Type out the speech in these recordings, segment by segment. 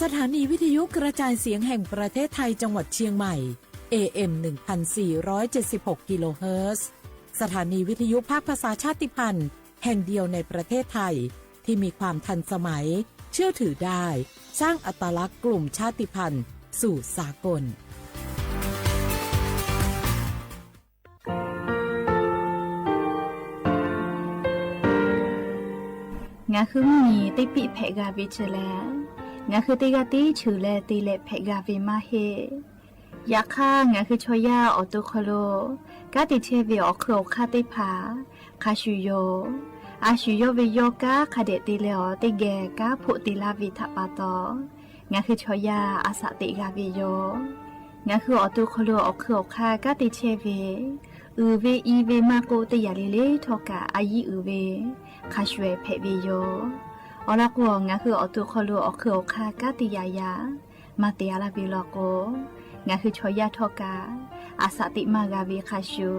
สถานีวิทยุกระจายเสียงแห่งประเทศไทยจังหวัดเชียงใหม่ AM 1476 กิโลเฮิรตซ์สถานีวิทยุภาคภาษาชาติพันธุ์แห่งเดียวในประเทศไทยที่มีความทันสมัยเชื่อถือได้สร้างอัตลักษณ์กลุ่มชาติพันธุ์สู่สากลงาคือมีติปิเพกาวิเชแลงาคือติกาติชูแลติเลเพกาวิมาเฮยาค่างาคือชอยาออตุคโลกาติเชวิออคือคาติผาคาชูโยอาชูโยวิโยกาคาเดติเลอติเกกาพุติลาวิทัปาโตงาคือชอยาอาสติกาวิโยงาคือออตุคโลออคือคากาติเชวิอือเวอีเวมาโกติยาลิเลทอกาอายีอือเวคาชเวเพวิโยอลักวงาคืออตุคลูอคือคากาติยายามาเตียลาบิลโกงาคือชอยาทอกาอาสติมากาวิคาชู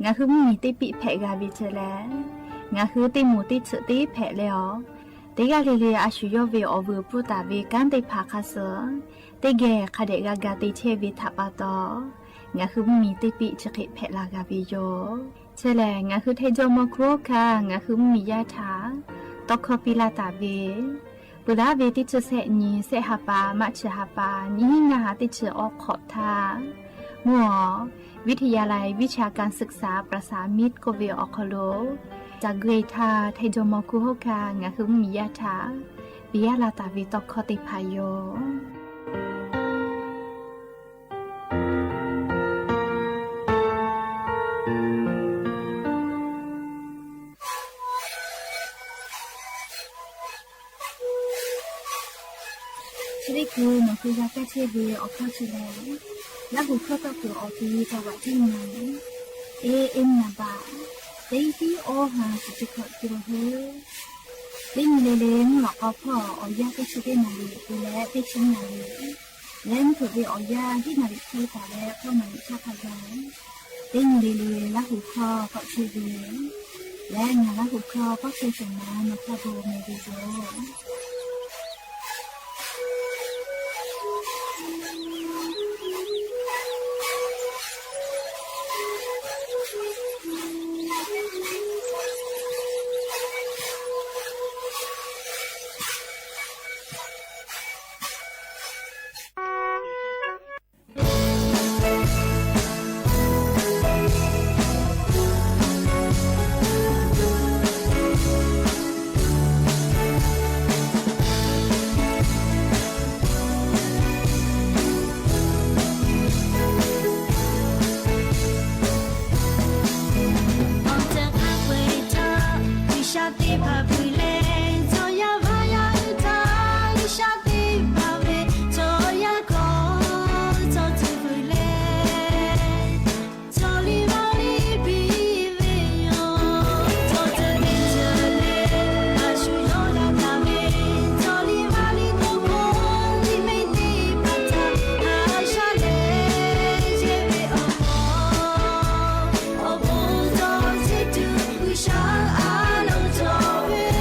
งาคือมีติปิเพกาวิเจแลงาคือติมูติสติเพเลอติกาลิเลอาชูโยเวอวูปุตาเวกันติภาคาเสติเกคาเดกากาติเชวิทัปาโตงาคือมีติปิจคิเพลากาวิโยเชแลงาคือเทโจโมโครคางาคือมียาถาตอกคปิลาตาเวปุระเวติเชเสนีเสหปามัชหปานี้งาติเชออกขอบทามัววิทยาลัยวิชาการศึกษาประสานมิตรโกเวออคโลจากเกรทาเทโจโมคุโฮคางาคือมียาถาปิยาลาตาเวตอกคติพายโยชีวิตคือหนูคือยาแก้เชื้อวีออกเข้าชิลและบุคคลตัวคือออกที่จังหวัดที่ไหนเอ็มนาบาเด็กที่โอหาสุดขอตัวเฮเล่นเล่นหลอกเอาพ่อออยาที่ช่วยนาลีดูแลที่ชิ้นนาลีเล่นถือวีออยาที่นาลีที่แต่แรกเข้ามาชาพยาเล่นเล่นและหุบคอก็ช่วยวีและงานและหุบคอก็ช่วยส่งน้ำมาพาโบเมดิโซ想阿龙走远。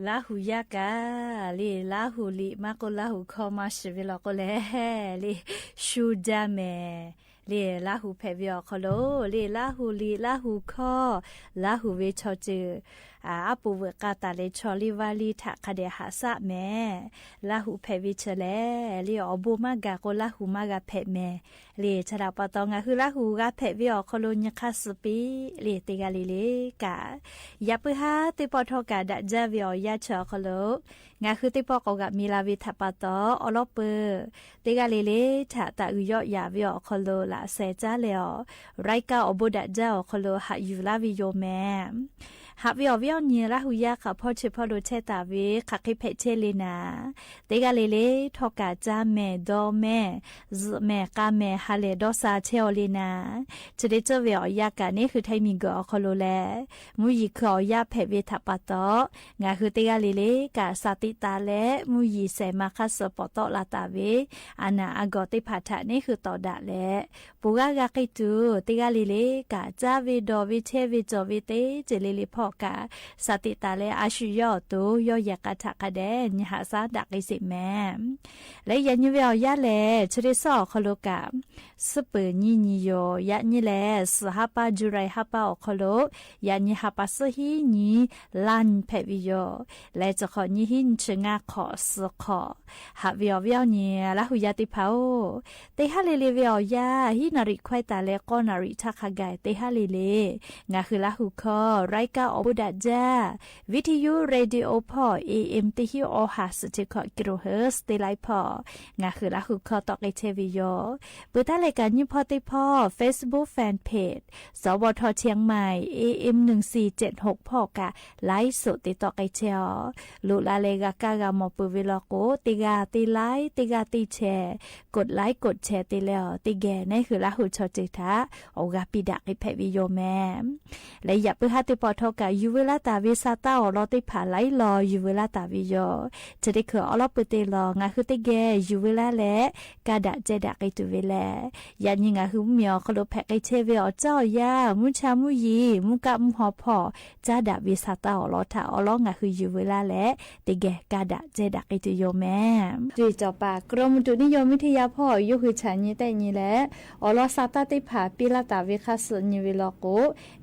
ลาหูยากาลีลาหูลีมาโกลาหูคอมาชิวิลโกเลลีชูดาเมลีลาหูเพเวียคโลลีลาหูลีลาหูคอลาหูเวชอจืออาปูเวกาตาเลชอลิวาลีทะคเดหาสะแมลาหูเพวิเชเลลีอบูมากาโกลาหูมากาเพแมลีชราปตองาคือลาหูกาเพวิอคโลญคาสปีลีติกาลีเลกายาปึฮาติปอทอกาดะจาวิอยาชอคโลงาคือติปอกอกะมีลาวิทะปะตออลอเปติกาลีเลทะตะอุยอยาวิอคโลละเซจาเลอไรกาอบุดะจาอคโลหะยูลาวิโยแมฮับวิอวิอเนียลาหุยาค่ะพ่อเชพ่อโดเชตาวิคักคิเพเชเลนาเตกาเลเลทอกาจาแม่ดอแม่แม่กาแม่ฮาเลดอซาเชอเลนาจะได้เจอวิอยากานี่คือไทมิงกอคโลแลมุยิคอยาเพเวทัปตองาคือเตกาเลเลกาสาติตาเลมุยิเซมาคัสปตลาตาเวอานาอากอติพัทะนี่คือต่อดะเลปูกากากิตูเตกาเลเลกาจาเวดอวิเชเวจอวิเตเจเลเลพ่อกาสติตาเลอาชุยอตูยอยากะทักะเดญหาซาดักอิสิแมและยันยเวียยะเลชริซอคโลกาสเปญิญิโยยะญิเลสหะปาจุไรหะปาอคโลยะญิหะปาสหิญิลันเพวิโยและจะขอญิหินชงาขอสขอหะเวียเวียเนียละหุยาติภาโอเตหะเลเลเวียยาหินาริควายตาเลกอนาริทักะไกเตหะเลเลงาคือละหุคอไรกาอบุดะจาวิทยุเรดิโอพอ AM ติฮิโอหาสติคกิโลเฮิรตซ์ติไลพองาคือละหุคอตอกไอเทวิโยปุตะเลกันยิพอติพอ Facebook Fan Page สวทเชียงใหม่ AM 1476พอกะไลฟ์สดติตอกไอเชอลุลาเลกากากามอปุวิลโกติกาติไลติกาติแชร์กดไลค์กดแชร์ติแล้วติแกนี่คือละหุชอจิตาโอกาปิดักไอเพวิโยแมและอย่าเพื่อให้ติปอทอกายูเวลาตาวิซาตาอลอติผาไลรอยูเวลาตาวิโยจะได้คืออลอปเตลองาคือติแกยูเวลาและกาดะเจดะไกตุเวลยันยิงาคือเมียวคโลแพกไอเชเวอเจ้ายามุชามุยีมุกะมุหอพอจาดะวิซาตาอลอทาอลองาคือยูเวลาและติแกกาดะเจดะไกตุโยแม่จุยจอปากรมอุตุนิยมวิทยาพ่อยุคือฉันนี่แต่นี่แหละอลอซาตาติผาปิลาตาวิคัสนิเวลโก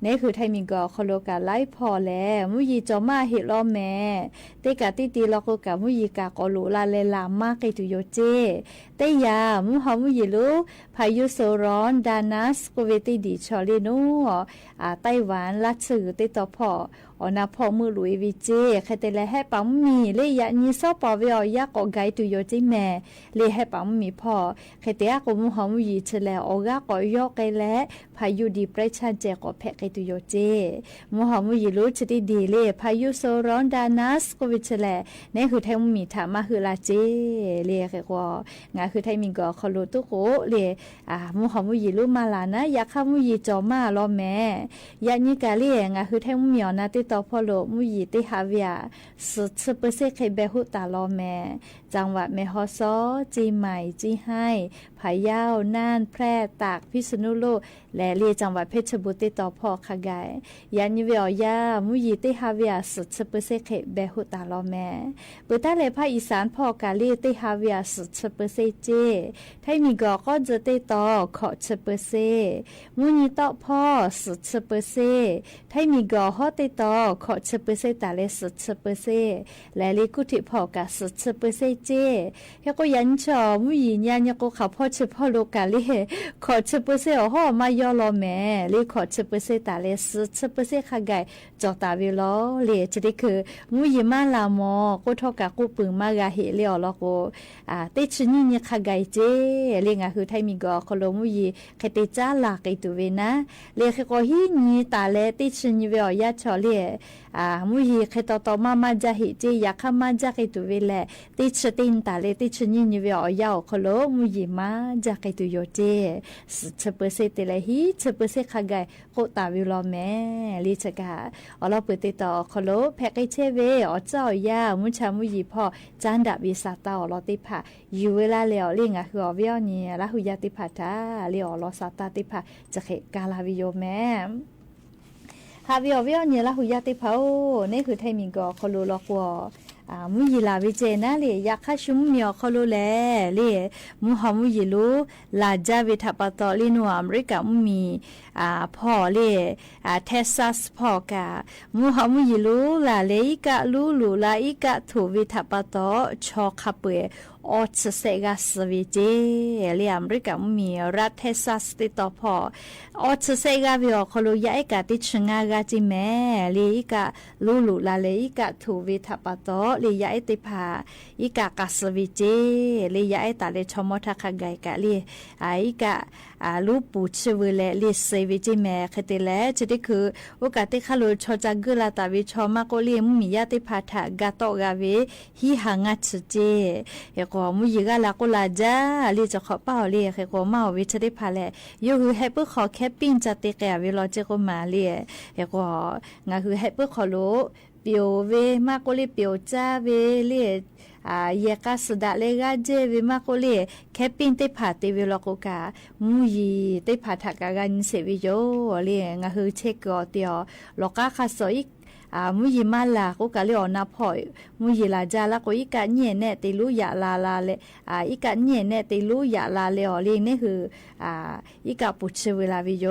นี่คือไทมิงกอคโลกาไลพอแลมุยีจอมาเฮลอแม่เตกะติตีลอกกะมุยีกากอลุลาเลลามาเกตุโยเจเตยามุหอมุยีลุพายุโซร้อนดานัสโกเวติดิชอลิโนไต้หวันลัดสื่อติตอพออนาพอมือลุยวิเจใครแต่ละให้ปั๊มมีเลยานีซอปอเวียยากอไกตุโยจิแม่เลยให้ปั๊มมีพอใครแต่กมุหอมุยีเฉลออกากอยอกไกและพายุดีประชันเจกอแพไกตุโยเจมุหอมุยีรู้จะได้ดีเลยพายุโซร้อนดานัสโกวิเฉลนี่คือไทยมีถามาคือลาเจเลยแค่ว่างาคือไทยมีก็คอลุตุโกเลยมุหอมุยีรู้มาลานะอยากข้ามุยีจอมาล้อแม่ยานี่กาเลยงาคือไทยมีอนาติต่อพอโลมุยีติฮาเวียสุดเปอร์เซ็นต์เคยเบหุตาลอแม่จังหวัดแม่ฮอซอจีใหม่จีให้พะเยาน่านแพร่ตากพิษณุโลกและเรียจังหวัดเพชรบุรีติต่อพอขกายยันยเวียยามุยีติฮาเวียสุดเปอร์เซ็นต์เคยเบหุตาลอแม่ปุตตะเลภาคอีสานพอกาลีติฮาเวียสุดเปอร์เซ็นต์เจไทยมีก็จะติต่อขอเปอร์เซ็นต์มุยีต่อพ่อสุดเปอร์เซ็นต์ไทยมีก็ฮอติต่อขอเปอร์เซ็นต์ตาเลสุดเปอร์เซ็นต์และลิกุติพอกาสุดเปอร์เซ็นต์เจเฮก็ยันชอมุยีญาญก็ขับพ่อพ่อโลกาลีขอเปอร์เซ็นต์ห่อมายอลอแม่ลิขอเปอร์เซ็นต์ตาเลสุดเปอร์เซ็นต์ขกายจอตาวิลอเลจะได้คือมุยีมาลามอก็ทอกากูปึงมากาเฮเลียวแล้วก็ติชนี่เนี่ยขกายเจเลงาคือไทยมีก็คโลมุยีใครติจ้าลาไกตุเวนะเลขก็ฮีนี่ตาเลติชนี่เวียยาชอเลมุยีใครต่อมาจะเฮเจอยากข้ามาจะไกตุเวแลติชตินตาเลติชนี่เวียยาคโลมุยีมาจะไกตุโยเจเปอร์เซ็นต์เลฮีเปอร์เซ็นต์ขกายโคตาวิลอแม่ลิชกาอเราเปิดติต่อคโลแพกไอเชเวเจ้ายามุชามุยีพ่อจันดาวิซาตาอเราติผาอยู่เวลาแล้วลิงอ่ะคือเวียนี่ละหุยาติผาตาเลียวอเราซาตาติผาจะเขกาลาวิโยแม่ คาเวียวเวียวเนี่ยละหุยาติเผานี่คือไทยมิงก็คอโลลอกวมุยลาวิเจนะเลยอยากข้าชุมเมียวคอโลแลเลยมุหอมุยลูลาจาวิทัปตอลินัวอเมริกามีพ่อเลยเทซัสพ่อกะมุหอมุยลูลาเลอีกะลูลูลาอีกะถูวิทัปตอชอคาเปออสเซกาสวิเจเลียมริกามีรัฐเทซัสติตอพอออสเซกาวิโอคโลยาเอกาติชงากาจิเมลีอีกาลูลูลาเลอีกาทูวิทัปตอลียาเอติพาอีกากาสวิเจลียาเอตาเลชมอทักไกกะลีอีกาลูปูชเวเลลีเซวิจิเมคติเลจะได้คือโอกาสที่ขลุชอจักกุลาตาวิชอมาโกลีมุมียาติพาทากาโตกาเวฮิหังัดเจก็มุยกาลากุลาจาลีจะขอเป้าลีเคก็มาวิชได้พาแลยูคือให้เพื่อขอแค่ปิ้งจัดติแกวิลอเจก็มาลีก็งาคือให้เพื่อขอรู้เปียวเวมาโกลีเปียวจ้าเวลีเยกาสดาเลกาเจวิมาโกลีแค่ปิ้งได้พาติวิลอกุกามุยได้พาทักกันเสวิโยลีงาคือเชกก็เตียวลอกาคาโซอีมุยมาลาก็กะเลอนาพอยมุยลาจาละก็อีกะเนี่ยเนติลุยะลาลาเลอีกะเนี่ยเนติลุยะลาเลอเลนี่คืออีกะปุชเวลาวิโย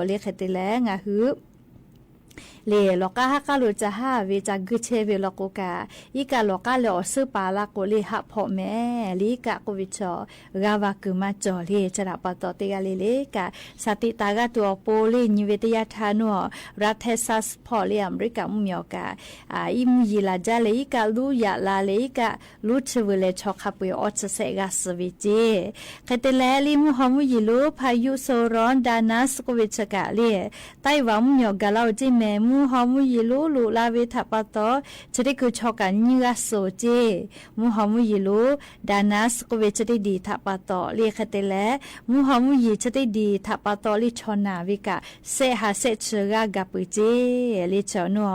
เลขติแลงะคือเลลอกาฮักกะลุจะหาเวจักึเชเวลอกกาอีกะลอกาเลอซึปาลาโกเลหะพอแม่ลีกะโกวิชอกาวากุมาจอเลจะระปะตอเตกะเลกะสติตากะตัวโปเลนิเวตยาทานัวรัฐเทซัสพอเลอเมริกามุมยอกาอิมุยลาจาเลกะลูยะลาเลกะลูชเวเลชอคาปุยออชเซกาสวิเจเคเตเลลิมุฮอมุยิโลพายุโซรอนดานัสโกวิชกะเลไต้หวันมุมยอกาลาจิเมมูฮอมุยลูลูลาเวทัปตอจะได้คือชอกันยิกาโซเจมูฮอมุยลูดานัสก็เวจะได้ดีทัปตอเรียกเตเลมูฮอมุยจะได้ดีทัปตอลิชอนาวิกาเซหาเซเชกากับเจลิชอนัว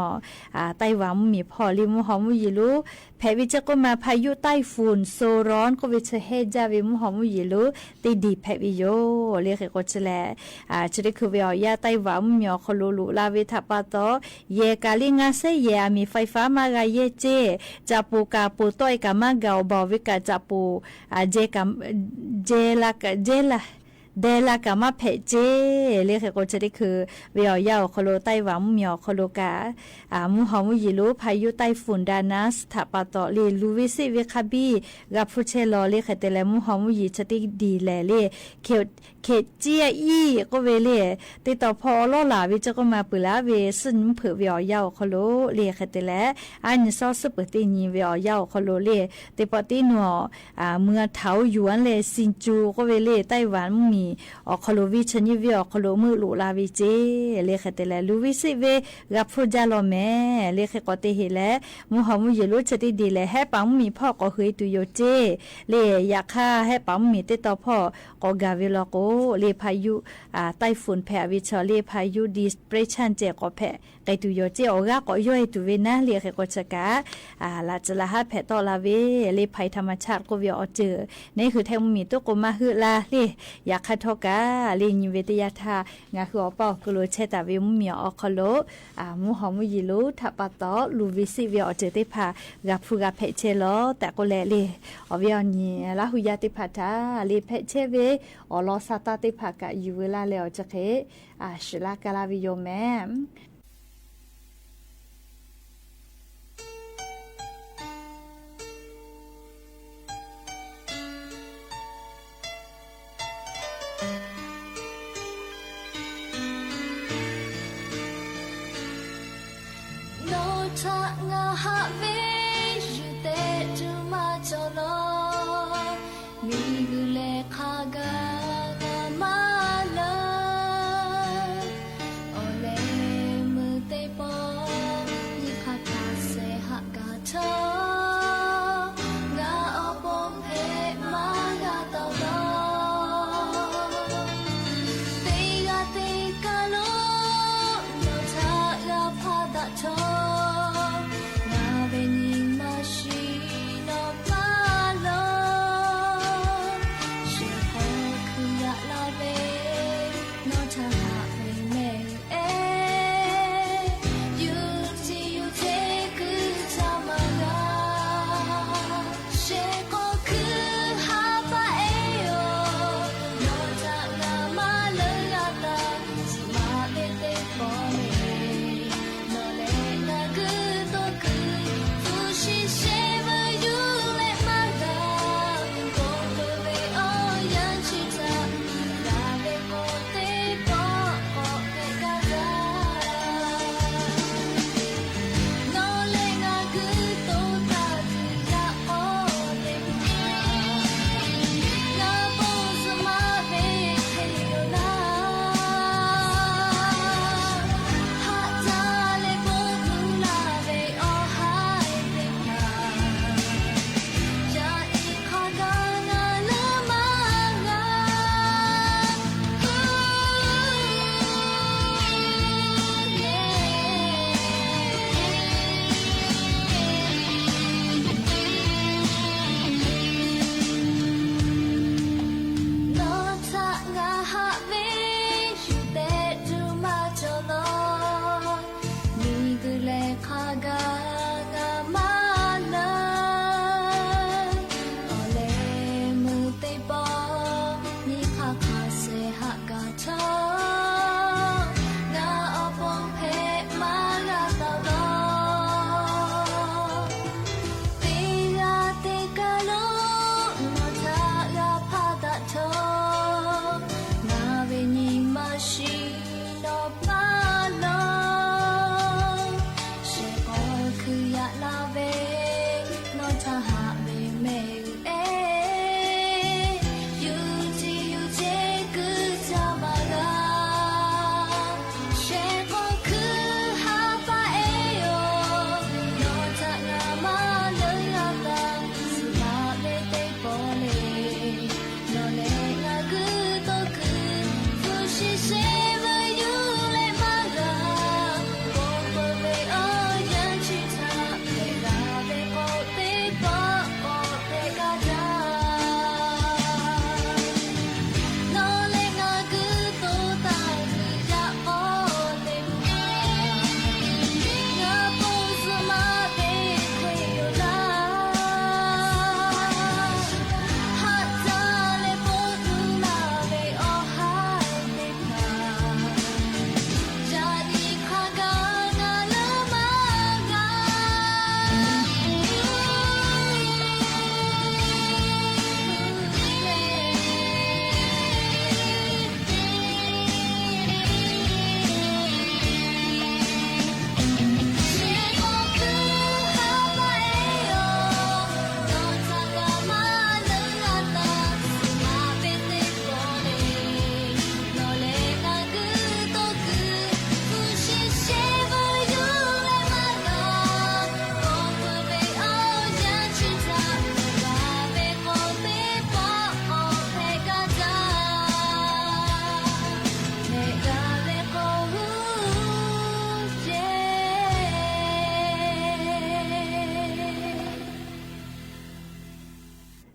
ไต้หวันมีพอลิมูฮอมุยลูแผ่วิจก็มาพายุใต้ฝุ่นโซร้อนก็วิเชเฮจาวิมุหอมุยลูตีดีแผ่วิโยเรียกก็จะแลจะได้คือเวียไต้หวันมีอคลูลูลาวิทัปตอเยกาลิงาเซเยมีไฟฟ้ามากาเยเจจะปูกาปูต้อยกามาเกาบอวิกาจะปูเจกาเจลากาเจลาเดลากามาเพเจเรียกก็จะได้คือเวียยาวคโลไต้หวันมีอคโลกามุหอมุยลูพายุไต้ฝุ่นดานัสถาปตอลีลูวิซิเวคาบีกับฟุเชลอเรียกเตเลมุหอมุยจะได้ดีแลเล่เคเจียอีก็เวเล่ติต่อพอลอลาวิจก็มาปุลาเวซึ่งเผือเวียยาวคโลเรียกเตเลอันซอสเปิดตีนีเวียยาวคโลเล่ติปตินัวเมื่อเท้าหยวนเลซินจูก็เวเล่ไต้หวันมีอคโลวิชนิวิอคโลมือลูลาวิเจเลขเตเลลูวิสิเวกับฟูจาโลเมเลขกอเตเฮเลมุฮอมุยลูจะได้ดีเลให้ปังมีพ่อก็เฮยตุโยเจเลอยากฆ่าให้ปังมีเตต่อพ่อก็กาเวลโกเลพายุไต้ฝุ่นแผ่วิชอเลพายุดิสเปรชันเจก็แผ่ไกตุโยเจโอกาก็ย่อยตุเวนะเลขกอชกาลาจะละหาแผ่ต่อลาเวเลภัยธรรมชาติก็เวียอเจอนี่คือแทงมีตัวก็มาฮือลาเลอยากฆ่าทกาลินวิทยาทางาคืออปอกโลเชตาวิมุมีออคโลมุหอมุยิโลทัปตอลูวิซิเวียอเจติพากับฟูกาเพเชโลแต่ก็แลเลอเวียนีลาหุยาติพาทาลีเพเชเวอลอซาตาติพากะยูเวลาเลอจะเคชลากาลาวิโยแม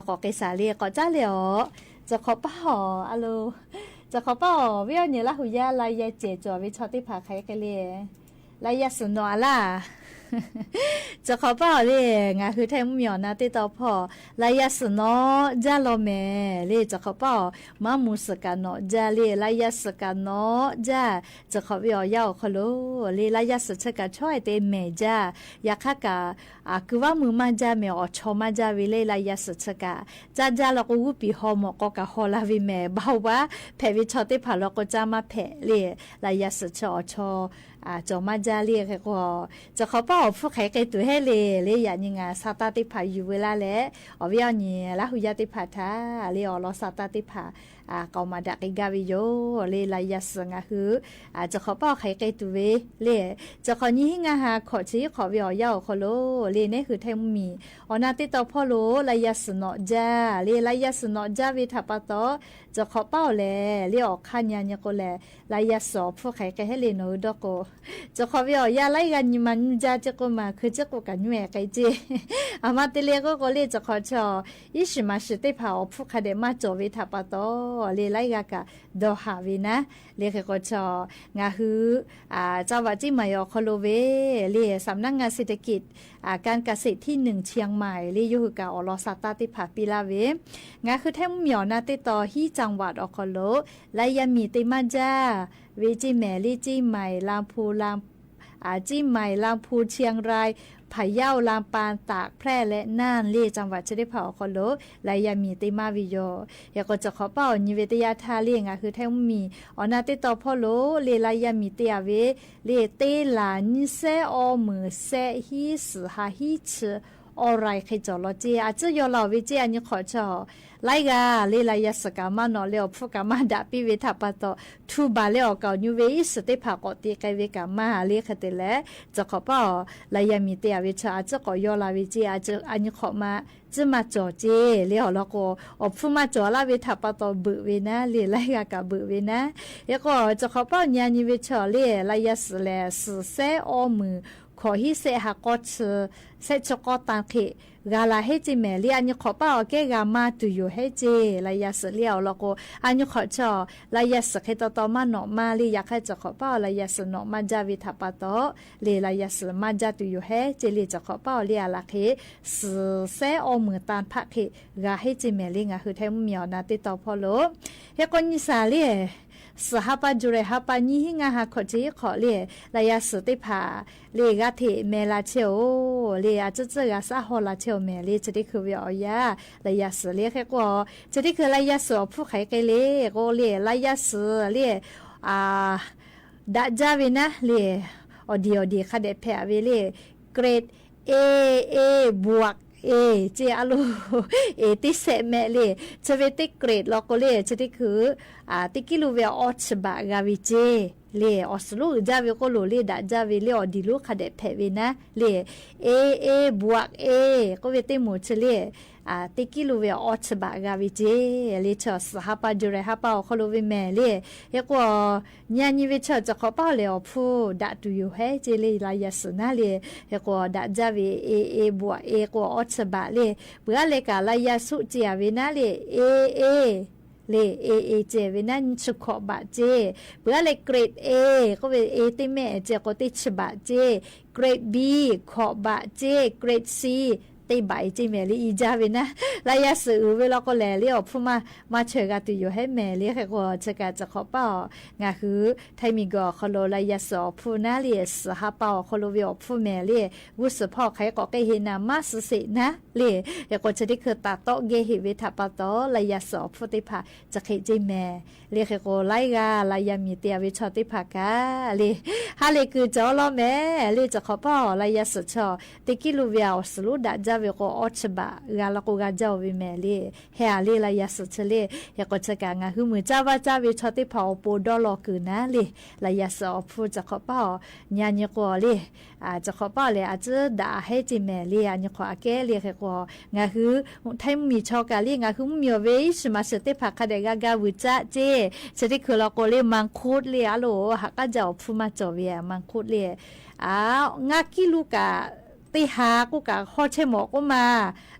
ขอเกษาเรียก็จ้าเหลียวจะขอป้าหออะโลจะขอป้าหอวิวเนี่ยละหุยาลายยาเจจอวิชอติผาใครกันเลยลายยาสุนอล่ะจะขอป้าเลยงาคือแทงมีนะติดต่อพอลายยาสุนอจ้าโลเมเลยจะขอป้ามามุสกันเนาะจ้าเลยลายยาสกันเนาะจ้าจะขอวิวยาวขโลเลยลายยาสุชกันช่วยเตเมจ้าอยากค่ะกะคือว่ามือมาจ้าเมอชอมาจ้าวิเลยลายยาสุชกะจ้าเราก็วุปีหอมก็กะหอลาวิเมบ่าวว่าแผ่วิชอติผาเราก็จ้ามาแผ่เลยลายยาสุชอชอจอมาจ้าเรียกก็จะเขาป้าผู้ใครไกตัวให้เลยอย่างนี้ไงซาตาติผาอยู่เวลาแล้วเอาวิญญาณละหุยาติผาท่าเลยอ๋อเราซาตาติผาก็มาดักกาวิโยเลยลายสงะคือจะเขาป้าใครไกตัวเลยจะขอนี้งาหาขอชี้ขอวิอยาวขอโลเลยนี่คือไทยมีอ๋อนาติต่อพ่อโลลายสนอจ้าเลยลายสนอจ้าวิทัปโตจะขอเป้าแลเรียกขันยันยก็แลลายสอบพวกใครก็ให้เรียนรู้ดอกจะขอวิอยาไล่กันมันจะจะก็มาคือจะก็กันแม่ไกเจอามาเตเลียก็เรียจะขอชออิชิมาชิเตเผาพวกใครเดมาจวิทัปโตเรียไล่กะดอหาวินะเรียก็ชองาฮือจังหวัดจิมายอคโลเวเรียสำนักงานเศรษฐกิจการเกษตรที่1เชียงใหม่เรียอยู่กับอลอซาตาติผาปิลาเวงาคือแท้เหมียวนาติต่อที่จังหวัดอคโลและยังมีติมาจ้าเวจิแมลี่จิใหม่ลำพูลำจิใหม่ลำพูเชียงรายพะเยาลำปางตากแพร่และน่านเรียจังหวัดชะได้เผาคอโลและยังมีติมาวิโยอยากก็จะขอเป่านิเวศยาทาเรียงคือแท้มีอนาติต่อพ่อโลเรียลายามีเตียเวเรียเตลานิเซอมือเซฮิสหาฮิชอะไรใครจะรอเจอาจจะยอเราวิเจอันนี้ขอชอไลกาเลลายสกามาโนเลอพวกามาดาปิเวทัปโตทูบาเลอเกานิเวอิสเตผากอติไกเวกามาเลคเตเลจะขอป้าลายามีเตียวิชาอาจจะขอยอลาวิเจอาจจะอันนี้ขอมาจะมาจอเจเลอแล้วก็อพูมาจอลาเวทัปโตบึเวนะเลไลกากาบึเวนะแล้วก็จะขอป้าญาณิเวชาเลลายสเลสเซอมือขอฮิเซหากอชเซชกอตังเคกาลาเฮจิเมลีอันนี้ขอป้าเกกามาตุอยู่เฮเจลายาสเลียวแล้วก็อันนี้ขอชอลายาสเคตตอมาหนอมาลีอยากให้จะขอป้าลายาสหนอมาจาวิทัปโตเลลายาสมาจาตุอยู่เฮเจลีจะขอป้าเลียละเคสเซอมือตานพะเคกาเฮจิเมลีงาคือแทมเมียวนาติตอพอโลเฮกอนิสาเลสหปจุเรหปนี้หิงาหาขอจีขอเลียลายาสติผาเลกาเทเมลาเชโอเลอาจจะกาซาฮอลาเชโอเมเลจะได้คือวิอยาลายาสเลียแค่ก็จะได้คือลายาสผู้ใครไกเลโกเลลายาสเลียดาจาวินะเลอดีค่ะเดแพเวเลเกรดเอบวกเจอลูติเสเมเลจะเวติเกรดลอกเลจะได้คือติกิลูเวออชบากาวิเจเลอสลูจาวิโกโลเลดาจาวิเลอดีลูค่ะเดแพเวนะเลบวกก็เวติหมูเชเลติกิลูเวออชบากาวิเจเลชอสหปาจุเรหปาคโลเวเมเลยกว่าญาณิเวชจะขอป้าเลอพูดาตุอยู่เฮเจเลลายาสนาเลยกว่าดาจาวิบวกกว่าออชบาเลเบื่อเลกาลายาสุเจียเวนะเลเลเจเวนันสุขบะเจเบื่อเลเกรดก็เวติเมเจก็ติฉบะเจเกรดบีขอบะเจเกรดซีตีใบจีเมลีอีจาเวนะลายาสือเวลาก็แลเลียวพูมาเชกาตุอยู่ให้แม่เลียก็จะกาจะขอเป้างาคือไทมีก็คโลลายาสอพูนาเลียสหาเป้าคโลเวอพูแม่เลียวุสพ่อใครก็เกเฮนามาสเสนะเลียก็จะได้คือตาโตเกหิเวทัปโตลายาสอพูติภาจะเคจีแม่เลียก็ไลกาลายามีเตียวิชอติภากาเลีฮาเลคือจอลอแม่เลีจะขอเป้าลายาสชอติกิลูเวอสลุดาจาเวก็ออชบะกาลกูกาเจ้าวิเมลีเฮอาลีลายาสุเชลียากจะกางาคือมือจ้าวาจ้าวิชอติเผาปูดอลอคือนะลีลายาสอพูจะขอเป้าญาญกอลีจะขอเป้าเลยอาจจะด่าให้จิเมลีอันนี้ขอแก้ลีแค่ก็งาคือไทยมีชอกาลีงาคือมีเวชมาสติภาคเดกากาวิจ้าเจสติคือเราก็เลยมังคุดลีอะโลหักก็จะพูมาจอเวียมังคุดลีงากิลูกา ตีหากูกะฮอเชหมอก็มา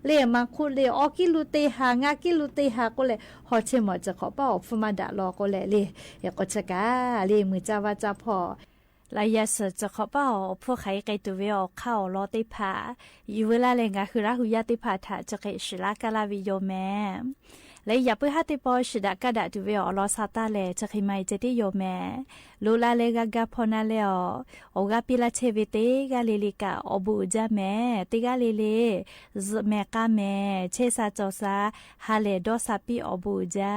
เรียมาคุเรียออกิลูตีหางากิลูตีหาก็เลยฮอเชหมอจะขอเป้าฟมาดะรอก็เลยเรียอยากก็จะกะเรียมือจ้าว่าจ้าพอลายาสจะขอเป้าพวกใครไกตัวเวอเข้ารอติผาอยู่เวลาเลยงะคือรักหุยาติผาถาจะเกชิลากาลาวิโยแม่และอย่าเพื่อให้ติปอชิดากระดาษตัวเวอรอซาตาเลจะใครไม่จะได้โยแม่ลูลาเลกากาพอนาเลอโอกาปิลาเชวิเตกาเลลิกาอบูจาแม่ติกาเลเลแม่กาแม่เชซาจอซาฮาเลดอซาปิอบูจา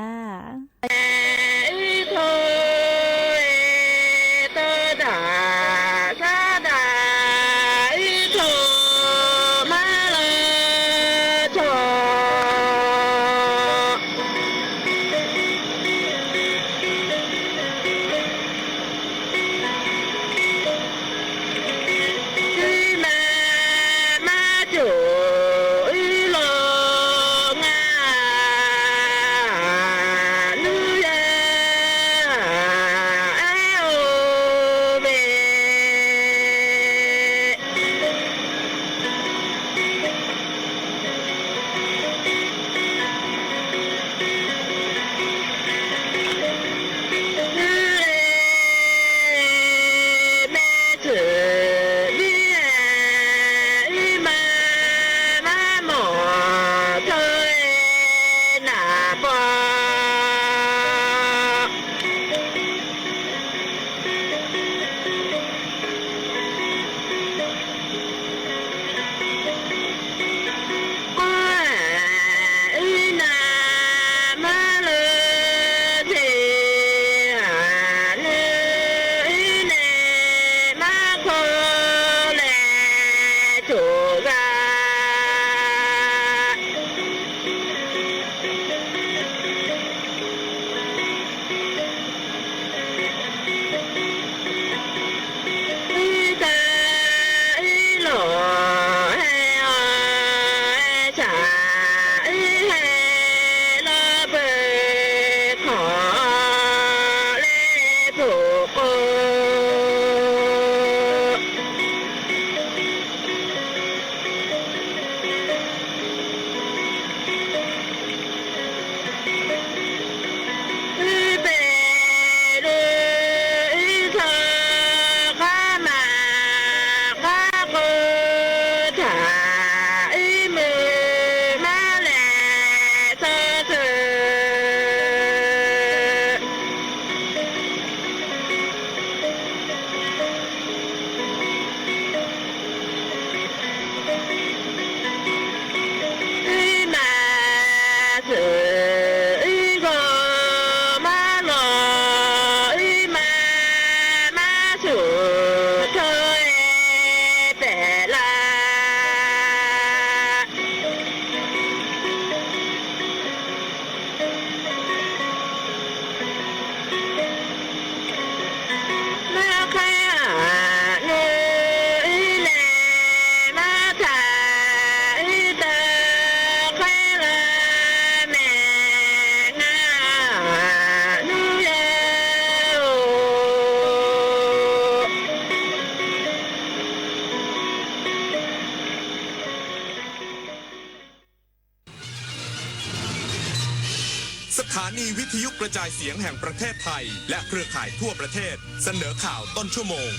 สถานีวิทยุกระจายเสียงแห่งประเทศไทยและเครือข่ายทั่วประเทศเสนอข่าวต้นชั่วโมง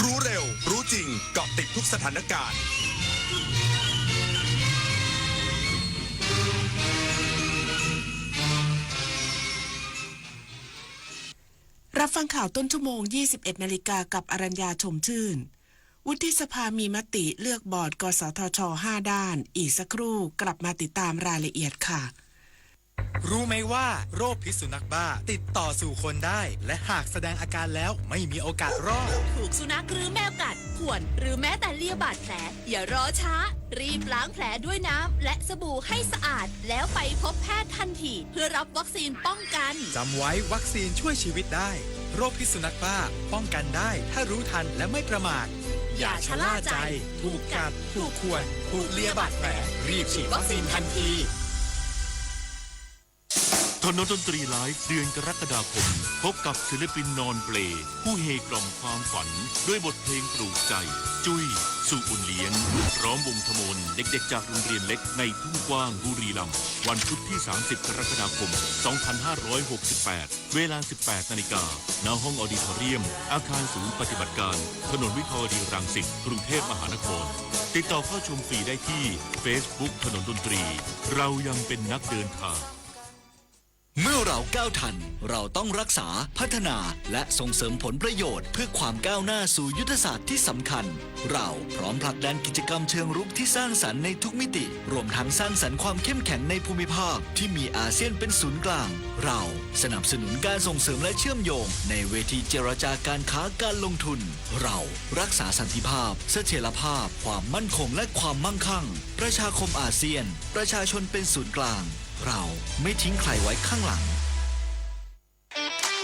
รู้เร็วรู้จริงเกาะติดทุกสถานการณ์รับฟังข่าวต้นชั่วโมง 21 นาฬิกากับอรัญญาชมชื่นวุฒิสภามีมติเลือกบอร์ดกสทช 5 ด้านอีกสักครู่กลับมาติดตามรายละเอียดค่ะ รู้ไหมว่าโรคพิษสุนัขบ้าติดต่อสู่คนได้และหากแสดงอาการแล้วไม่มีโอกาสรอดถูกสุนัขหรือแมวกัดข่วนหรือแม้แต่เลียบาดแผลอย่ารอช้ารีบล้างแผลด้วยน้ำและสบู่ให้สะอาดแล้วไปพบแพทย์ทันทีเพื่อรับวัคซีนป้องกันจำไว้วัคซีนช่วยชีวิตได้โรคพิษสุนัขบ้าป้องกันได้ถ้ารู้ทันและไม่ประมาทอย่าชะล่าใจถูกกัดถูกข่วนถูกเลียบาดแผลรีบฉีดวัคซีนทันทีถนนดนตรีไลฟ์เดือนกรกฎาคมพบกับศิลปินนอนเปลผู้เฮกล่อมความฝันด้วยบทเพลงปลูกใจจุ้ย สู่อุ่นเลี้ยงพร้อมวงทมนเด็กๆจากโรงเรียนเล็กในทุ่งกว้างบุรีรัมย์วันพุธที่ 30 กรกฎาคม 2568 เวลา 18 นาฬิกาณห้องออดิทอเรียมอาคารศูนย์ปฏิบัติการถนนวิภาวดีรังสิตกรุงเทพมหานครติดต่อเข้าชมฟรีได้ที่ Facebook ถนนดนตรีเรายังเป็นนักเดินทางเมื่อเราก้าวทันเราต้องรักษาพัฒนาและส่งเสริมผลประโยชน์เพื่อความก้าวหน้าสู่ยุทธศาสตร์ที่สำคัญเราพร้อมผลักดันกิจกรรมเชิงรุกที่สร้างสรรค์ในทุกมิติรวมทั้งสร้างสรรค์ความเข้มแข็งในภูมิภาคที่มีอาเซียนเป็นศูนย์กลางเราสนับสนุนการส่งเสริมและเชื่อมโยงในเวทีเจรจาการค้าการลงทุนเรารักษาสันติภาพเสถียรภาพความมั่นคงและความมั่งคั่งประชาคมอาเซียนประชาชนเป็นศูนย์กลางเราไม่ทิ้งใครไว้ข้างหลัง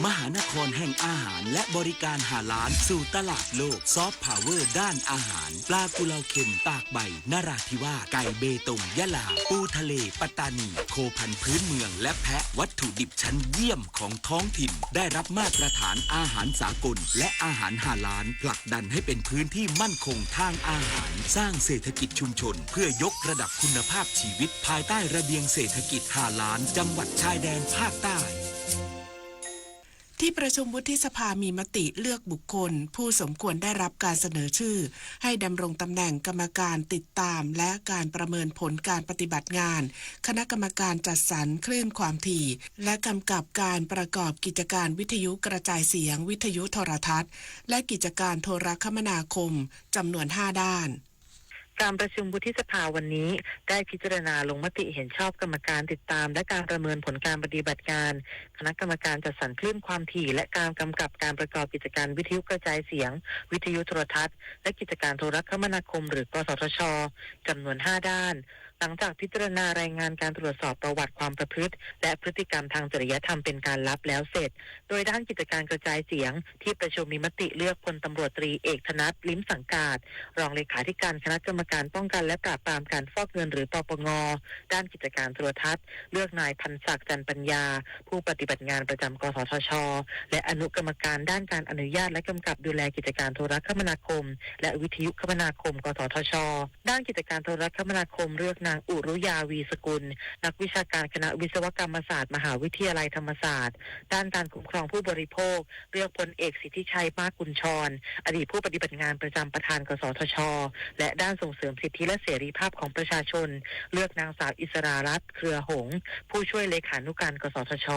มหานครแห่งอาหารและบริการหาล้านสู่ตลาดโลกซอฟต์พาวเวอร์ด้านอาหารปลากุเลาเค็มตากใบนราธิวาสไก่เบตงยะลาปูทะเลปัตตานีโคพันธุ์พื้นเมืองและแพะวัตถุดิบชั้นเยี่ยมของท้องถิ่นได้รับมาตรฐานอาหารสากลและอาหารหาล้านผลักดันให้เป็นพื้นที่มั่นคงทางอาหารสร้างเศรษฐกิจชุมชนเพื่อยกระดับคุณภาพชีวิตภายใต้ระเบียงเศรษฐกิจหาล้านจังหวัดชายแดนภาคใต้ที่ประชุมวุฒิสภามีมติเลือกบุคคลผู้สมควรได้รับการเสนอชื่อให้ดำรงตำแหน่งกรรมการติดตามและการประเมินผลการปฏิบัติงานคณะกรรมการจัดสรรคลื่นความถี่และกำกับการประกอบกิจการวิทยุกระจายเสียงวิทยุโทรทัศน์และกิจการโทรคมนาคมจำนวน 5 ด้านการประชุมวุฒิสภาวันนี้ได้พิจารณาลงมติเห็นชอบกรรมการติดตามและการประเมินผลการปฏิบัติการคณะกรรมการจัดสรรคลื่นความถี่และการกำกับการประกอบกิจการวิทยุกระจายเสียงวิทยุโทรทัศน์และกิจการโทรคมนาคมหรือกสทช.จำนวน 5 ด้านหลังจากพิจารณารายงานการตรวจสอบประวัติความประพฤติและพฤติกรรมทางจริยธรรมเป็นการลับแล้วเสร็จโดยด้านกิจการกระจายเสียงที่ประชุมมีมติเลือกพลตำรวจตรีเอกธนัทลิ้มสังกาศรองเลขาธิการคณะกรรมการป้องกันและปราบปรามการฟอกเงินหรือปปง.ด้านกิจการโทรทัศน์เลือกนายพันศักดิ์จันปัญญาผู้ปฏิบัติงานประจำกสทช.และอนุกรรมการด้านการอนุญาตและกำกับดูแลกิจการโทรคมนาคมและวิทยุคมนาคมกสทช.ด้านกิจการโทรคมนาคมเลือกนางอุรุยาวีสกุลนักวิชาการคณะวิศวกรรมศาสตร์มหาวิทยาลัยธรรมศาสตร์ด้านการคุ้มครองผู้บริโภคเลือกพลเอกสิทธิชัยมากกุลชรอดีตผู้ปฏิบัติงานประจำประธานกสทช.และด้านส่งเสริมสิทธิและเสรีภาพของประชาชนเลือกนางสาวอิสรารัตน์เครือหงส์ผู้ช่วยเลขานุการกสทช.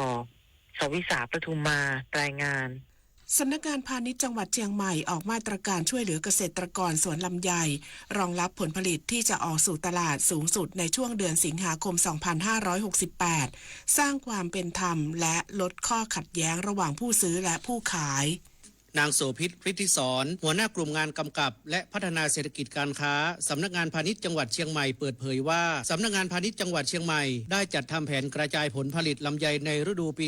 สวิสาประทุมมารายงานสำนักงานพาณิชย์จังหวัดเชียงใหม่ออกมาตรการช่วยเหลือเกษตรกรสวนลำไยรองรับผลผลิตที่จะออกสู่ตลาดสูงสุดในช่วงเดือนสิงหาคม 2568 สร้างความเป็นธรรมและลดข้อขัดแย้งระหว่างผู้ซื้อและผู้ขายนางโสภิต ฤทธิสรหัวหน้ากลุ่มงานกำกับและพัฒนาเศรษฐกิจการค้าสำนักงานพาณิชย์จังหวัดเชียงใหม่เปิดเผยว่าสำนักงานพาณิชย์จังหวัดเชียงใหม่ได้จัดทำแผนกระจายผลผลิตลำไยในฤดูปี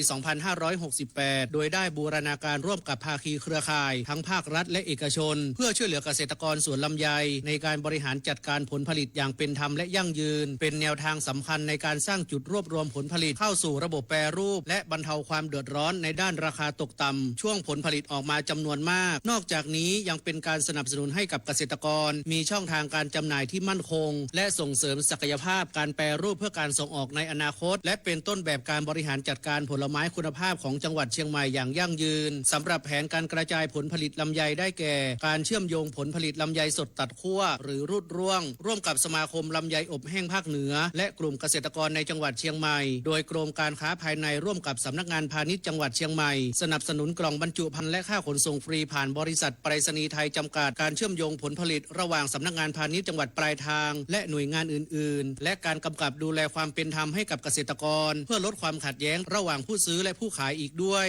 2568 โดยได้บูรณาการร่วมกับภาคีเครือข่ายทั้งภาครัฐและเอกชนเพื่อช่วยเหลือเกษตรกรสวนลำไยในการบริหารจัดการผลผลิตอย่างเป็นธรรมและยั่งยืนเป็นแนวทางสำคัญในการสร้างจุดรวบรวมผลผลิตเข้าสู่ระบบแปรรูปและบรรเทาความเดือดร้อนในด้านราคาตกต่ำช่วงผลผลิตออกมาจำนวนมากนอกจากนี้ยังเป็นการสนับสนุนให้กับเกษตรกรมีช่องทางการจำหน่ายที่มั่นคงและส่งเสริมศักยภาพการแปรรูปเพื่อการส่งออกในอนาคตและเป็นต้นแบบการบริหารจัดการผลไม้คุณภาพของจังหวัดเชียงใหม่อย่างยั่งยืนสำหรับแผนการกระจายผลผลิตลำไยได้แก่การเชื่อมโยงผลผลิตลำไยสดตัดคั่วหรือรูดร่วงร่วมกับสมาคมลำไยอบแห้งภาคเหนือและกลุ่มเกษตรกรในจังหวัดเชียงใหม่โดยกรมการค้าภายในร่วมกับสำนักงานพาณิชย์จังหวัดเชียงใหม่สนับสนุนกล่องบรรจุภัณฑ์และค่าขนส่งฟรีผ่านบริษัทไปรษณีย์ไทยจำกัดการเชื่อมโยงผลผลิตระหว่างสำนักงานพาณิชย์จังหวัดปลายทางและหน่วยงานอื่นๆและการกำกับดูแลความเป็นธรรมให้กับเกษตรกรเพื่อลดความขัดแย้งระหว่างผู้ซื้อและผู้ขายอีกด้วย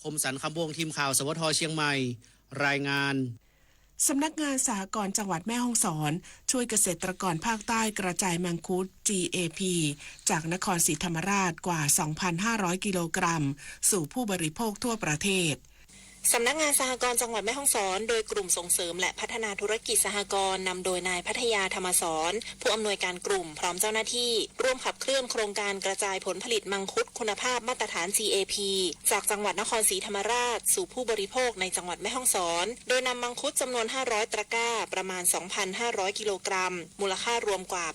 คมสันต์คำวงทีมข่าวสวทเชียงใหม่รายงานสำนักงานสหกรณ์จังหวัดแม่ฮ่องสอนช่วยเกษตรกรภาคใต้กระจายมังคุด GAP จากนครศรีธรรมราชกว่า 2,500 กิโลกรัมสู่ผู้บริโภคทั่วประเทศสำนักงานสหกรณ์จังหวัดแม่ฮ่องสอนโดยกลุ่มส่งเสริมและพัฒนาธุรกิจสหกรณ์นำโดยนายพัทยาธรรมสอนผู้อำนวยการกลุ่มพร้อมเจ้าหน้าที่ร่วม วมขับเคลื่อนโครงการกระจายผลผลิตมังคุดคุณภาพมาตรฐาน GAP จากจังหวัดนครศรีธรรมราชสู่ผู้บริโภคในจังหวัดแม่ฮ่องสอนโดยนำมังคุดจำนวน500ตะกร้าประมาณ 2,500 กิโลกรัมมูลค่ารวมกว่า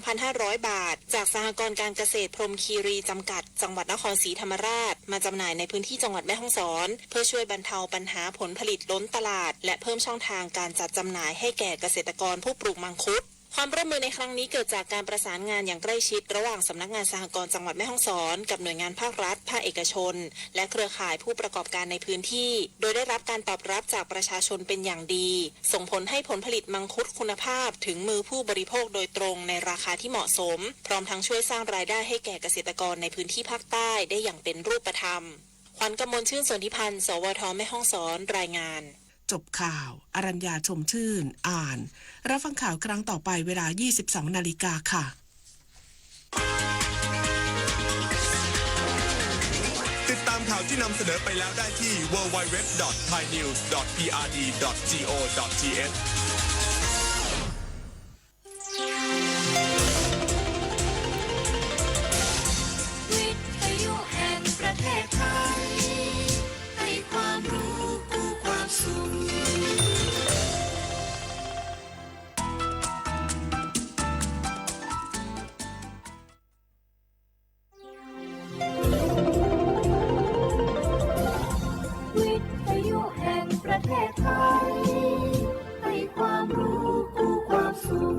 82,500 บาทจากสหกรณ์การเกษตรพรหมคีรีจำกัดจังหวัดนครศรีธรรมราชมาจำหน่ายในพื้นที่จังหวัดแม่ฮ่องสอนเพื่อช่วยบรรเทาปัญหาผลผลิตล้นตลาดและเพิ่มช่องทางการจัดจำหน่ายให้แก่เกษตรกรผู้ปลูกมังคุดความร่วมมือในครั้งนี้เกิดจากการประสานงานอย่างใกล้ชิดระหว่างสำนักงานสหกรณ์จังหวัดแม่ฮ่องสอนกับหน่วยงานภาครัฐภาคเอกชนและเครือข่ายผู้ประกอบการในพื้นที่โดยได้รับการตอบรับจากประชาชนเป็นอย่างดีส่งผลให้ผลผลิตมังคุดคุณภาพถึงมือผู้บริโภคโดยตรงในราคาที่เหมาะสมพร้อมทั้งช่วยสร้างรายได้ให้แก่เกษตรกรในพื้นที่ภาคใต้ได้อย่างเป็นรูปธรรมขวัญกมลชื่นสนธิพันธ์สวทแม่ฮ่องสอนรายงานจบข่าวอรัญญาชมชื่นอ่านรับฟังข่าวครั้งต่อไปเวลา 22 นาฬิกาค่ะติดตามข่าวที่นำเสนอไปแล้วได้ที่ www.thainews.prd.go.thวิทยุแห่งประเทศไทยให้ความรู้คู่ความสุขวิทยุแห่งประเทศไทยให้ความรู้คู่ความสุข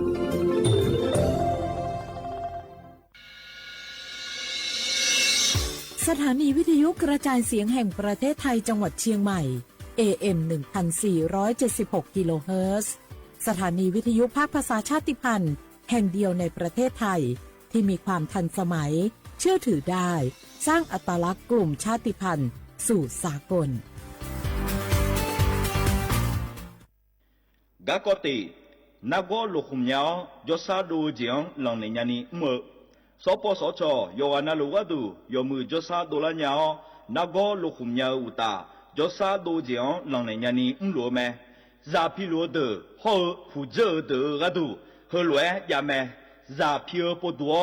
สถานีวิทยุกระจายเสียงแห่งประเทศไทยจังหวัดเชียงใหม่ AM 1476 กิโลเฮิรตซ์สถานีวิทยุภาคภาษาชาติพันธุ์แห่งเดียวในประเทศไทยที่มีความทันสมัยเชื่อถือได้สร้างอัตลักษณ์กลุ่มชาติพันธุ์สู่สากลกากตินักโลคุมยาวยศดูเจียงหลังในยานีเมื่อสปสชยอนาลูกดูยมือยศดูละยาวนักโลคุมยาวอุตายศดูเจียงหลังในยานีลัวแม่ซาพิลัวเดอฮอฟูเจอเดอกดูเฮลวยยาแม่ซาพิอปดัว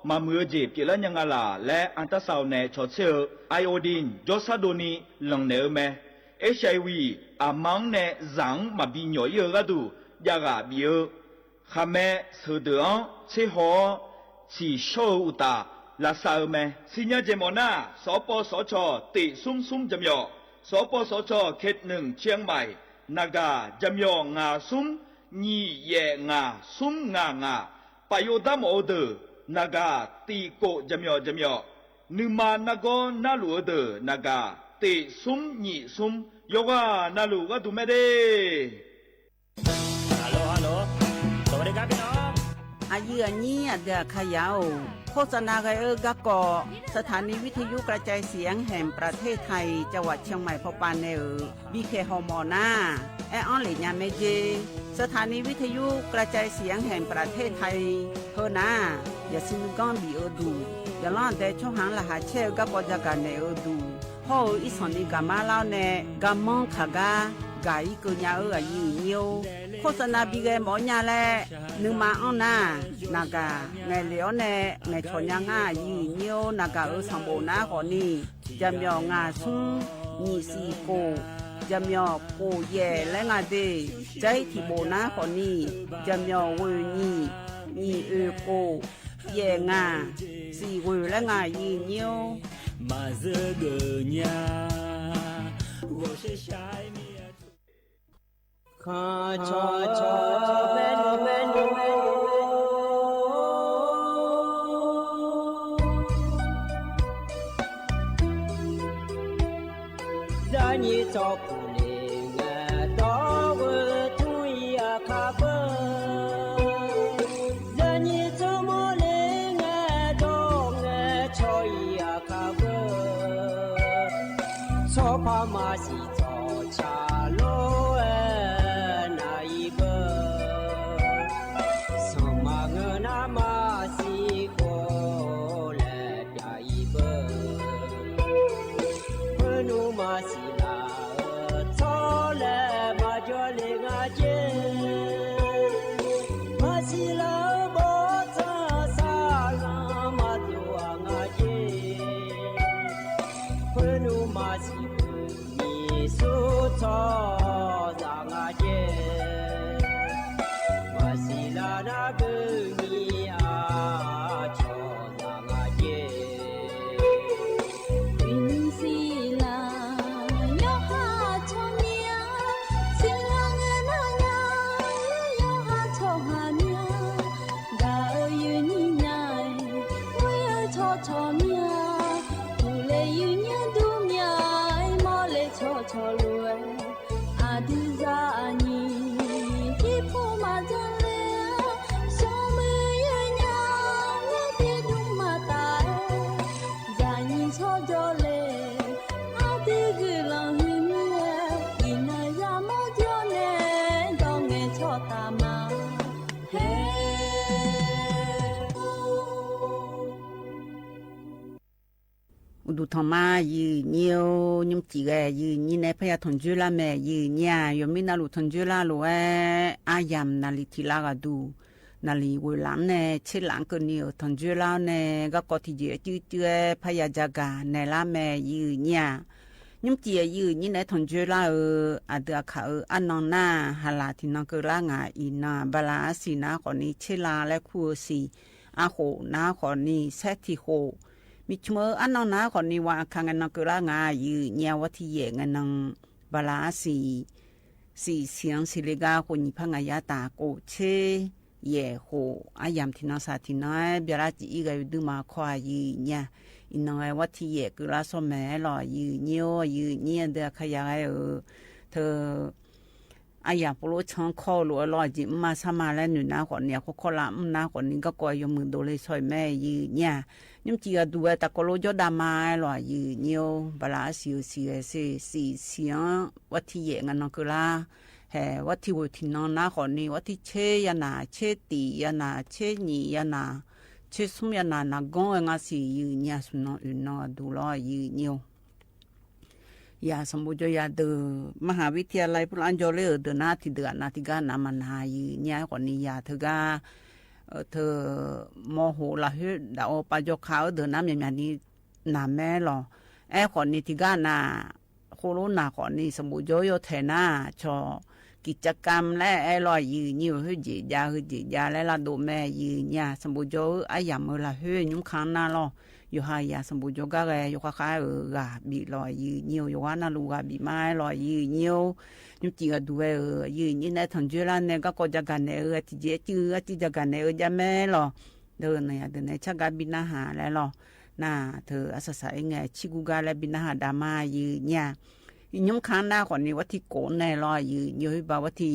มาเมื่อเจ็บกิลันยังลาและอันตสาวเนชดเชอไอโอดินยศดูนีหลังเนอแม่HIV อามังเนจังมาบิญอยกดูยากาบิอขามเสดอังเชหอชีโชอุตาลาซาเมสิญญาเจมอนาสปสชติซุมจำยอสปสชเขตหนึ่งเชียงใหม่นากาจำยองาซุมญีเยงาซุมงปโยดามโอเดนากาตีโกจำยอนึมานาโกนาลูเดนากาติซุมญีซุมโยกานาลูกดูไม่ได้ฮัลโหลสวัสดีครับพี่น้องอายุอันนี้เดือขยาวโฆษณาไกกะกอสถานีวิทยุกระจายเสียงแห่งประเทศไทยจังหวัดเชียงใหม่พบปานเนอบีเคฮอมอนาแอออนหลิญาเมเจสถานีวิทยุกระจายเสียงแห่งประเทศไทยเฮนาอย่าซินก้อนบีดูอย่าล่อนแต่ช่องหางละหาเชลกะปอจากกันเนอดูพ่ออีสอนีกามาเล่าเนกามองขากากายกุญญาอายุเนียวโฆษณาบีเกหมอญาแลนึงมาอ้อนนานากาไงเหลียวเนไงชอนยังอายุเนียวนากาสังโบนาขอนี่จำยองาซุงนี่สีโกจำยอโกเย่และงาเดใจที่โบนาขอนี่จำยอเวนี่โกเย่งาสีเวและงายีเนียวมาเจอเกญา我是下面看cha cha menu za ni cho pu le nga do wo tu ya kha ba za ni cho mo le nga do nga cho ya kha ba so pa ma si cho cha lo มาเฮอุดุทมายืเนียวยมจีแกยืนี่ในพยาทนจุลาแม่ยืเนี่ยยมินาลุทนจุลาโลอายามนาลิทิลากาดูนาลีเวลานเนเชลังกนีทนจุลาเนก็กอติเจจื้อพยาจากาในละแม่ยืเนี่ยยมจียืนี่ในทนจุลาอเดอขาอันนองนาฮาลาทินังกลางาอีนาบาลาสีนาคนนี้เชลาและคูสีอาโหนาคนนี้เซติโฮมิชเมออันนองนาคนนี้ว่าคังกันนังกลางายืเนี่ยวัที่เยงันนังบาลาสีเสียงสิเลกาคนนี้พังยาตาโกเชเย่โหอายามที่นาสาที่น้อยเบียร์จีอีกอยู่ดูมาควายยืเนี่ยอินน้อยวัที่เยกุลาสมัยหล่อยืเนี่ยเดือขยายเธออายามปลุกช่างคอหลัวหล่อจิมาสมาแล้วหนูนาคนเนี่ยเขาละนาคนนี้ก็กอยมือโดเลยช่วยแม่ยืเนี่ยยิ่งจีก็ดูแต่ก็รู้จดามาหล่อยืเนี่ยบลาสีเสียงวัที่เยงันนังกุลาเฮ้วัที่วุฒินนาคนนี้วัที่เชยนาเชตียนาเชนียนาเชสุมยานานากงงาสียืเนี่ยสุนนดูหล่อยืเนี่ยยาสมบูรณ์ยาเดมหาวิทยาลัยพลันจอเลเดนาที่เดือนนาที่กานามันหายเนี่ยคนนี้ยาเธอกาเธอโมโหละฮึดาวปะจกขาวเดินน้ำอย่างนี้นาแม่หรอคนนี้ที่กานาโคโรนาคนนี้สมบูรณ์โยเทนาชอกิจกรรมและลอยยืนยิ้วฮึจียาและละดูแม่ยืนเนี่ยสมบูรณ์โยไอยามเมื่อละฮึยุ่งขันนาหรออยู่หายาสมบูรณ์โยกะแกอยู่ข้าๆกะบีลอยยืนยิ้วอยู่ว่านาลูกะบีไม้ลอยยืนยิ้วยุ่งจีก็ดูยืนยิ้วในทางจุฬาเนี่ยก็จะกันเนี่ยที่เจ๊จื้อที่จะกันเนี่ยจะแม่หรอเดินในชักกะบินาหาแล้วหรอน่าเธออาศัยไงชิกุกะและบินาหาดามายืนเนี่ยยุ่งขันหน้าคนนี้ว่าที่โกนในลอยยืนยิ้วแบบว่าที่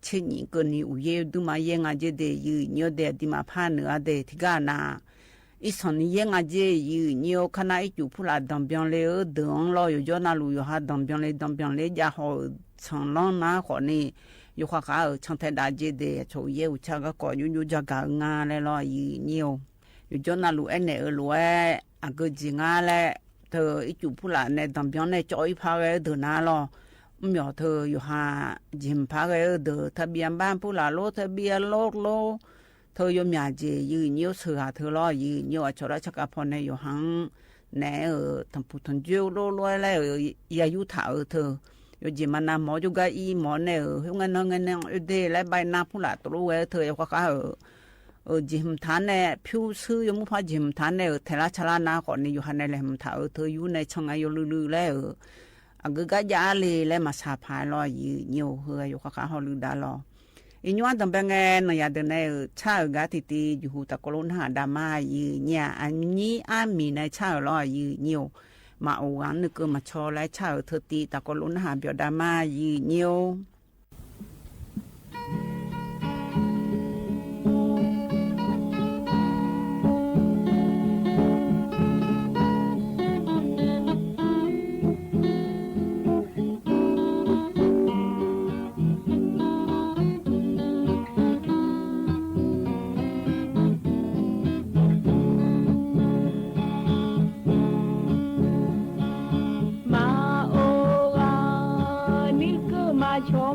เช่นนี้ก็นี่อุเยดูมาเยงอาเจเดยืนยิ้วเดดิมาผ่านเนื้อเดที่กานาอีสอนยังอาเจยืนยิ้วขณะอีจูพูดดังเบียงเลยเดินลอยอยู่จอนาลูอยู่หาดังเบียงเลยจะหอช่างล้อนาคนนี้อยู่ข้าช่างแต่ดาเจเดโชเยวชาก็ก่ออยู่จะกางาเลยลอยยืนยิ้วอยู่จอนาลูเนลัวอากูจิงาเลยเธออีจูพูดในดังเบียงในจอยพาเดินนาลอเมื่อเธออยู่หาจิมพาเดินทะเบียนบ้านพูดโลทะเบียนโลเธอยมยาเจยืนยิ้วเสือเธอรอยืนยิ้วชดชักพอในอยู่หังแน่ทำผู้ทนเจียวโลแล้วยายุถาเธออยู่จิมันนาหมอจุกอีหมอเน่เงินเดและใบหน้าผู้หลาตัวเธออยู่ข้าจิมฐานเน่ผิวซื้อยมุพาจิมฐานเน่เทละชลานาก่อนนี่อยู่หันในแหลมถาเธออยู่ในช่องอายุลือแล้วก็กะยาเลยและมาสาพายรอยืนยิ้วเฮยอยู่ข้าเขาลือดาลออีนวันตั้งแต่เงินเนี่ยเดินในชาติกาติอยู่ตะกลุนหาดามายืนเนี่ยอันนี้มีในชาติรอยืนยิ้วมาเอาวันนึกมาชอและชาติเธอตีตะกลุนหาเบียดามายืนยิ้วชม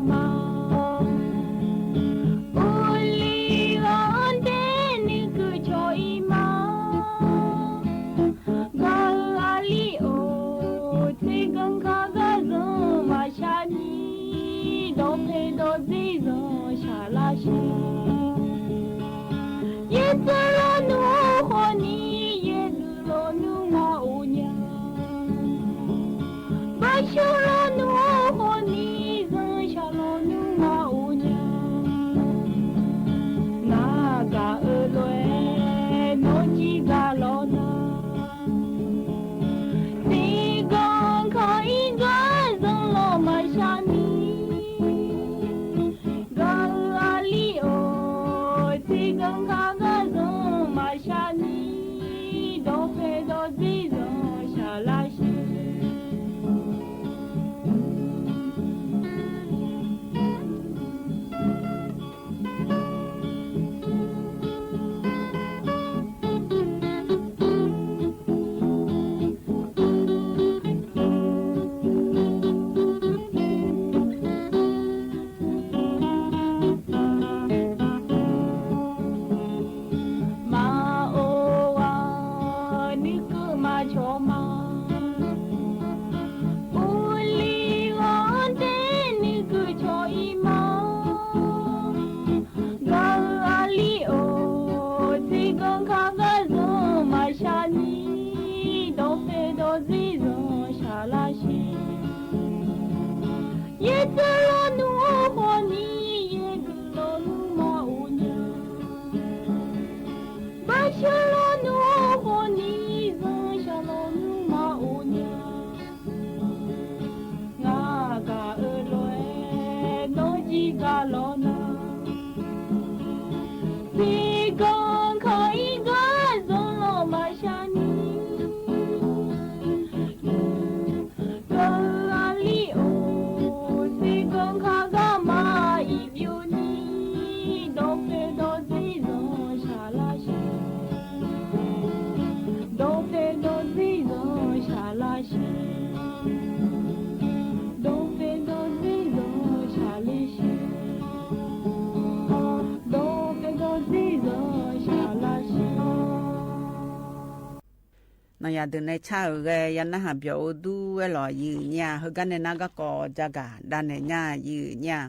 นายเดินในชาเกยันนะหาเบียวดูเวลายืนยาเฮกันในนักก็จักดันในญายืนยา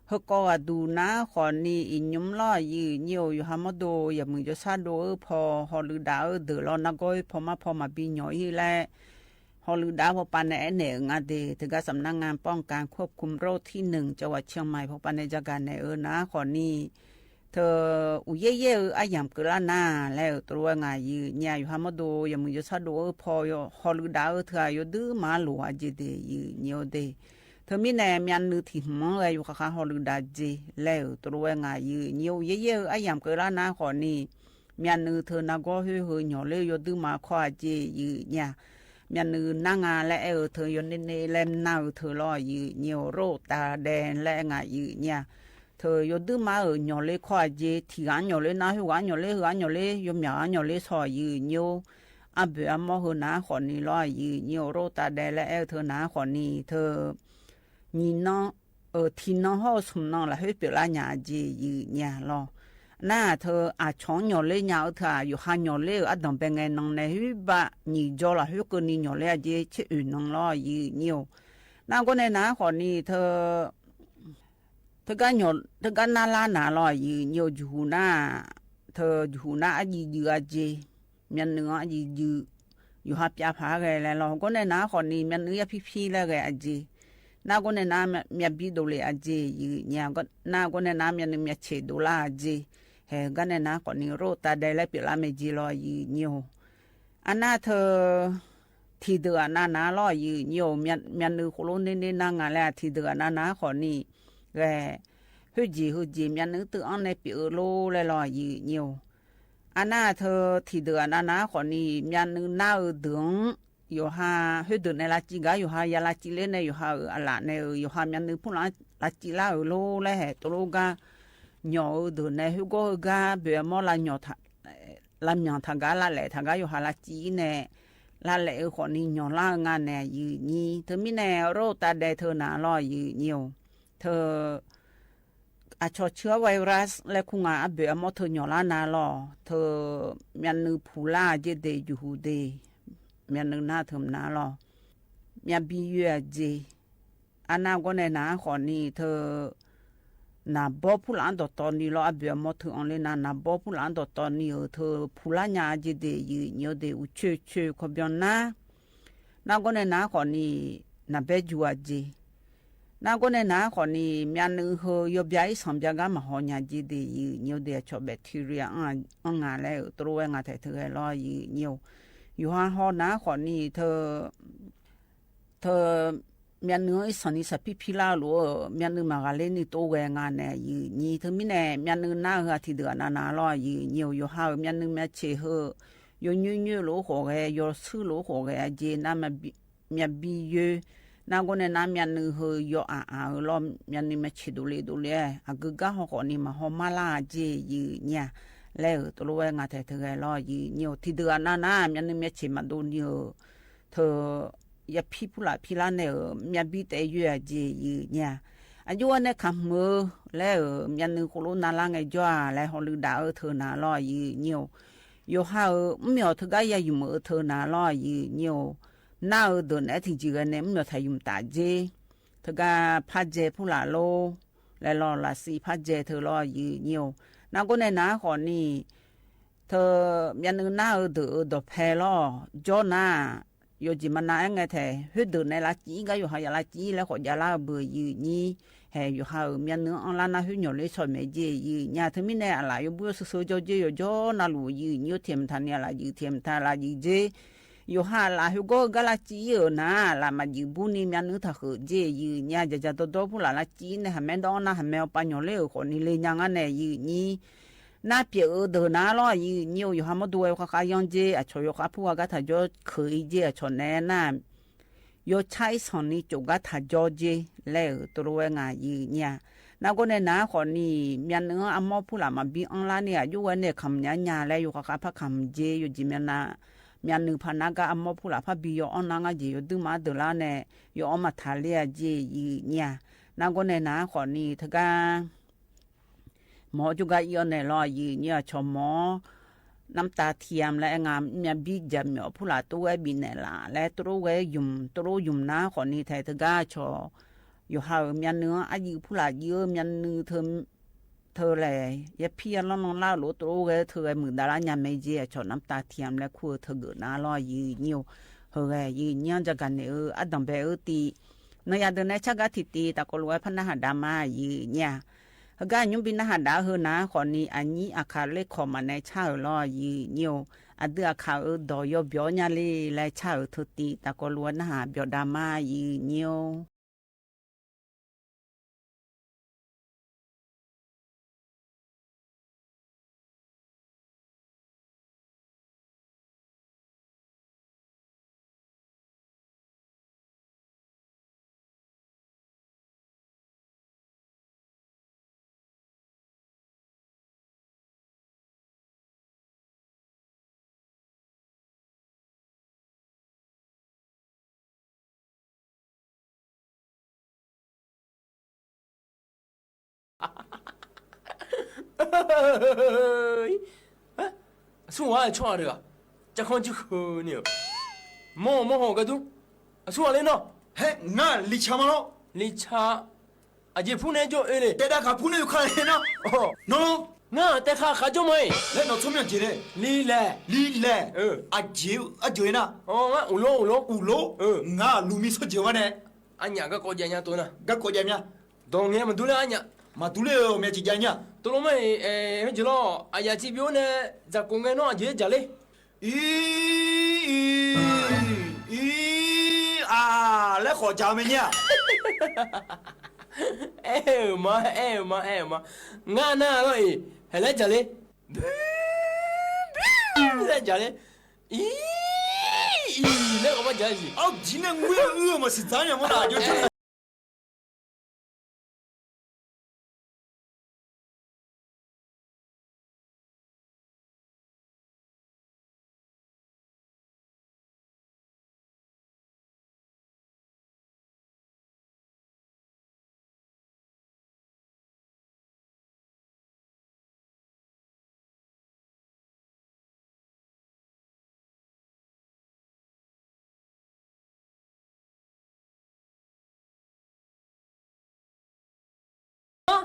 เฮก็ดูนะขอนี้อินยมล้อยืนเยียวอยู่หามโดอย่ามือจะซาโดพอฮอลือดาวเดือดร้อนนักก็พอมาปีหน่อยแลฮอลือดาวพอปานในเหนืองาเดถึงกับสำนักงานป้องกันควบคุมโรคที่1จังหวัดเชียงใหม่พอปานในจักในนะขอนี้เธออุเย่อายามกลานาแล้วตัวงายืนยาอยู่หามโดอย่ามือจะซาโดพอฮอลือดาวเธออยู่ดื้อมาหลัวจีเดยืนเยียวเดเธอมีแนมยันนึกถึงมั้งเลยอยู่ข้างฮอลือดาจีแล้วตัวงายืนเยียวเย่อายามกลานาขอนี้ยันนึกเธอนักก็เฮือหน่อเลยอยู่ดื้อมาขวาจียืนยายันนึกนางาและเธออยู่ในเล่มหน้าเธอลอยยืนเยียวโรตาแดงและงายืนยาเธออยู่ดื้อมาหน่อเลยขวาจีที่กันหน่อเลยนะหัวหน่อเลยอยู่หมีหน่อเลยซอยยืนเยียวอาเบียมอหัวหน้าขอนี้ลอยยืนเยียวโรตาแดงและเธอหน้าขอนี้เธอนี่น้องที่น้องเขาสมน้องละให้เปล่าหยาจียืนยาลอน่าเธออาช่องหน่อเลยหยาเธออยู่หาหน่อเลยดองเป็นไงน้องในหิบะนี่จอละหิก็นี่หน่อเลยจีชื่อน้องลอยยืนเยียวน่าก็ในน้าขอนี้เธอก็น่าลาหนาลอยยืนเยียวอยู่หน้าเธออยู่หน้าจียืนจีมีเนื้อจียืนอยู่หาปีผาไงแล้วเราก็ในน้าขอนี้มีเนื้อพี่แล้วไงจีน่าก็ในน้ามีบีดูเลยจียืนยาก็น่าก็ในน้ามีเนื้อเฉดดูลาจีเฮก็ในน้าขอนี้โรตาได้แล้วเปล่าไม่จีลอยยืนเยียวอันน่าเธอที่เดือนน้าลอยยืนเยียวมีเนื้อโคโลนี่นางอะไรที่เดือนน้าขอนี้แกฮึจีมีเนื้อตัวอันในเปโลเลยลอยยืนเยียวอันน่าเธอที่เดือนน้าขอนี้มีเนื้อหน้าดึงอยู่หาฮึดในลาจิกาอยู่หายาลาจิเลนอยู่หาอะไรในอยู่หามีนึกพูดลาจิลาโลเลยเหตุโลกาหยอดในฮึก็กาเบียมอลาหยอลาหยอทางกาลาเล่ทางกาอยู่หาลาจิเนลาเล่คนนี้หยอลางานเนี่ยยืนนี่เธอมีแนวโรตาเดเธอหนาลอยยืนเธออาชเชื้อไวรัสและคุงอาเบียมอเธอหยอลานาลอเธอมีนึกพูลาเจเดอยู่เดมีนึกหน้าเธอหน้าลอมีบีเยจีอันน่าก็ในหน้าขอนี้เธอหน้าบ่พูดอันต่อตอนนี้ลออับเบียมอเธออันเลยหน้าบ่พูดอันต่อตอนนี้เธอพูดละหน้าจีเดยืนเยอะเดอุเชขบวนน่าก็ในหน้าขอนี้หน้าเบจัวจีน่าก็ในหน้าขอนี้มีนึกเฮยบย้ายสมจักรมาหอญาจีเดยืนเยอะเดชอบแบคทีเรียอันงาแล้วตัวงาแต่เธอลอยยืนเยอะอยู่ห้าห้อนะขอนี่เธอมีเนื้อสันนิษฐานพิลาหรือมีเนื้อมากาเลนี่ตัวแวงานเนี่ยยืนนี่เธอมีเนี่ยมีเนื้อหน้าเหรอที่เดือนนาลอยยืนอยู่ห้ามีเนื้อแม่เชื่ออยู่ยืนหลูหัวแกอยู่ซื้อหลูหัวแกเจน่ามีบีเยน่าก็เนี่ยน่ามีเนื้อเหรออยู่ล้อมีเนื้อแม่เชื่อดูเลยกึกก้าหัวขอนี่มาหัวมาลาเจยืนเนี่ยแล้วตัวเองอาจจะเธอลอยอยู่ที่เดือนน่ามีนึกไม่เชื่อมาดูอยู่เธออย่าพี่ลาเนี่ยมีบีแต่อยู่จีเนี่ยอายุเนี่ยคำมือแล้วมีนึกคนรู้น่ารักไงจ้าแล้วฮอลลีดาวเธอน่าลอยอยู่หาไม่เอาเธอก็ยังอยู่มือเธอน่าลอยอยู่น่าเดินไอ้ที่จีกันเนี่ยไม่เอาทายยุ่งตาเจเธอก็พัดเจผู้หลาโลแล้วรอละสีพัดเจเธอลอยอยู่น่าก็ในน้าขอนี่เธอมีนึกหน้าเดือดแพลอจอหน้า อยู่จิมันนาไงแท้เฮ็ดเดินในละจีก็อยู่หายาละจีแล้วขอยาละเบอยืนี่เฮอยู่หาเมียนเนื้ออันละนะหุ่นอยู่เลยสอยเมจียืญาถึงมีแน่อะไรอยู่บัวสู้ๆจ่อๆจ่อๆนาลูยือยู่เทียมทันเนี่ยละยืเทียมทันละยืเจอยู่หาละหุ่ก็กะละจีอยู่นะละมายืบุนี่เมียนเนื้อถ้าคือเจยืญาจะโตๆผู้ละจีเนี่ยหาแม่ดอนนะหาแมวปัญญาเลยคนนี้เลยยังอันเนี่ยยืนี่น่าเปียเดินน่าล้อยืนี่อยู่หามาดูเขาขยันเจอ่ะช่วยเขาผู้ว่าก็ถ้าจ่อเคยเจชนแน่น่ะอยู่ใช้สอนนี่จุกถ้าจ่อเจแล้วตัวงายืเนี่ยนาก็เนี่ยนะคนนี้เมียนเนื้ออมอผู้ละมาบีอังลาเนี่ยอยู่วันเนี่ยคำเนี่ยแล้วอยู่เขาพักคำเจอยู่จิเมียนนะเมียนนึงพนักก็อมอผู้ละพักบีอยู่อันนั้นก็เจอยู่ดึงมาเดลาเนี่ยอยู่อมาทะเลเจยืเนี่ยนาก็เนี่ยนะคนนี้ถ้าก็หมอจุกอีอันเนี่ยรอยืเนี่ยชมหมอน้ำตาเทียมและงามเนี่ยบีจับเหมียวผู้ละตัวบินเนี่ยละและตัวยุ่มนะคนนี้ไทยถ้าก็ชออยู่หาเมียนเนื้ออายุผู้หลายเยอะเมียนเนื้อเธอแหละอย่าเพี้ยนแล้วน้องเล่าหลุดตัวเธอเหมือนดาราญาไม่เจียชอบน้ำตาเทียมและคู่เธอเกิดน่ารอยืนยิ้วเฮ้ยยืนยิ้มจะกันเนี่ยอัดดำไปตีเนื้อยาเดินในชักกะทิตีตะกลวยพันนาหดามายืนเนี่ยเฮกันยุ่งบินนาหดาเฮนะคนนี้อันนี้อาคาเล็กขอมาในชาวรอยืนยิ้วอัดเดือขาดอยเบียวเนี่ยเลยและชาวเธอตีตะกลวยนาหาเบียวดามายืนยิ้ว说话错的个，这看就可呢。么好个都，说来喏，嘿，那李强嘛咯，你查，啊，这铺呢就嘞，带他看铺呢就看来呢。哦，喏，那带他就没，来喏出面接嘞，你来，阿舅呢？哦，俺五楼，俺路米说舅嘛呢？俺家个国家人多呢，个国家人，当年么多了俺家。嘛都了没几家人，都了没很久了，哎呀这边呢在公园那就家嘞，啊，来好家没呢？哎妈，俺那了还来家嘞，在家嘞，咦，那个我家去，哦，今天我也嘛是咱样么大就是。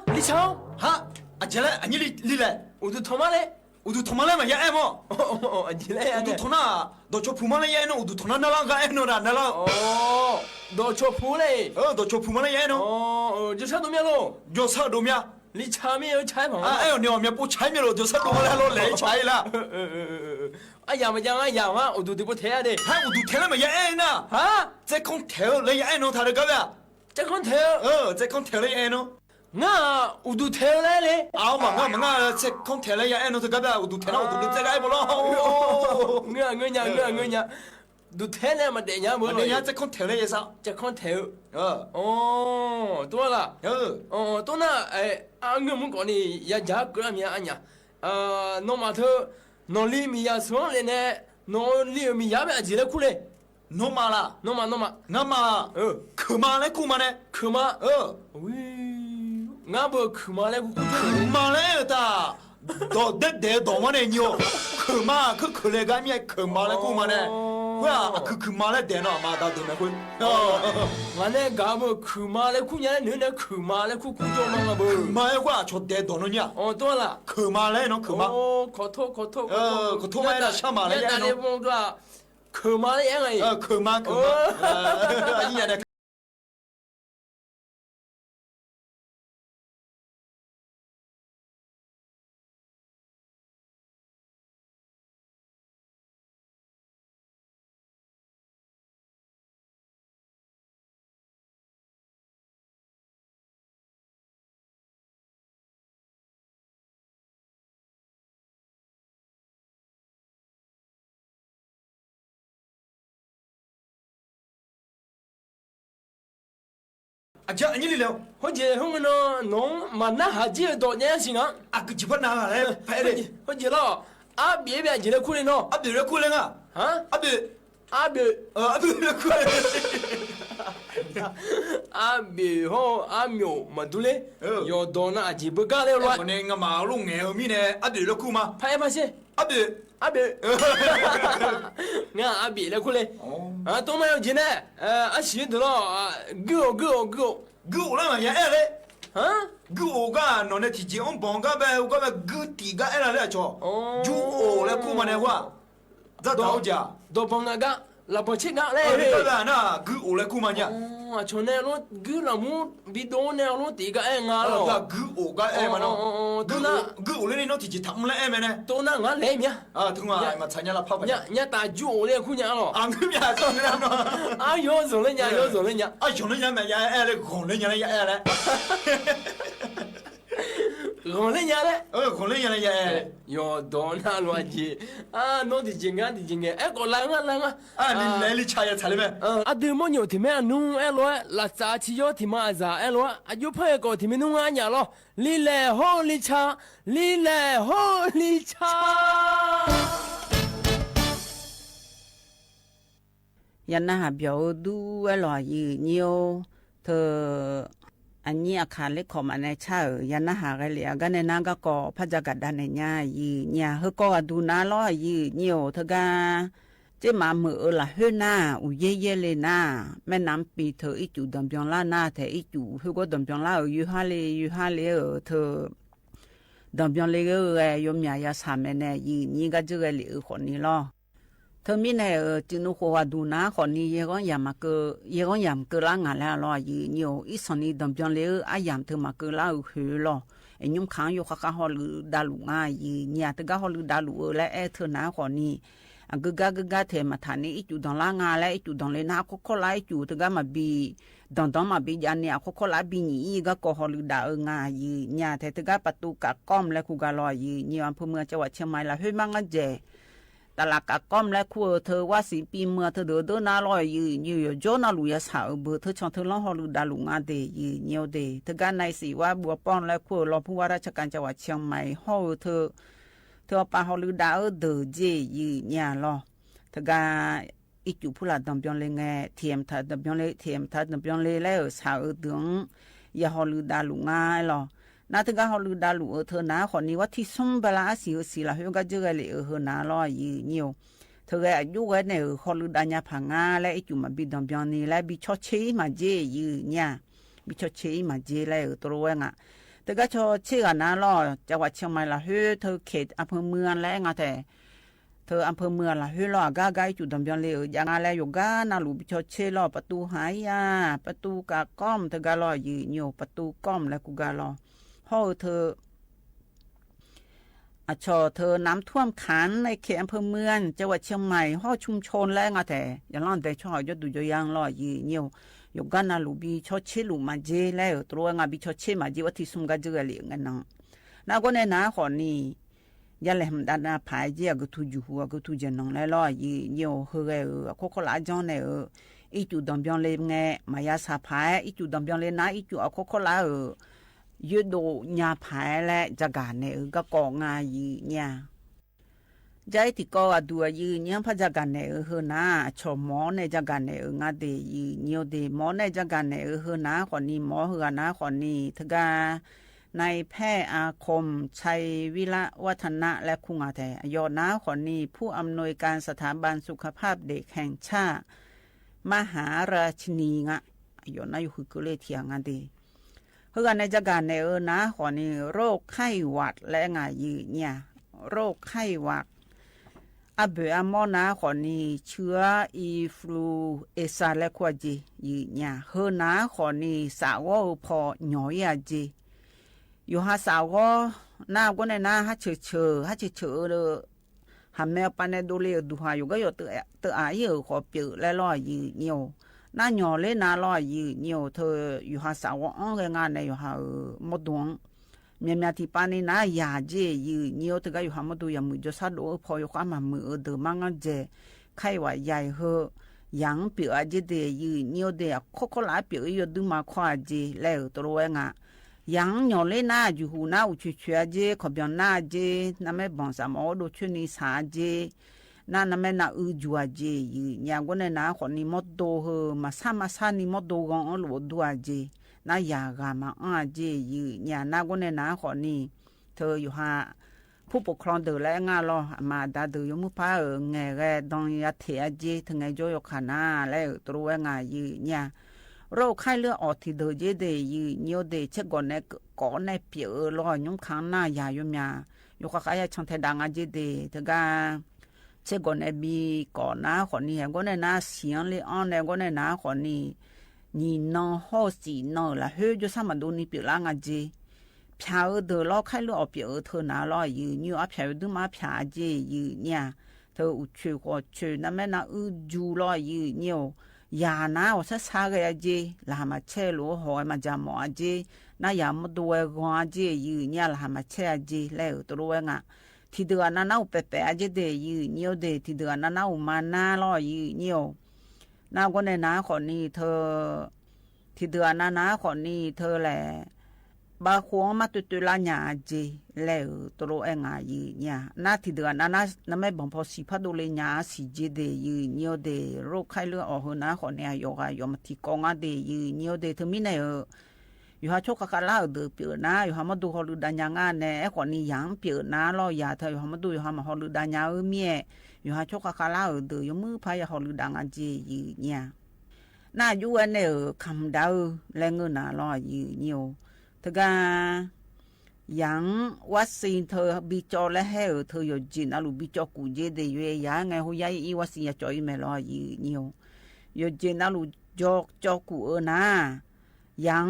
李强，哈，啊，进来，你来，我都他妈嘞，我都他妈来嘛，也爱么？哦，进来呀，我都他那，到chỗ铺嘛来也喏，我都他那啷个爱喏啦，那啷？哦，到chỗ铺嘞，到chỗ铺嘛来也喏。哦，就差多面喽，就差多面。你差面有差嘛？哎呦，你外面不差面了，就差多来了，来差了。哎呀嘛，我都不听的，还我都听了嘛，也爱呢。啊，在空调来也爱喏，他的干嘛？在空调，在空调来也爱喏。我都听来嘞，啊嘛，在空调来也爱喏，他干嘛？我都听了，我都在爱不咯。我娘，都听了嘛，等下不？等下在空调来也啥？在空调。哦，多了。哦，多那俺们讲的也家个面俺呀，弄码头弄里面呀送来呢，弄里面也别进来过来。弄嘛啦？弄嘛。那嘛，去嘛来过嘛呢？去嘛？喂。俺不去嘛来，去嘛来的，到嘛来牛，去嘛去来干面，去嘛来过嘛呢？会啊，去嘛来电脑嘛，到对面会。俺那干不去嘛来过年，你那去嘛来过工作嘛不？去嘛来过就带到了呢。哦，对了，去嘛来喏，去嘛。哦，可托。可托嘛来上嘛来那你不说， คือมาได้ยังไงคือมาอันนี้เนี่ยอาจารย์อันนี้เลยแล้วเขาเจอห้องน้องมันน่าหาเจอตัวเนี้ยสินะก็จีบนาอะไรไปเลยเขาเจอแล้วเบียเจอแล้วคุณเนาะเบียคุณเลยอ่ะฮะเบียเบียคุณเลยเบียฮะมิวมาดูเลยยอดน่ะจีบกันเลยวันนี้งั้นมาลุงเงี้ยมีเนี่ยเบียคุณมาไปมาสิเบียงั้นเบียแล้วคุณเลยตัวมัน有钱呢行得了กูแล้วมันยังอะไรฮะกูก็นอนในที่จีนบังก็แบบกูตีก็อะไรเลยจ้ะจูโอแล้วกูมันเนี่ยว่าจะเท่าจ้ะตัวบังก็la pochega le da na gu o le kuma nya chone lo gu la mu bidon ne lo ti ga e nga lo da gu o ga e ma no gu o le ni no ti ji tham le e me ne to na nga le mya tu nga ma chanya la pha ba nya ta ju o le khu nya lo ngu mya so ne no yo so le nya yo le nya me ya e le gon le nya le ya e le gon le nya le gon le nya le ya e yo do na lo ji no ti jinga e ko la nga ni le li cha ya cha le me de mo nyo ti me nu e lo la cha chi yo ti ma za e lo yu phe ko ti me nu nga nya lo li le ho li chaยันน่าเบียวดูอร่อยเนียวเธออันนี้อาคารเล็กของอันในชายันน่าหากันเลยกันในนั้นก็พระจักรดันในญ่าเนี่ยเฮก็ดูน่าล้อเนียวเธอก็เจ้ามาเมื่อละเฮน่าอุเย่เลยน่าแม่น้ำปีเธออีจูดำจงล่าหน้าแต่อีจูเฮก็ดำจงล่าอยู่ฮาเลยเธอดำจงเลยยมยายาสามแน่นี่ก็จะเลยคนนี้ล้อเธอมีในจินุหัวดูนะคนนี้ยังก็ยามเกล้างานแล้วรออยู่อีสนี้ดำจังเลยอายามเธอมาเกล้าหือรอไอ้ยุ่งค้างอยู่ข้างหอลือดาลุง่ายเนี่ยเธอก็หอลือดาลุและเธอหน้าคนนี้กึกกเธอมาทานนี้อีจูดองล่างานและอีจูดองเลยนะก็ไล่จูเธอก็มาบีดองมาบีจานเนี่ยก็ไล่บีนี่ก็หอลือดาง่ายเนี่ยเธอก็ประตูกักก้อมและกูก็รอเนี่ยอำเภอเมืองจังหวัดเชียงใหม่ละเฮ้ยมังกันเจตลาดกก้อมและครัวเธอว่าสีปีเมื่อเธอเดินน่าลอยอยู่โจน่าลุยสาวเบอร์เธอชอนเธอล้อฮอลูดาลุงอาเดยเนียวเดเธอการในสีว่าบัวป้อนและครัวรอผู้ว่าราชการจังหวัดเชียงใหม่ฮอเธอปาฮอลูดาเดเจเนี่ยรอเธอการอีจูผู้หลัดดำยองเลยไงเทียมทัดดำยองเลยแล้วสาวดึงอย่าฮอลูดาลุงอาหรอนาถึงก็ฮอลูดาลูเธอหน้าคนนี้ว่าที่ส่งเวลาสีละเฮก็เจอเลยหน้าลอยเนียวเธออายุกันเนี่ยฮอลูดาญาพังอาและไอจุมาบิดอมยองนี่และบิชอเชมาเจเนี่ยบิชอเชมาเจแล้วตัวเองอ่ะเธอก็ชอเชกันนะลอจังหวัดเชียงใหม่ละเฮเธอเขตอำเภอเมืองแล้วไงแต่เธออำเภอเมืองละเฮลอกาจุดอมยองเลยอย่างอะไรอยู่กานาลูบิชอเชลอประตูหายาประตูกะก้อมเธอก็ลอยเนียวประตูก้อมแล้วกูก็ลอพ่อเธอชอเธอน้ำท่วมขันในเขตอำเภอเมืองจังหวัดเชียงใหม่ห่อชุมชนแล้วไงแต่ยังร้อนแต่ช่อยดูยางลอยเนียวยกกันนาลูบีชอเชลูมาเจแล้วตัวงาบีชอเชมาเจว่าที่สุ่มกันเจอเหลียงกันน้องน่าก็ในน้าขอนี่ยันเลยมันดันนาพายเจียก็ทุจูหัวก็ทุจนองแล้วลอยเนียวเฮอโคลาจอนเนี่ยอีจูดอมยองเลยไงมายาสาพายอีจูดอมยองเลยนะอีจูเอาโคลายืดดูญาผายและจักรเนี่ยก็กองงาเนี่ยใจที่ก็ดูเนี่ยพระจักรเนี่ยนะชมหมอในจักรเนี่ยงาเดียเนี่ยเดียหมอในจักรเนี่ยนะคนนี้หมอนะคนนี้ทกาในแพทย์อาคมชัยวิระวัฒนะและคุงอาแต่ยอดนะคนนี้ผู้อำนวยการสถาบันสุขภาพเด็กแห่งชาติมหาราชินีงะยอดนะอยู่คือเลเทียงงาเดียเพื่อในจักรในนะคนนี้โรคไข้หวัดและไงเนี่ยโรคไข้หวัด อาเบอมอนาขอนี้เชื้ออีฟลูเอซาและควาจียีเนี่ยเฮนาขอนี้สาวพอหน่อยจีอยู่หาสาวหน้าก็ในหน้าฮัเฉอเลยหาแมวปันในดูเลยดูหาอยู่ก็อยู่ตัวอายุขอเปียและรอยีเหนียวหน้าหน่อเลยหน้ารอยีเหนียวเธออยู่หาสาวอ้องงานในอยู่หาหมดดวงเมียที่ปานี่นะยาเจยืเหนียวเธอก็อยู่หามาดูยามือจะสัดโอ้พออยู่ความมือเดิมมังเจใครว่าใหญ่เหอยังเปียเจเดยืเหนียวเดียโคลาเปียอยู่ดูมาควาเจแล้วตัวเองอ่ะยังหน่อเลยนะอยู่หูน้าอุชเชียเจขบยอนน้าเจนั่นไม่บอกสามอดูชุนิสาเจนั่นไม่น่าจัวเจยืยังก็เนี่ยนะคนนี้มดโตเหอมาซานี่มดโตกองหลวดัวเจน่ายากามาเจยืเนี่ยน่าก็เนี่ยนะคนนี้เธออยู่หาผู้ปกครองเดือดและงานรอมาดาเดือยมุพาไงแกดองยาเทียเจถึงไงโจยขานาแล้วตัวงานยืเนี่ยโรคไข้เลือดออกที่เดือดเดยืเนียวเดเช็คก่อนในก่อนในเปียรอยุ่งค้างหน้ายายุ่มยาอยู่ข้างๆช่างเทดังอาเจเดถึงกันเช็คก่อนในบีก่อนนะคนนี้ก็ในน้าเสียงเลยอ่อนในก็ในน้าคนนี้นี่น้องห่อสีน้องละเฮ้ยจะสามารถดูนี่เปียร่างอาเจเพียวเดือดรอไข้เลือดออกเปียเธอหน้ารอยืนอยู่อ่ะเพียวดูมาเพียเจยืเนี่ยเธออุดช่วยก็ช่วยนั่นแม่น่าจูรอยืนเนี่ยานาว่าซากะเจลามาเชโลหอยมาจามอเจนายามดูเอกว่าเจยืเนี่ยลามาเชเจแล้วตัวงะทีเดือนนั้นเอาเปเปอเจเดยืเนียวเดทีเดือนนั้นเอามานาลอยืเนียวนาก็ในนาคนนี้เธอทีเดือนนั้นนาคนนี้เธอแหละบาควงมาตุลาญาเจแล้วตัวเองยืเนี่ยนาทีเดือนนั้นนั่นไม่บอกพอสิพัดดูเลยญาสิเจเดยืเนียวเดโรคไข้เลือดออกนะคนนี้ยอมที่กองเดยืเนียวเดเธอมีเนี่ยอยู่หาโชคกะลาเดือเปียนะอยู่หามาดูฮอลูดานยังานเนี่ยคนนี้ยังเปียนะรอยาเธออยู่หามาดูอยู่หามาฮอลูดานยาเมียอยู่หาโชคกะลาเดือยมือพายฮอลูดานเจยืเนี่ยน่าอยู่อันเนี่ยคำดาวแรงเงินน่ะรอยืเนียวทกายังวัคซีนเธอบิจอและเฮอเธออยู่จีนอาลูบิจอกูเจเดยยังไงหัวยอีวัคซีนจอยเมลอยีเนียวอยู่จีนอาลูจอกูนะยัง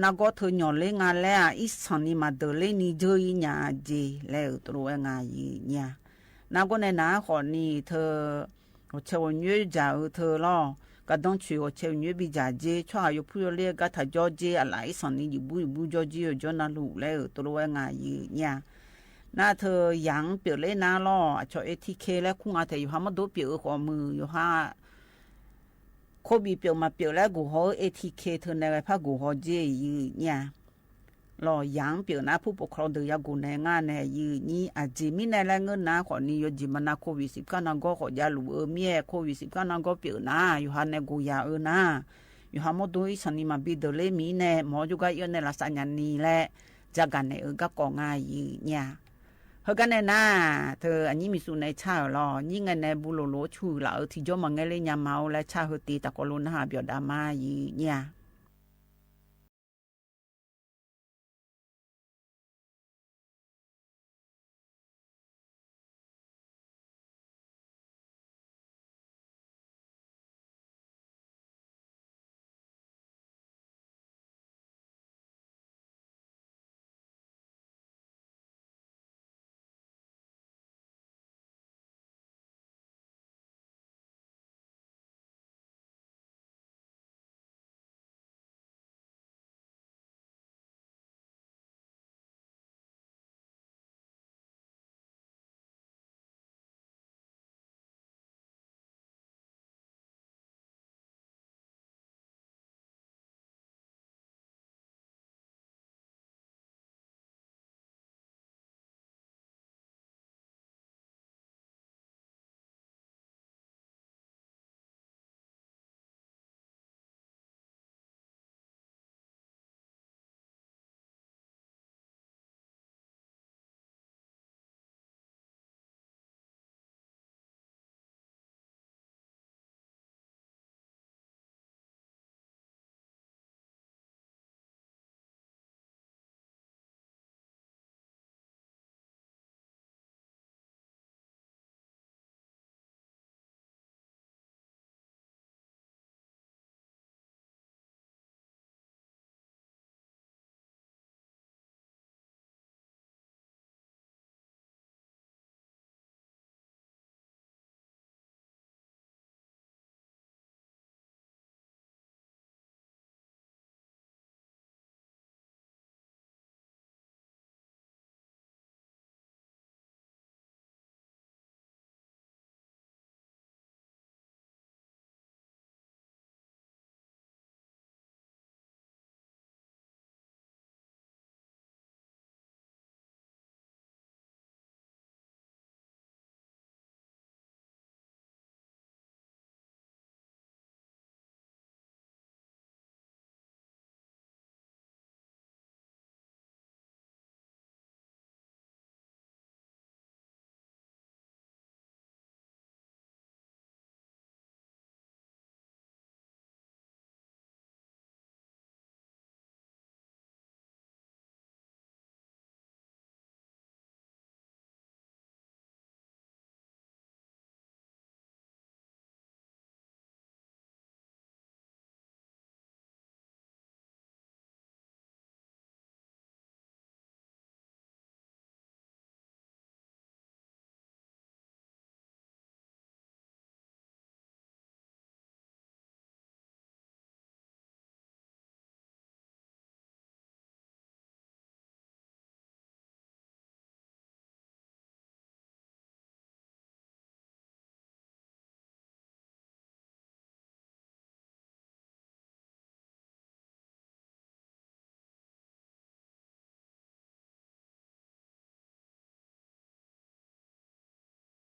นักก็เธอหย่อนเล่งานแล้วอีสันนี่มาเดเลนี่เจยญาเจแล้วตัวงานยีเนี่ยนักก็ในนาคนนี้เธอเชวนยืดจ่าเธอล่อก็ต้องช่วยเชวนยืดบิจาเจช่วยอยู่พูดเรียกก็ถ้าจอเจอะไรสันนี่อยู่บุจอเจอยู่จอนั่นลูกแล้วตัวงานยีเนี่ยน่าเธอยังเปลี่ยนเลยนะล่อชอATKแล้วคุ้งอาเธออยู่หามาดูเปลี่ยนขอมืออยู่หาโคบีเปียวมาเปียวแล้วกูเขาATKเธอในไงพากูเขาเจยืเนี่ยรอยังเปียวนะผู้ปกครองเดียกูในงานในยืนี่อาจจะมีในแรงเงินนะขอนี้อยู่จิมันนะโควิด19นั่งก็ขอยาลูเมียโควิด19นั่งก็เปียวนะอยู่หันในกูยานะอยู่หามาดูอีสันนี่มาบิดเลยมีในหมอจุกายในละสัญญานี้แหละจากกันในก็กองง่ายยืเนี่ยเฮกันในหน้าเธออันนี้มีสูในชาหรอยิ่งไงในบุโลโลชูละที่จอมังเงเลยยามเมาและชาเฮตีตะกลุนหาเบียดามายีเนี่ย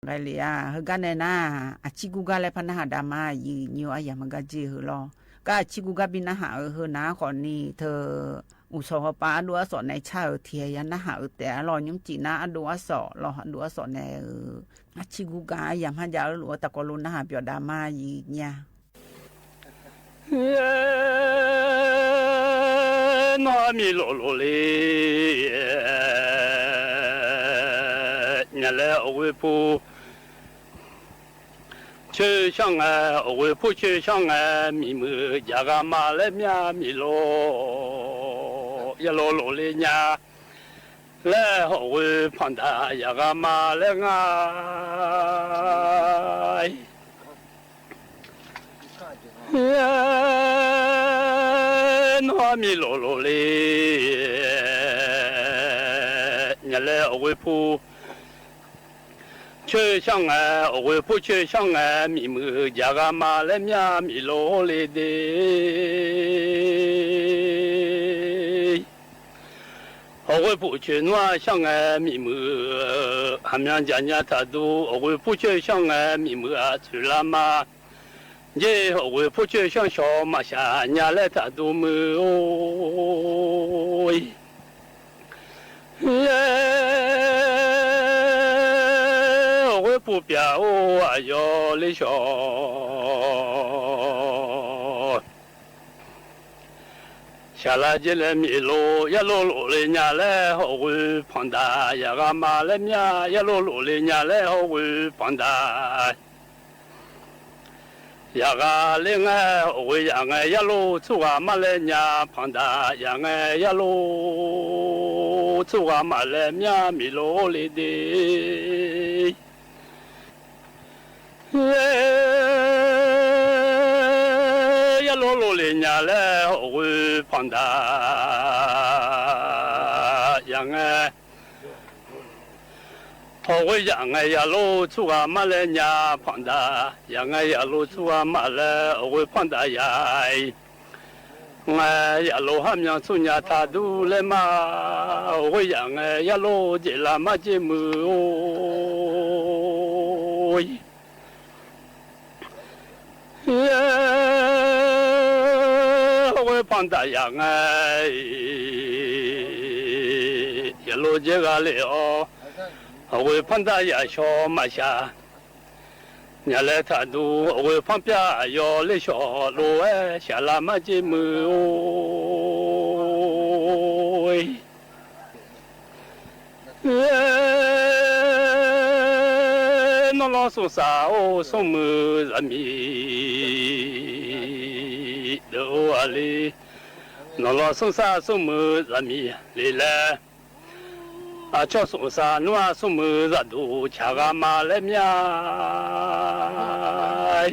ไรเลียเฮกันเนน่าอาชิกุกะเลพนะหาดามายีนิวอายามกะจีเฮลอก็อาชิกุกะบินะหาเฮนะขอนี่เธออุโสหปาดัวสอนในชาเทียยันนะหาแต่รอยังจีนะดัวสอรอดัวสอนในอาชิกุกะยามหายาลัวตะกอลุนะหาเปียดามายีญา那米罗罗嘞，原来我会不，去上啊，我会不去上啊，米么家个马来面米罗，一罗罗嘞呀，来我会碰到一个马来啊。那米罗罗嘞，原来我会不，去上啊，我会不去上啊，米么家个马来面米罗嘞的，我会不去那上啊，米么还没家家他都，我会不去上啊，米么去了嘛。耶，我不去想小马下，伢来他都没哦。耶，我不表我要来小，下来就来米路，一路路来伢来，我碰到一个马来伢，一路路来伢来，我碰到。呀个另外，为呀个一路走啊马来伢旁达，呀个一路走啊马来伢米罗里的，一路路里伢来为旁达，呀个。我会让哎呀路走啊马来伢旁达，让哎呀路走啊马来，我会旁达呀，哎呀路还没走伢他都来嘛，我会让哎呀路这啦嘛这么哦，我会旁达呀哎，呀路这个了。我会碰到呀小马下，伢来他都我会旁边要来小路哎，下拉嘛这么哦，那老说啥哦，什么人民都啊哩，那老说啥什么人民来来。啊，叫说啥？侬啊，什么热度？吃个马来面。啊，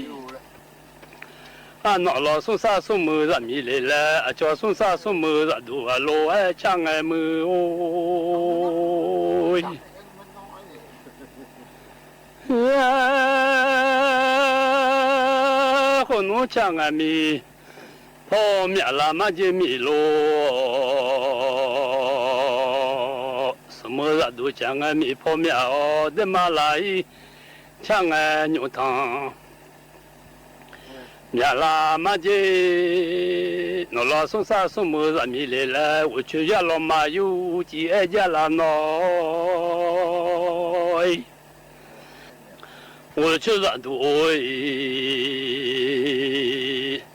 侬老说啥？什么热米来了？啊，叫说啥？什么热度？啊，老爱抢爱么哦。和侬抢爱米，泡面啦嘛就米咯。么子都抢俺米泡面哦，的马来抢俺牛汤，面啦嘛的，我老送啥什么子米来了，我去家老妈有几爱家啦喏，我去热都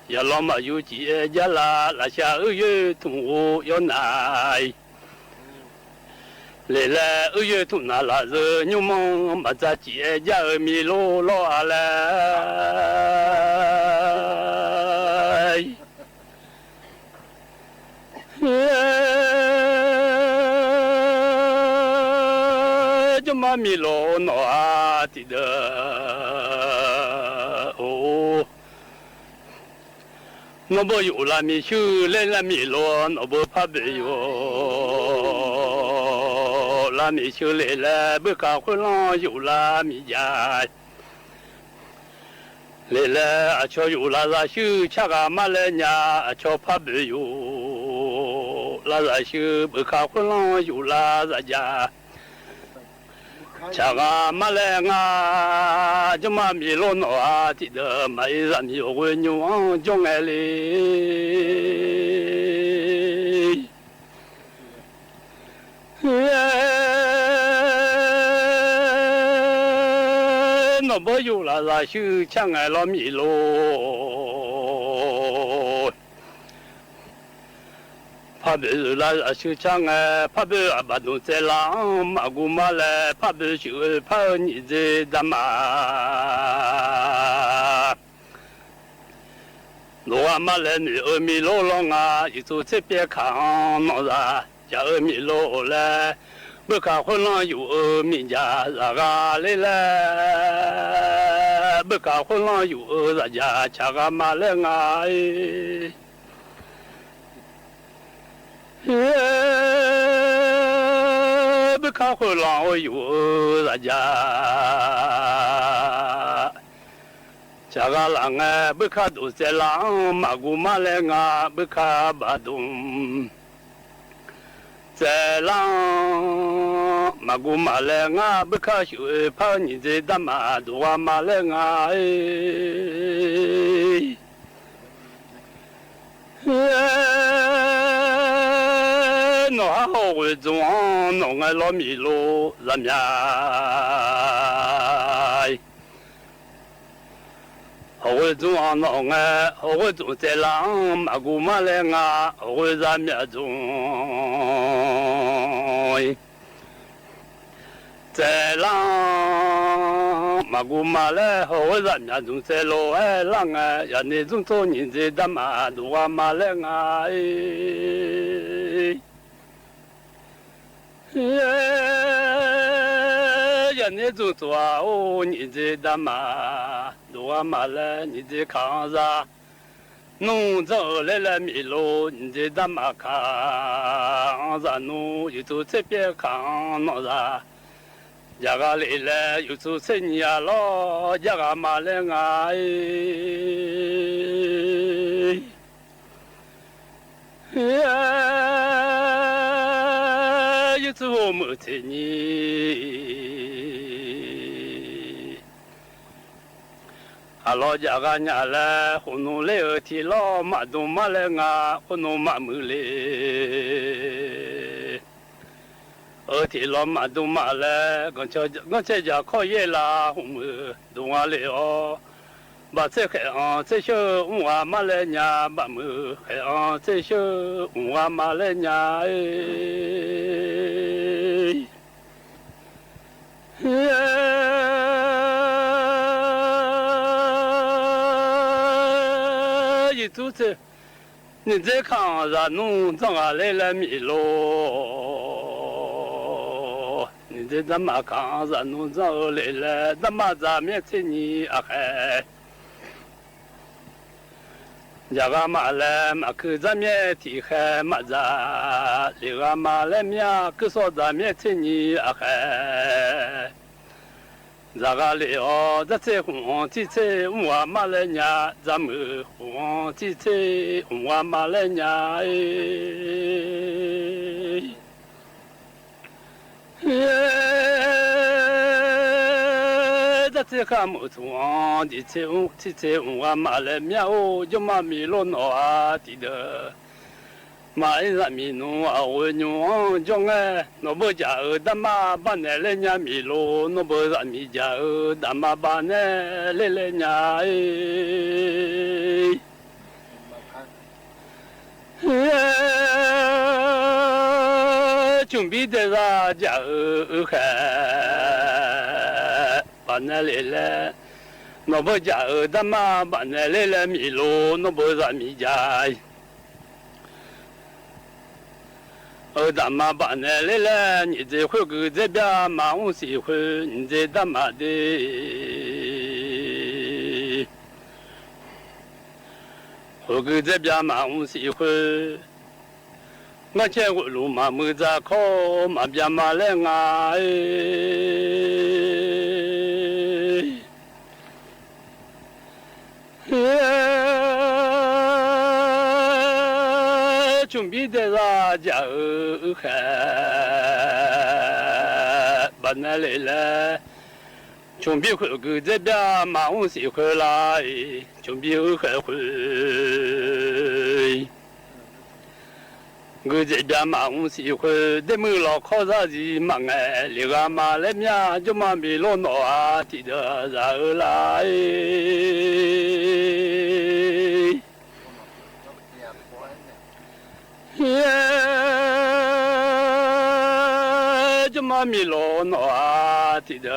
呀老妈有几爱家啦，那下2月中午要来。来来2月头那拉热牛毛马扎姐家米罗罗来，就马米罗那的的哦，我不有拉米修来拉米罗，我不怕没有。拉米修来了，不搞混浪有拉米家，来了阿乔有拉拉修，吃个马来伢阿乔怕没有，拉拉修不搞混浪有拉拉家，查个马来啊，就马米罗诺啊，记得买人有个牛王种爱哩。那不有了那修抢爱了米罗。怕别啦修抢哎，怕别阿巴东在浪马古马来，怕别修怕你在干嘛？罗阿马来你阿米罗浪啊，一走这边看那啥，家阿米罗来，不看混浪有阿米家那个来来，不看混浪有阿家家个马来啊。不看回浪我有人家，家个浪哎，不看都在浪，马古马来啊，不看巴东，在浪马古马来啊，不看修怕你在打马都啊马来啊侬还好会种，侬爱老米路怎么样？好会种，侬爱好会种在浪，马古马来啊，好会怎么种？在浪马古马来，好会怎么种？在路爱浪哎，要那种做人在打马都啊马来啊呀，你做做哦，你在干嘛？罗马来，你在看啥？农走来了米路，你在干嘛看啥？农又走这边看那啥？家个来了又走这尼亚咯，家个马来啊！一走没在你，阿老家个伢来，胡弄来二天老马东马来啊，胡弄马木来，二天老马东马来，我在家考业啦，胡么东啊来哦。把这海岸这些我马来伢把么海岸这些我马来伢一组织，你再看啥农场啊来了米咯？你再怎么看啥农场来了？怎么咱们这你啊嗨？家个马来马克咱们提海马扎，里个马来面可说咱们这你啊嗨，咱个里哦，这这红这这我马来伢，咱们红这这我马来伢这看木桩的这我马来面哦，就马米罗诺啊的的，马一上米诺啊我牛种哎，那不家儿他妈把那来伢米罗，那不让米家儿他妈把那来伢准备的啥家儿还。把那来了，那不家儿他妈把那来了米路，那不让米家。儿他妈把那来了，你这回个这边马我喜欢，你这他妈的。回个这边马我喜欢，我见过路马没在考，马边马来啊准备的啥家儿还，把那里来，准备回去这边马上是回来，准备回回。我这边马上是回，这么老靠啥子忙哎？你个马来面就嘛没落脑啊，提着然后来。就嘛没落脑啊，提着。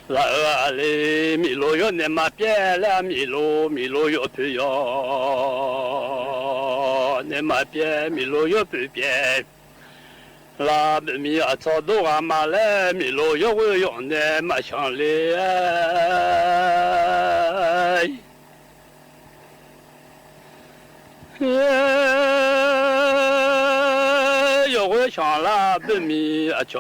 然后嘞，米罗有那么变了，米罗有不要，那么变米罗有不变。拉不米啊，早都阿妈来，米罗有会用那么想嘞。有会想拉不米啊叫。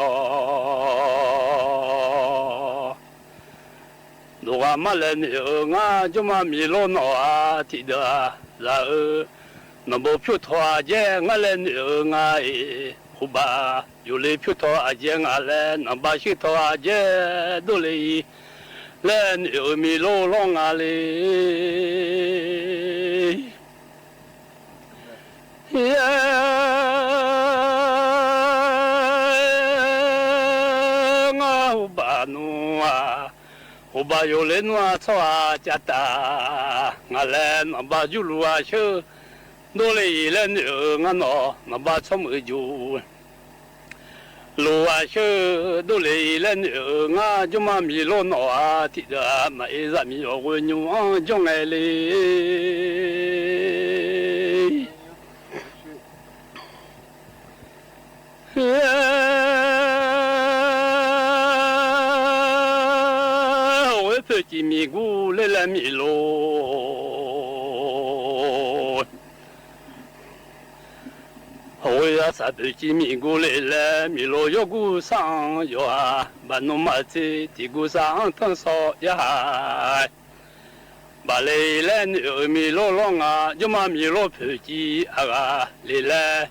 如果马来牛啊，就嘛米罗脑啊，提的，然后那么票头啊，姐我来牛啊，好吧，有来票头啊，姐我来，那把西头啊，姐都来，来牛米罗龙啊嘞，我把侬啊。我把有人话操啊，家大，我来那把就路啊修，多了一人牛我喏，那把出门就路啊修，多了一人牛我就嘛米路喏啊，提着嘛一日米我会牛昂将来嘞。几米古来了米罗，我呀啥都几米古来了米罗，有古上有啊，把侬马子地古上腾烧呀，把来了牛米罗龙啊，就嘛米罗普吉啊来了。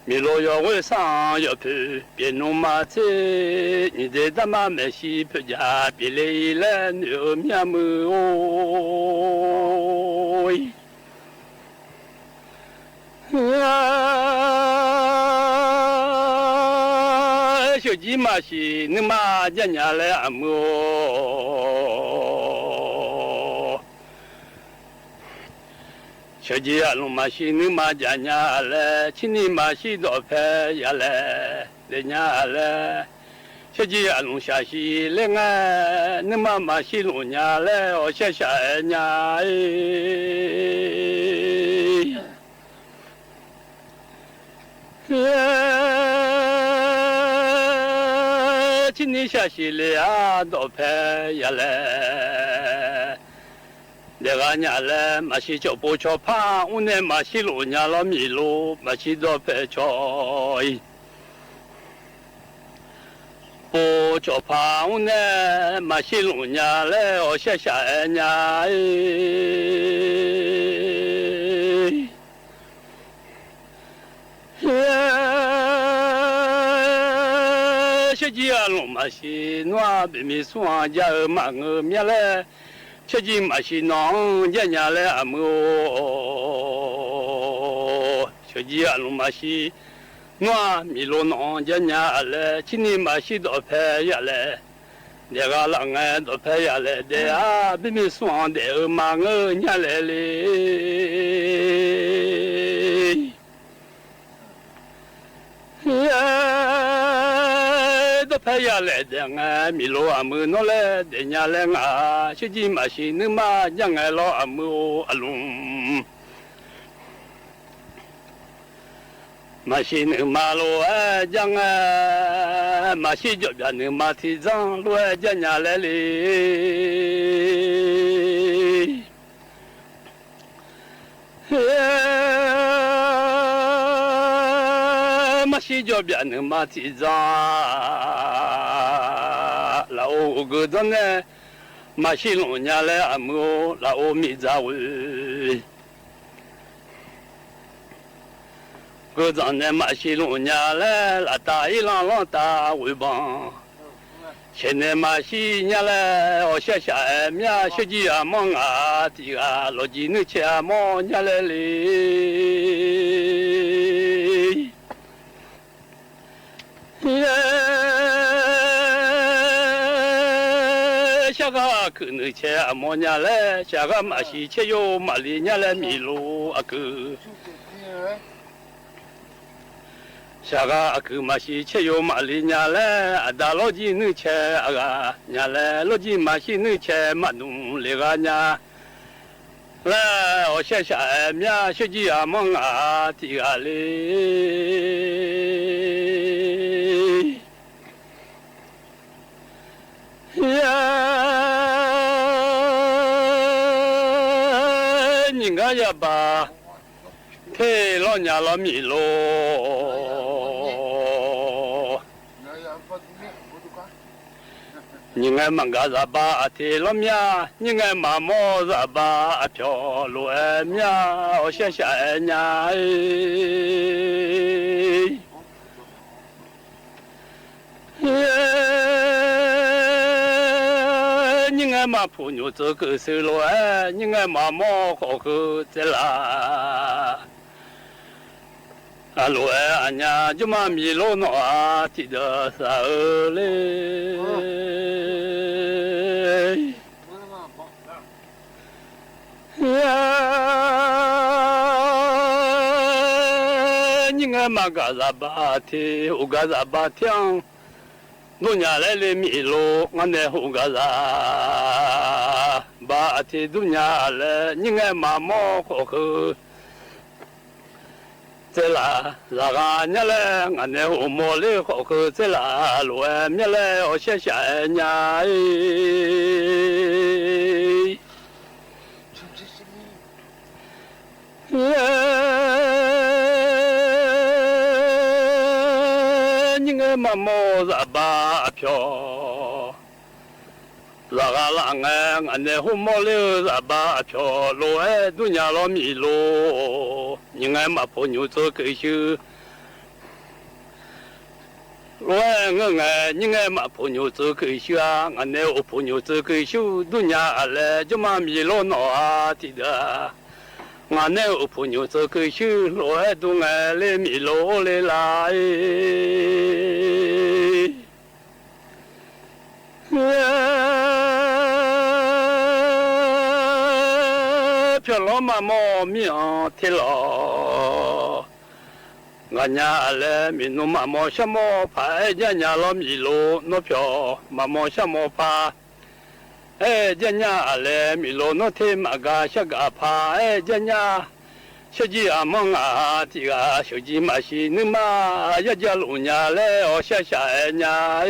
米罗要为上要陪，别弄马车，你在他妈没西陪家，别来了牛面目哦。小鸡嘛是你妈家娘来按摩。小姐啊，龙马西你马家nhà来，请你马西多拍呀来，人家来。小姐啊，龙下西来啊，你妈马西龙家来，我下下家哎。请你下西来啊，多拍呀来。那个伢嘞，马西叫不叫怕，我那马西路伢老米路，马西多白叫，不叫怕，我那马西路伢嘞，我下下伢哎，小鸡啊，龙马西暖白米酸家马我面嘞。小鸡马西囊家家来按摩，小鸡啊龙马西，我米罗囊家家来，今年马西多拍下来，那个狼啊多拍下来的啊，比米酸的马我家来嘞。都拍下来的啊，米罗阿姆诺来的伢来啊，小鸡马西你妈伢爱老阿姆阿龙，马西你妈罗哎伢啊，马西就边你妈提脏罗哎伢来嘞。马西就边能马提脏，老我个子呢，马西龙伢来按摩，老我米扎喂。个长得马西龙伢嘞，拉大一浪浪大尾巴。现在马西伢嘞，我下下面学几啊忙啊，这个老几能吃忙伢来嘞。下个可能吃忙伢嘞，下个马西吃哟马里伢来米路啊个。下个阿哥嘛是吃有马里伢嘞，阿达老几能吃阿个伢嘞，老几嘛是能吃马农那个伢。来，我下下面学几阿忙啊，这个嘞。呀，人家也把陪老伢老米喽。你爱忙个啥吧？提了面，你爱忙么啥吧？漂路爱面，我想想爱伢哎。你爱忙婆牛这个手路哎，你爱忙么好口在啦？啊，路哎，俺家就嘛米路喏啊，提着啥嘞？呀，你爱嘛个啥吧？提有个啥吧？听，农家来的米路，俺那有个啥吧？提农家来，你爱嘛么好口？在啦，那个伢嘞，俺那我摸嘞好口在啦，路外面嘞，我想想伢哎。你爱嘛么啥吧票？那个浪哎，俺那我摸嘞啥吧票？路外都伢老米路。你爱嘛朋友做个修，我爱你爱嘛朋友做个修啊，俺那我朋友做个修，都伢来就嘛米老闹啊，记得，俺那我朋友做个修，我爱都爱来米老来啦漂亮嘛么命铁了，俺家来民农嘛么什么怕，家家老米路那漂嘛么什么怕，哎家家来米路那天嘛个些个怕，哎家家小鸡啊忙啊，这个小鸡嘛是你嘛一家路伢来哦下下伢哎。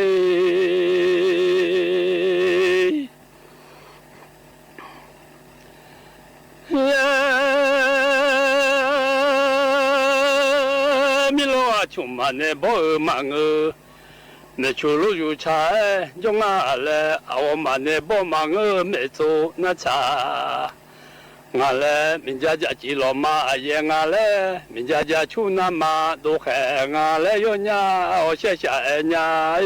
米罗啊，穷嘛呢不忙哦，那出路有差，用啊来，我嘛呢不忙哦，没做那差。我来，民家家几老妈也我来，民家家出那妈都害我来哟伢，我谢谢伢哎。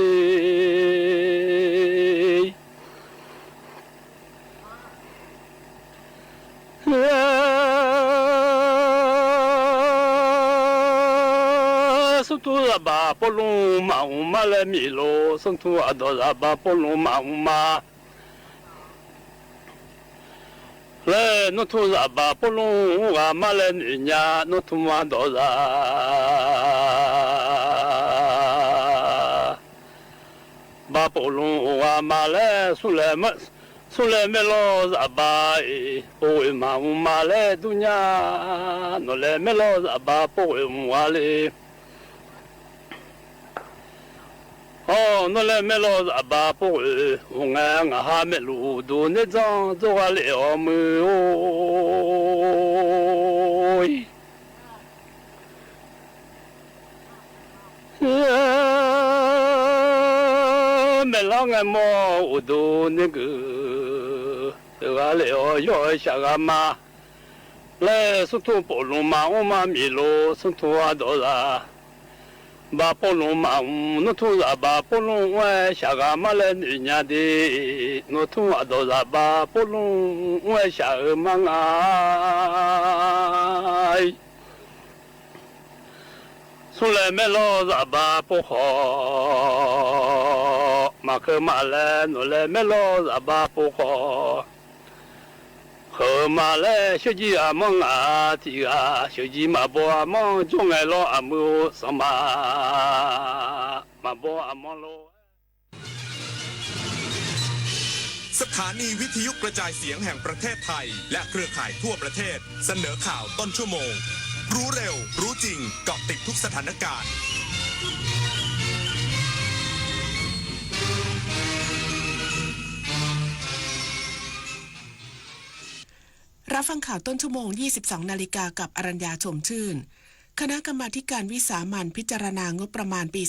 Sentuh apa polong mau malam milo, sentuh ada apa polong mau ma. Le nutu apa polong malam ninya nutu ada. Ba polong malam sulaiman. Sulemelo zabai, poe maumale dunya, no le melo zaba poe muale. Oh, no le melo zaba poe, unga ngaha melu do ne zang zoale omu oi. Melang mo udo ne gu. 这个了要下个嘛，来苏土波隆马乌马米罗苏土阿多拉，巴波隆马乌诺土拉巴波隆外下个马来女伢的诺土阿多拉巴波隆外下个马爱，苏来梅罗拉巴波好，马克马来诺来梅罗拉巴波好。和马来小鸡阿蒙阿提阿小鸡马波阿蒙中爱罗阿姆什么马波阿蒙罗 สถานีวิทยุกระจายเสียงแห่งประเทศไทยและเครือข่ายทั่วประเทศเสนอข่าวต้นชั่วโมงรู้เร็วรู้จริงเกาะติดทุกสถานการณ์รับฟังข่าวต้นชั่วโมง 22 นาฬิกากับอรัญญาชมชื่นคณะกรรมาการวิสามัญพิจารณางบประมาณปี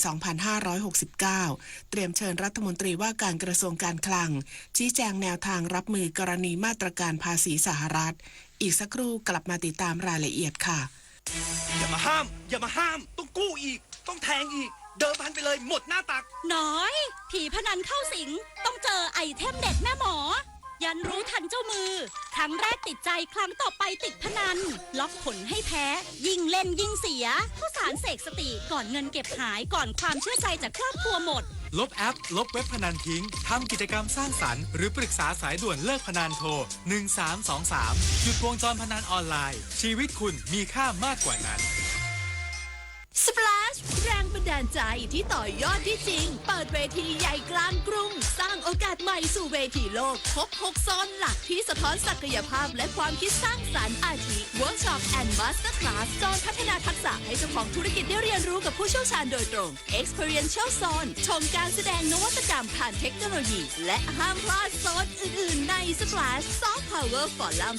2569 เตรียมเชิญรัฐมนตรีว่าการกระทรวงการคลังชี้แจงแนวทางรับมือกรณีมาตรการภาษีสหรัฐอีกสักครู่กลับมาติดตามรายละเอียดค่ะอย่ามาห้ามต้องกู้อีกต้องแทงอีกเดิมพันไปเลยหมดหน้าตักน้อยผีพนันเข้าสิงต้องเจอไอเทมเด็ดแม่หมอยันรู้ทันเจ้ามือครั้งแรกติดใจครั้งต่อไปติดพนันล็อกผลให้แพ้ยิ่งเล่นยิ่งเสียข้าวสารเสกสติก่อนเงินเก็บหายก่อนความเชื่อใจจากครอบครัวหมดลบแอปลบเว็บพนันทิ้งทำกิจกรรมสร้างสรรค์หรือปรึกษาสายด่วนเลิกพนันโทร1323หยุดวงจรพนันออนไลน์ชีวิตคุณมีค่ามากกว่านั้นSplash แรงบันดาลใจที่ต่อยอดที่จริงเปิดเวทีใหญ่กลางกรุงสร้างโอกาสใหม่สู่เวทีโลกพบ6โซนหลักที่สะท้อนศักยภาพและความคิดสร้างสรรค์อาทิ Workshop and Master Class โซนพัฒนาทักษะให้เจ้าของธุรกิจได้เรียนรู้กับผู้เชี่ยวชาญโดยตรง Experiential Zone ชมการแสดงนวัตกรรมผ่านเทคโนโลยีและห้ามพลาดโซนอื่นๆใน Splash Soft Power Forum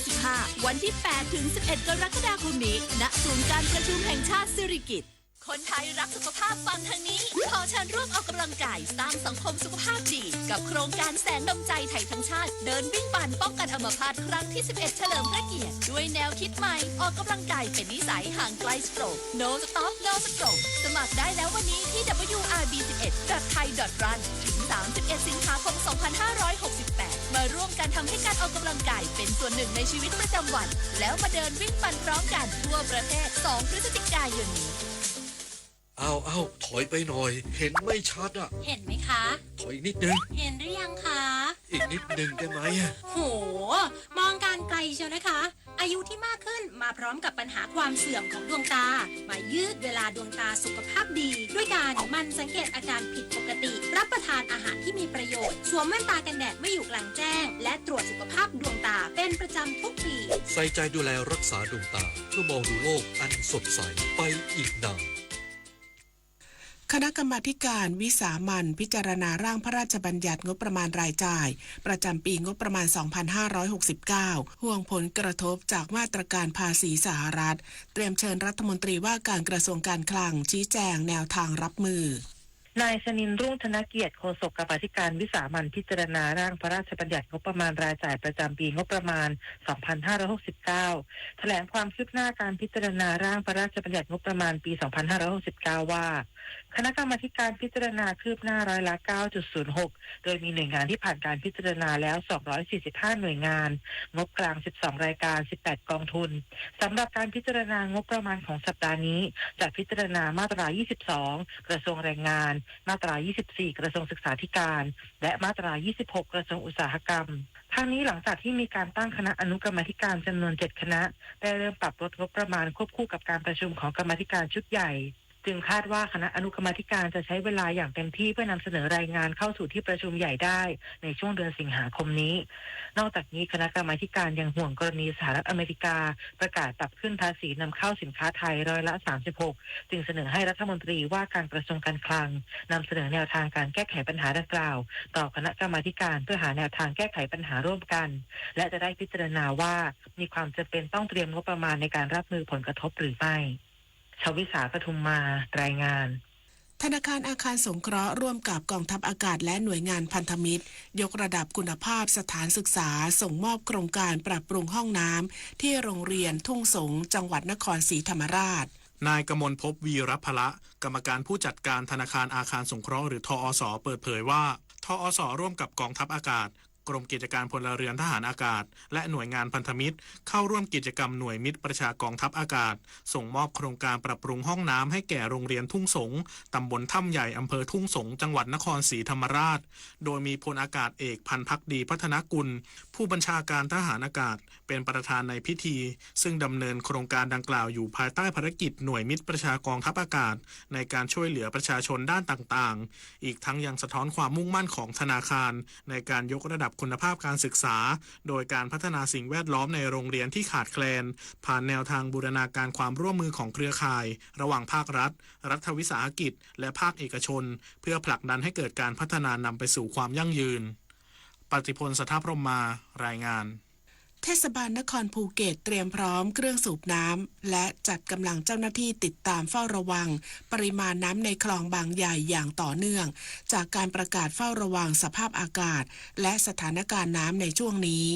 2025 วันที่ 8-11 กรกฎาคมนี้ณศูนย์การประชุมแห่งชาติสิริกิติ์คนไทยรักสุขภาพฟังทางนี้ขอเชิญร่วมออกกำลังกายสร้างสังคมสุขภาพดีกับโครงการแสนดลใจไทยทั้งชาติเดินวิ่งปั่นป้องกันอัมพาตครั้งที่ 11 เฉลิมพระเกียรติด้วยแนวคิดใหม่ออกกำลังกายเป็นนิสัยห่างไกลสโตรก No Stop No Stroke สมัครได้แล้ววันนี้ที่ wrb11.thai.run ถึง 31 สิงหาคม 2568 มาร่วมกันทำให้การออกกำลังกายเป็นส่วนหนึ่งในชีวิตประจำวันแล้วมาเดินวิ่งปั่นพร้อมกันทั่วประเทศ 2 พฤศจิกายนนี้เอาถอยไปหน่อยเห็นไม่ชัดอ่ะเห็นไหมคะ ถอยอีกนิดนึงเห็นหรือยังคะอีกนิดนึงได้ไหมโหมองการไกลเชียวนะคะอายุที่มากขึ้นมาพร้อมกับปัญหาความเสื่อมของดวงตามายืดเวลาดวงตาสุขภาพดีด้วยการมันสังเกตอาการผิดปกติรับประทานอาหารที่มีประโยชน์สวมแว่นตากันแดดไม่อยู่กลางแจ้งและตรวจสุขภาพดวงตาเป็นประจำทุกปีใส่ใจดูแลรักษาดวงตาเพื่อมองดูโลกอันสดใสไปอีกนานคณะกรรมาการวิสามัญพิจารณาร่างพระราชบัญญัติงบประมาณรายจ่ายประจำปีงบประมาณ 2569 ห่วงผลกระทบจากมาตรการภาษีสหรัฐเตรียมเชิญรัฐมนตรีว่าการกระทรวงการคลังชี้แจงแนวทางรับมือนายชนินทร์รุ่งธนเกียรติโฆษกกรรมาธิการวิสามัญพิจารณาร่างพระราชบัญญัติงบประมาณรายจ่ายประจำปีงบประมาณ 2569 แถลงความคืบหน้าการพิจารณาร่างพระราชบัญญัติงบประมาณปี 2569 ว่าคณะกรรมาการพิจารณาคืบหน้าร้อยละ 9.06 โดยมีหน่วยงานที่ผ่านการพิจารณาแล้ว 245 หน่วยงานงบกลาง 12 รายการ 18 กองทุนสำหรับการพิจารณางบประมาณของสัปดาห์นี้จะพิจารณามาตรา 22 กระทรวงแรงงานมาตรา 24 กระทรวงศึกษาธิการและมาตรา 26 กระทรวงอุตสาหกรรมทั้งนี้หลังจากที่มีการตั้งคณะอนุกรรมาธิการจำนวน 7 คณะได้เริ่มปรับลดงบประมาณควบคู่กับการประชุมของกรรมาธิการชุดใหญ่จึงคาดว่าคณะอนุกรรมาธิการจะใช้เวลาอย่างเต็มที่เพื่อนำเสนอรายงานเข้าสู่ที่ประชุมใหญ่ได้ในช่วงเดือนสิงหาคมนี้นอกจากนี้คณะกรรมาธิการยังห่วงกรณีสหรัฐอเมริกาประกาศปรับขึ้นภาษีนำเข้าสินค้าไทยร้อยละ 36 จึงเสนอให้รัฐมนตรีว่าการกระทรวงการคลังนำเสนอแนวทางการแก้ไขปัญหาดังกล่าวต่อคณะกรรมาธิการเพื่อหาแนวทางแก้ไขปัญหาร่วมกันและจะได้พิจารณาว่ามีความจำเป็นต้องเตรียมงบประมาณในการรับมือผลกระทบหรือไม่ชวิสา ปทุมมารายงาน ธนาคารอาคารสงเคราะห์ร่วมกับกองทัพอากาศและหน่วยงานพันธมิตรยกระดับคุณภาพสถานศึกษาส่งมอบโครงการปรับปรุงห้องน้ำที่โรงเรียนทุ่งสงจังหวัดนครศรีธรรมราชนายกมลภพวีรพละกรรมการผู้จัดการธนาคารอาคารสงเคราะห์หรือทอส.เปิดเผยว่าทอส.ร่วมกับกองทัพอากาศกรมกิจการพลเรือนทหารอากาศและหน่วยงานพันธมิตรเข้าร่วมกิจกรรมหน่วยมิตรประชากองทัพอากาศส่งมอบโครงการปรับปรุงห้องน้ำให้แก่โรงเรียนทุ่งสงตำบลถ้ำใหญ่อำเภอทุ่งสงจังหวัดนครศรีธรรมราชโดยมีพลอากาศเอกพันธ์ภักดีพัฒนกุลผู้บัญชาการทหารอากาศเป็นประธานในพิธีซึ่งดำเนินโครงการดังกล่าวอยู่ภายใต้ภารกิจหน่วยมิตรประชากองทัพอากาศในการช่วยเหลือประชาชนด้านต่างๆอีกทั้งยังสะท้อนความมุ่งมั่นของธนาคารในการยกระดับคุณภาพการศึกษาโดยการพัฒนาสิ่งแวดล้อมในโรงเรียนที่ขาดแคลนผ่านแนวทางบูรณาการความร่วมมือของเครือข่ายระหว่างภาครัฐรัฐวิสาหกิจและภาคเอกชนเพื่อผลักดันให้เกิดการพัฒนานำไปสู่ความยั่งยืนปฏิพล สถาพรหมารายงานเทศบาลนครภูเก็ตเตรียมพร้อมเครื่องสูบน้ำและจัดกำลังเจ้าหน้าที่ติดตามเฝ้าระวังปริมาณน้ำในคลองบางใหญ่อย่างต่อเนื่องจากการประกาศเฝ้าระวังสภาพอากาศและสถานการณ์น้ำในช่วงนี้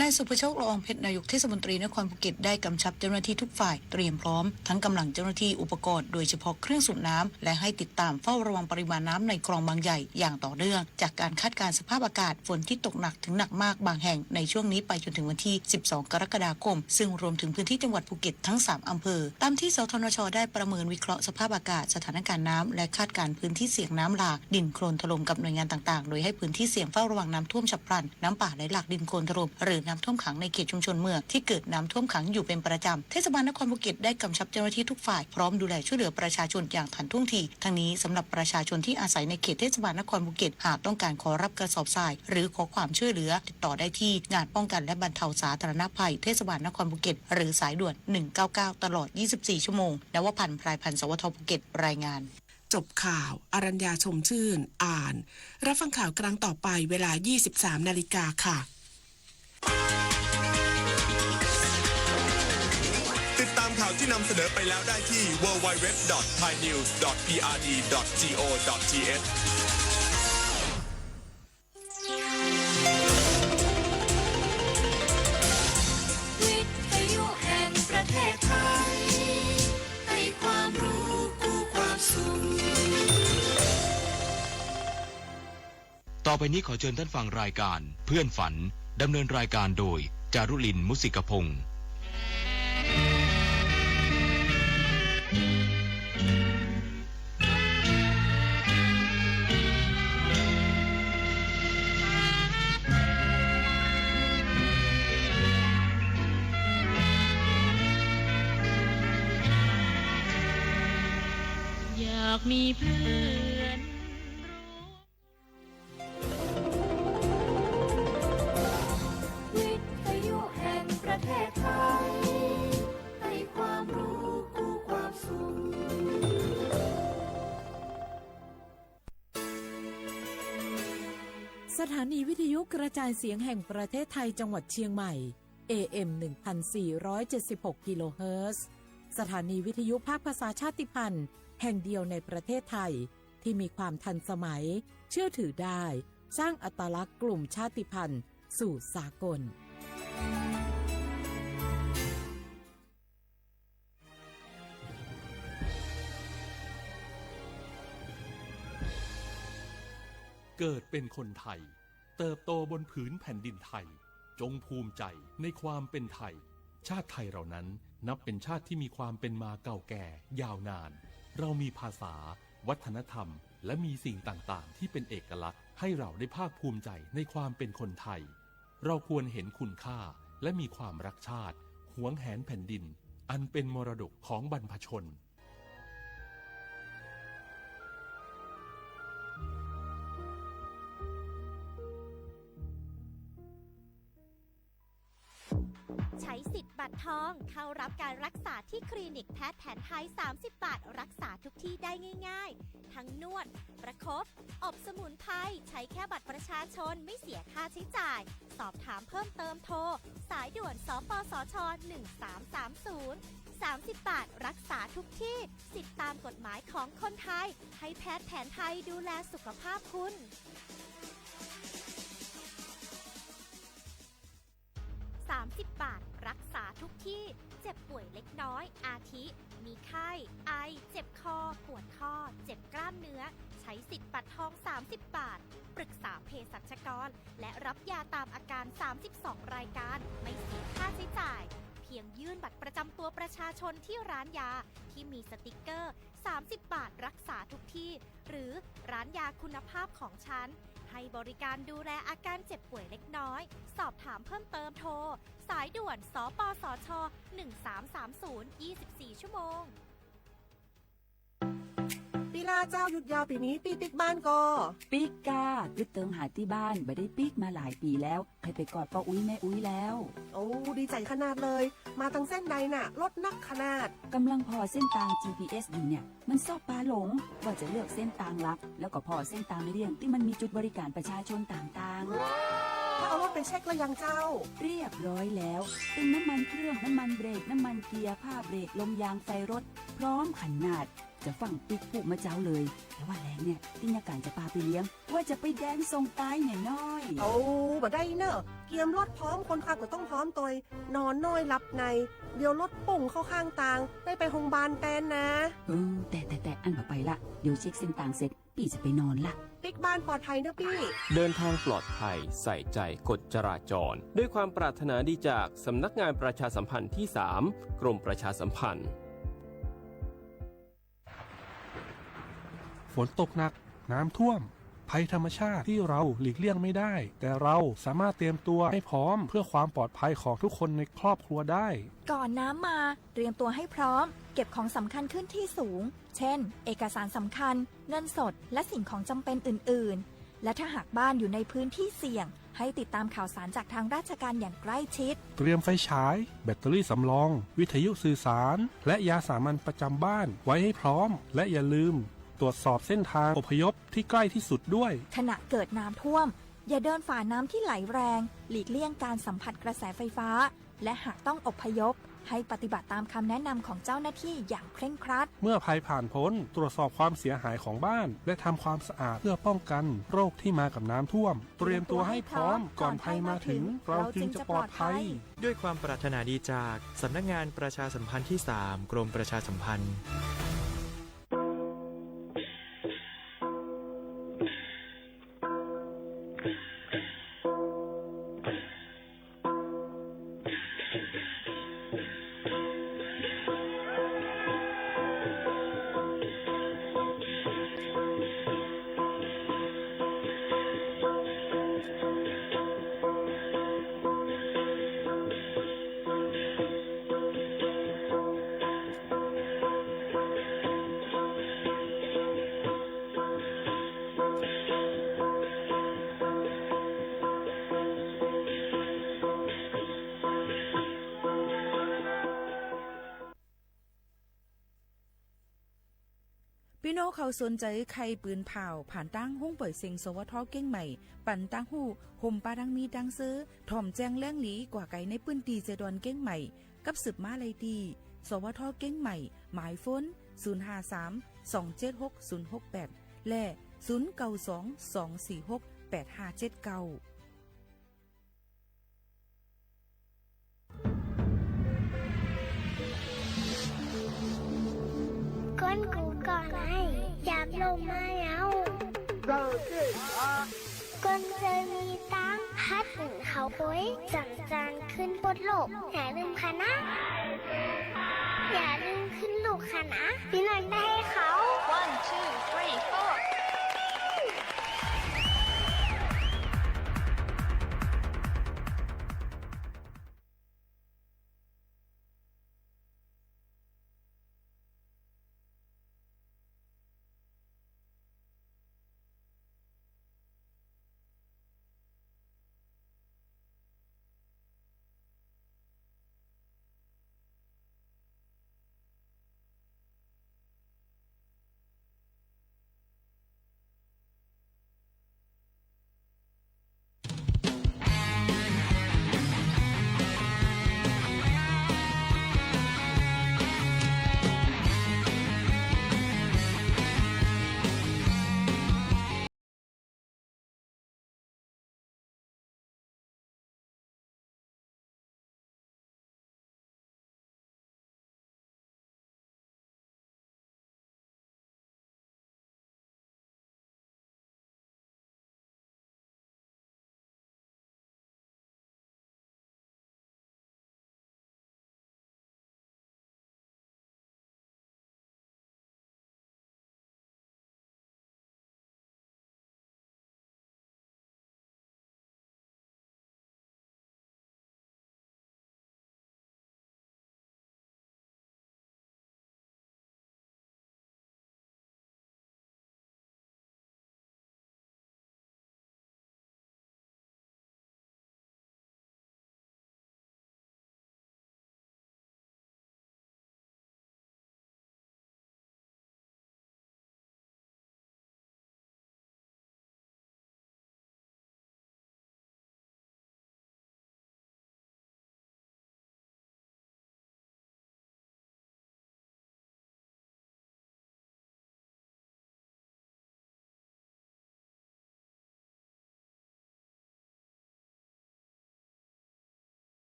นายสุภโชค ละอองเพชรนายกเทศมนตรีนครภูเก็ตได้กำชับเจ้าหน้าที่ทุกฝ่ายเตรียมพร้อมทั้งกำลังเจ้าหน้าที่อุปกรณ์โดยเฉพาะเครื่องสูบน้ำและให้ติดตามเฝ้าระวังปริมาณน้ำในคลองบางใหญ่อย่างต่อเนื่องจากการคาดการณ์สภาพอากาศฝนที่ตกหนักถึงหนักมากบางแห่งในช่วงนี้ไปจนถึงวันที่12 กรกฎาคมซึ่งรวมถึงพื้นที่จังหวัดภูเก็ตทั้ง3อำเภอตามที่สทนช.ได้ประเมินวิเคราะห์สภาพอากาศสถานการณ์น้ำและคาดการณ์พื้นที่เสี่ยงน้ำหลากดินโคลนถล่มกับหน่วยงานต่างๆโดยให้พื้นที่เสี่ยงเฝ้าระวังน้ำท่วมฉับพลันน้ำป่าไหลหลากดินโคลนถล่มหรือน้ำท่วมขังในเขตชุมชนเมืองที่เกิดน้ำท่วมขังอยู่เป็นประจำเทศบาลนครภูเก็ตได้กำชับเจ้าหน้าที่ทุกฝ่ายพร้อมดูแลช่วยเหลือประชาชนอย่างทันท่วงทีทั้งนี้สำหรับประชาชนที่อาศัยในเขตเทศบาลนครภูเก็ตหากต้องการขอรับกระสอบทรายหรือขอความช่วยเหลือติดต่อได้ที่งานป้องกันและบรรเทาสาธารณภัยเทศบาลนครภูเก็ตหรือสายด่วน199ตลอด24ชั่วโมงนวพันธ์ พลายพันธ์ สวทภูเก็ตรายงานจบข่าวอรัญญาชมชื่นอ่านรับฟังข่าวครั้งต่อไปเวลา 23:00 น.ค่ะติดตามข่าวที่นำเสนอไปแล้วได้ที่ www.thainews.prd.go.thวิทยุแห่งประเทศไทยให้ความรู้คู่ความสุขต่อไปนี้ขอเชิญท่านฟังรายการเพื่อนฝันดำเนินรายการโดยจารุลิน มุสิกพงศ์อยากมีเพื่อนวิทยุแห่งประเทศไทยให้ความรู้คู่ความสุขสถานีวิทยุกระจายเสียงแห่งประเทศไทยจังหวัดเชียงใหม่ AM 1476 กิโลเฮิรตซ์สถานีวิทยุภาคภาษาชาติพันธุ์แห่งเดียวในประเทศไทยที่มีความทันสมัยเชื่อถือได้สร้างอัตลักษณ์กลุ่มชาติพันธุ์สู่สากลเกิดเป็นคนไทยเติบโตบนผืนแผ่นดินไทยจงภูมิใจในความเป็นไทยชาติไทยเรานั้นนับเป็นชาติที่มีความเป็นมาเก่าแก่ยาวนานเรามีภาษาวัฒนธรรมและมีสิ่งต่างๆที่เป็นเอกลักษณ์ให้เราได้ภาคภูมิใจในความเป็นคนไทยเราควรเห็นคุณค่าและมีความรักชาติหวงแหนแผ่นดินอันเป็นมรดกของบรรพชนใช้สิทธิ์บัตรทองเข้ารับการรักษาที่คลินิกแพทย์แผนไทย30 บาทรักษาทุกที่ได้ง่ายๆทั้งนวดประคบอบสมุนไพรใช้แค่บัตรประชาชนไม่เสียค่าใช้จ่ายสอบถามเพิ่มเติมโทรสายด่วนสปสช 1330 30 บาทรักษาทุกที่สิทธิตามกฎหมายของคนไทยให้แพทย์แผนไทยดูแลสุขภาพคุณ30 บาทรักษาทุกที่เจ็บป่วยเล็กน้อยอาทิมีไข้ไอเจ็บคอปวดข้อเจ็บกล้ามเนื้อใช้สิทธิ์บัตรทอง30 บาทปรึกษาเภสัชกรและรับยาตามอาการ32รายการไม่เสียค่าใช้จ่ายเพียงยื่นบัตรประจำตัวประชาชนที่ร้านยาที่มีสติกเกอร์30 บาทรักษาทุกที่หรือร้านยาคุณภาพของฉันให้บริการดูแลอาการเจ็บป่วยเล็กน้อยสอบถามเพิ่มเติมโทรสายด่วนสปสช1330 24 ชั่วโมงปีลาเจ้าหยุดยาวปีนี้ปีปิกบ้านก็ปิกกายึดเติงหาที่บ้านไม่ได้ปิกมาหลายปีแล้วเคยไปกอดป้าอุ้ยแม่อุ้ยแล้วโอ้ดีใจขนาดเลยมาทางเส้นใดน่ะรถนักขนาดกำลังพอเส้นทาง GPS อยู่เนี่ยมันซอกปลาหลงว่าจะเลือกเส้นทางลับแล้วก็พอเส้นทางเลี่ยงที่มันมีจุดบริการประชาชนต่างๆถ้าเอารถไปเช็คแล้วยังเจ้าเรียบร้อยแล้วเป็นน้ำมันเครื่องน้ำมันเบรกน้ำมันเกียร์ผ้าเบรกลมยางไฟรถพร้อมขนาดจะฟังปิ๊กปุ๊มาเจ้าเลยแต่ว่าแรงเนี่ยที่นาการจะพาไปเลี้ยงว่าจะไปแดนทรงใต้เนี่ยน้อยโอ้บ่ได้เนอะเกียมรถพร้อมคนขับก็ต้องพร้อมตัวนอนน้อยหลับในเดี๋ยวรถปุ่งเข้าข้างทางได้ไปโรงพยาบาลแตนนะแต่อันต่อไปละเดี๋ยวเช็คเส้นทางเสร็จพี่จะไปนอนละปิ๊กบ้านปลอดภัยนะพี่เดินทางปลอดภัยใส่ใจกฎจราจรด้วยความปรารถนาดีจากสำนักงานประชาสัมพันธ์ที่ 3 กรมประชาสัมพันธ์ฝนตกหนักน้ำท่วมภัยธรรมชาติที่เราหลีกเลี่ยงไม่ได้แต่เราสามารถเตรียมตัวให้พร้อมเพื่อความปลอดภัยของทุกคนในครอบครัวได้ก่อนน้ำมาเตรียมตัวให้พร้อมเก็บของสำคัญขึ้นที่สูงเช่นเอกสารสำคัญเงินสดและสิ่งของจำเป็นอื่นๆและถ้าหากบ้านอยู่ในพื้นที่เสี่ยงให้ติดตามข่าวสารจากทางราชการอย่างใกล้ชิดเตรียมไฟฉายแบตเตอรี่สำรองวิทยุสื่อสารและยาสามัญประจำบ้านไว้ให้พร้อมและอย่าลืมตรวจสอบเส้นทางอพยพที่ใกล้ที่สุดด้วยขณะเกิดน้ำท่วมอย่าเดินฝ่าน้ำที่ไหลแรงหลีกเลี่ยงการสัมผัสกระแสไฟฟ้าและหากต้องอพยพให้ปฏิบัติตามคำแนะนำของเจ้าหน้าที่อย่างเคร่งครัดเมื่อภัยผ่านพ้นตรวจสอบความเสียหายของบ้านและทำความสะอาดเพื่อป้องกันโรคที่มากับน้ำท่วมเตรียมตัวให้พร้อมก่อนภัยมาถึงเราจึงจะปลอดภัยด้วยความปรารถนาดีจากสำนักงานประชาสัมพันธ์ที่ 3 กรมประชาสัมพันธ์พี่น้องเขาสนใจใครปืนเผาผ่านตั้งห้องเปิดเซ็งสวทเก้งใหม่ปั่นตั้งหูห่มปาดังมีดังซื้อถ่อมแจ้งแล้งหลีกว่าไก่ในปืนตีเจดอนเก้งใหม่กับสืบมาเลยดีสวทเก้งใหม่หมายฟ้น053-276-068และ0922468579ก้นกูก่อนไอ้อยากลงมาแล้วก้นเคยมีตังพัดหนึ่งเขาป่วยจังจานขึ้นบนโลกอย่าลืมค่ะนะอย่าลืมขึ้นลูกค่ะนะพี่นันได้ให้เขา 1 2 3 4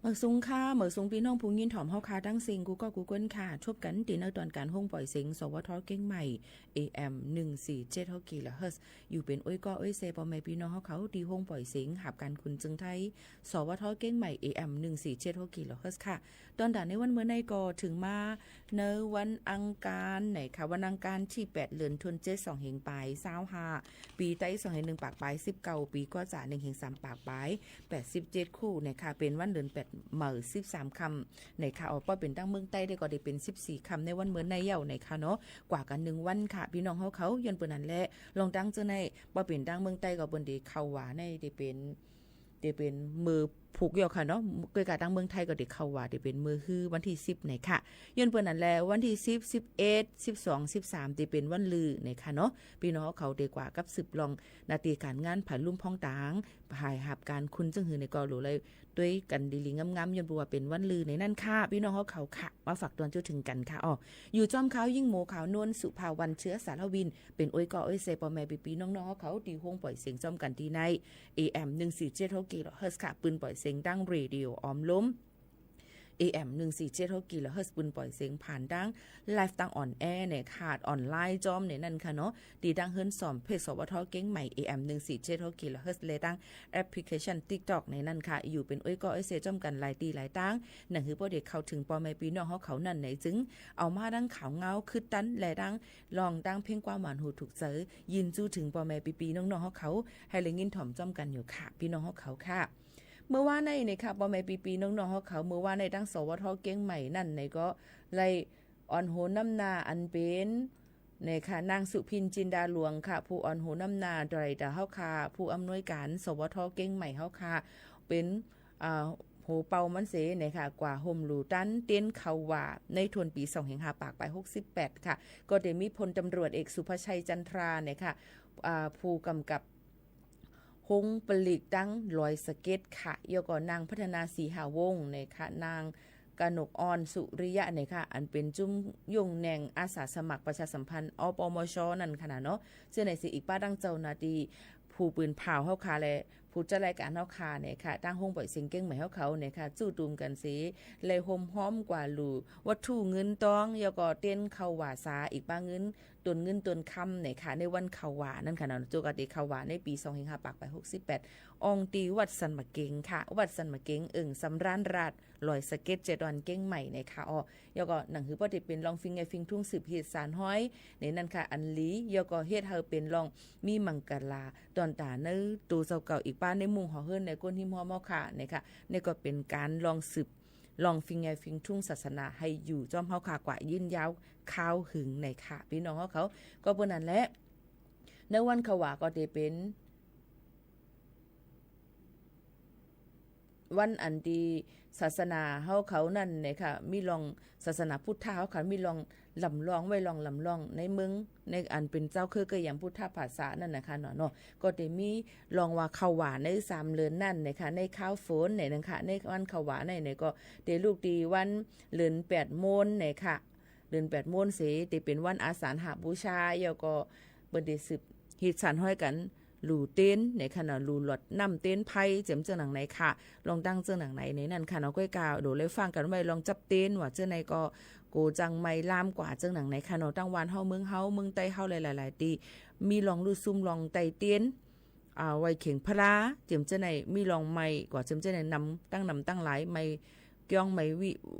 เมื่อสูงค่ะเมื่อสูงพี่น้องผู้ยินถ่อมเฮาคาตั้งซิงกูก็กูเกิลค่ะชบกันตีในตอนการห้องปล่อยเสียงสวทเก่งใหม่ AM 147กิโลเฮิรตซ์อยู่เป็นอ้อยก็อ้อยเซปอแม่พี่น้องเฮาเขาดีห้องปล่อยเสียงหับการคุณจึงไทยสวทเก่งใหม่ AM 147กิโลเฮิรตซ์ค่ะตอนด่านในวันเมื่อในก็ถึงมาในวันอังคารไหนค่ะวันอังคารที่8เดือนธันวาคม2เฮงปลาย25ปีไต้2เฮง1ปากปลาย19ปีก็จะ1เฮง3ปากปลาย87คู่นะคะเป็นวันเดือน8เหม่อ13คำในค่ะออกป้อเป็นตั้งเมืองใต้ได้ก็ได้เป็น14คำในวันเหมือนในเย่าในค่ะเนาะกว่ากัน1วันค่ะพี่น้องเขายันเปิ้นนั่นแหละลองตั้งเจอในป้อเป็นตั้งเมืองใต้ก็เปิ้นได้เข้าว่าในได้เป็นมือผูกเกี่ยวค่ะเนาะเกิดการตั้งเมืองไทยก็ได้เข้าว่าได้เป็นมือคือวันที่10ในค่ะยันเปิ้นนั่นแหละวันที่10 11 12 13ได้เป็นวันลือในค่ะเนาะพี่น้องเขาได้กว่ากับ10ลองนาทีการงานผ่านลุ่มพ้องตางภายหับการคุณจึงหือในก็รู้เลยด้วยกันดีลีงามๆยันบัวเป็นวันลือในนั่นค่ะพี่น้องเขาค่ะมาฝากตอนเจ้าถึงกันค่ะอ๋ออยู่จอมเขายิ่งโมขาวนวลสุภาวันเชื้อสารวินเป็นอ้อยก็อ้อยเซปอแม่ปีน้องๆเขาตีห้องปล่อยเสียงจอมกันที่ใน AM 147กิโลเฮิรตซ์ค่ะปืนปล่อยเสียงดังเรดิโอออมล้มAM 147กิโลเฮิรตซ์ปืนปล่อยเสียงผ่านดังไลฟ์ตั้งออนแอร์เนี่ยขาดออนไลน์จอมเนี่ยนั่นค่ะเนาะตีดังเฮิรนสอมเพจสวทเก่งใหม่ AM 147กิโลเฮิรตซ์เลยตั้งแอปพลิเคชัน TikTok ในนั่นค่ะอยู่เป็นอ้อยก็อ้อยเซจอมกันหลายตีหลายตั้งนั่นคือบ่ได้เข้าถึงปอแม่พี่น้องเขานั่นไหนจึงเอามาดังขาวเงาคือตันและดังลองดังเพ่งความหวานหูถูกเจอยินจู้ถึงปอแม่ปีน้องๆเขาให้เลยยินถ่อมจอมกันอยู่ค่ะพี่น้องเขาค่ะเมื่อว่าในค่ะปอแม่ปีน้องๆเขาเมื่อว่าในตั้งสวทเก่งใหม่นั่นในก็ไล่อ่อนโหน้ำนาอันเป็นในค่ะนางสุพินจินดาหลวงค่ะผู้อ่อนโหน้ำนาดอยดาเฮาค่ะผู้อำนวยการสวทเก่งใหม่เฮาค่ะเป็นโหเป่ามันเสในค่ะกว่าห่มหลูตันเต้นเขาว่าในทวนปี2ปากไป68ค่ะก็ได้มีพลตำรวจเอกสุภชัยจันทราเนี่ยค่ะผู้กำกับหงปลิกดังลอยสเก็ตค่ะยกนางพัฒนาศรีหาวงศ์เนี่ยค่ะนางกนกอ่อนสุริยะเนี่ยค่ะอันเป็นจุ้มยงแหน่งอาสาสมัครประชาสัมพันธ์อปมชนั่นขนาดเนาะเชื่อในสิอีกป้าดังเจ้านาดีผู้ปืนเผาเฮาคาและผู้จัดรายการเฮาคาเนี่ยค่ะตั้งห้องปล่อยเสียงเก่งใหม่เฮาเขาเนี่ยค่ะจู่ตุมกันสิเลยโฮมฮ้อมกว่าหลูวัตถุเงินตองยก็เต้นเข้าว่าซาอีกป้าเงินตนเงินตนคำเนี่ยค่ะในวันเข้าว่านั่นค่ะเนาะจุกติเข้าว่าในปี25ปากไป68องตีวัดสันมะเกงค่ะวัดสันมะเกงสำรานราดลอยสเก็ตเจดอนเก่งใหม่ในค่ะอ๋อยก็หนังหือบ่ได้เป็นลองฟิงไงฟิงทุ่งสืบเฮ็ดสารห้อยในนั่นค่ะอันลียก็เฮ็ดเฮาเป็นลองมีมังกลาตอนตาในตูเจ้าเก่าอีกป้าในมุงหอเฮิรนในก้นหิมหอมอค่ะเนี่ยค่ะนี่ก็เป็นการลองสืบลองฟิงไงฟิงทุ่งศาสนาให้อยู่จอมเฮาค่ะกว่ายืนยาวข้าวหึงในค่ะพี่น้องเขาก็เพิ่นนั่นแหละในวันเขาว่าก็ได้เป็นวันอันดีศาสนาเฮาเขานั่นเนี่ยค่ะมีลองศาสนาพุทธเฮาค่ะมีลองลำลองไว้ลองลำลองในเมืองในอันเป็นเจ้าคือก็อย่างพุทธภาษานั่นนะคะเนาะก็ได้มีลองว่าข้าวหวานใน3เดือนนั่นนะคะในข้าวฝนเนี่ยนะคะในวันข้าวหวานเนี่ยก็ได้ลูกดีวันเดือน8โมงเนี่ยค่ะเดือน8โมงสิได้เป็นวันอาสาฬหบูชาแล้วก็เปิดได้สืบฮิตสันห้อยกันหลูเต้นในขณะหลูหลอดน้ำเต้นไพ่เจียมเจ้าหนังไหนค่ะลองตั้งเจ้าหนังไหนในนั่นค่ะเนาะก้อยกาวโดเลยฟังกันไว้ลองจับเต้นว่าเจ้าไหนก็โกจังไม่ล่ามกว่าเจ้าหนังไหนค่ะเนาะตั้งวันเฮาเมืองใต้เฮาหลายๆตีมีลองลูซุ่มลองไตเต้นไว้เข่งพระเจียมเจ้าไหนมีลองไม่กว่าเจียมเจ้าไหนนำตั้งหลายไม่เกี่ยงไม่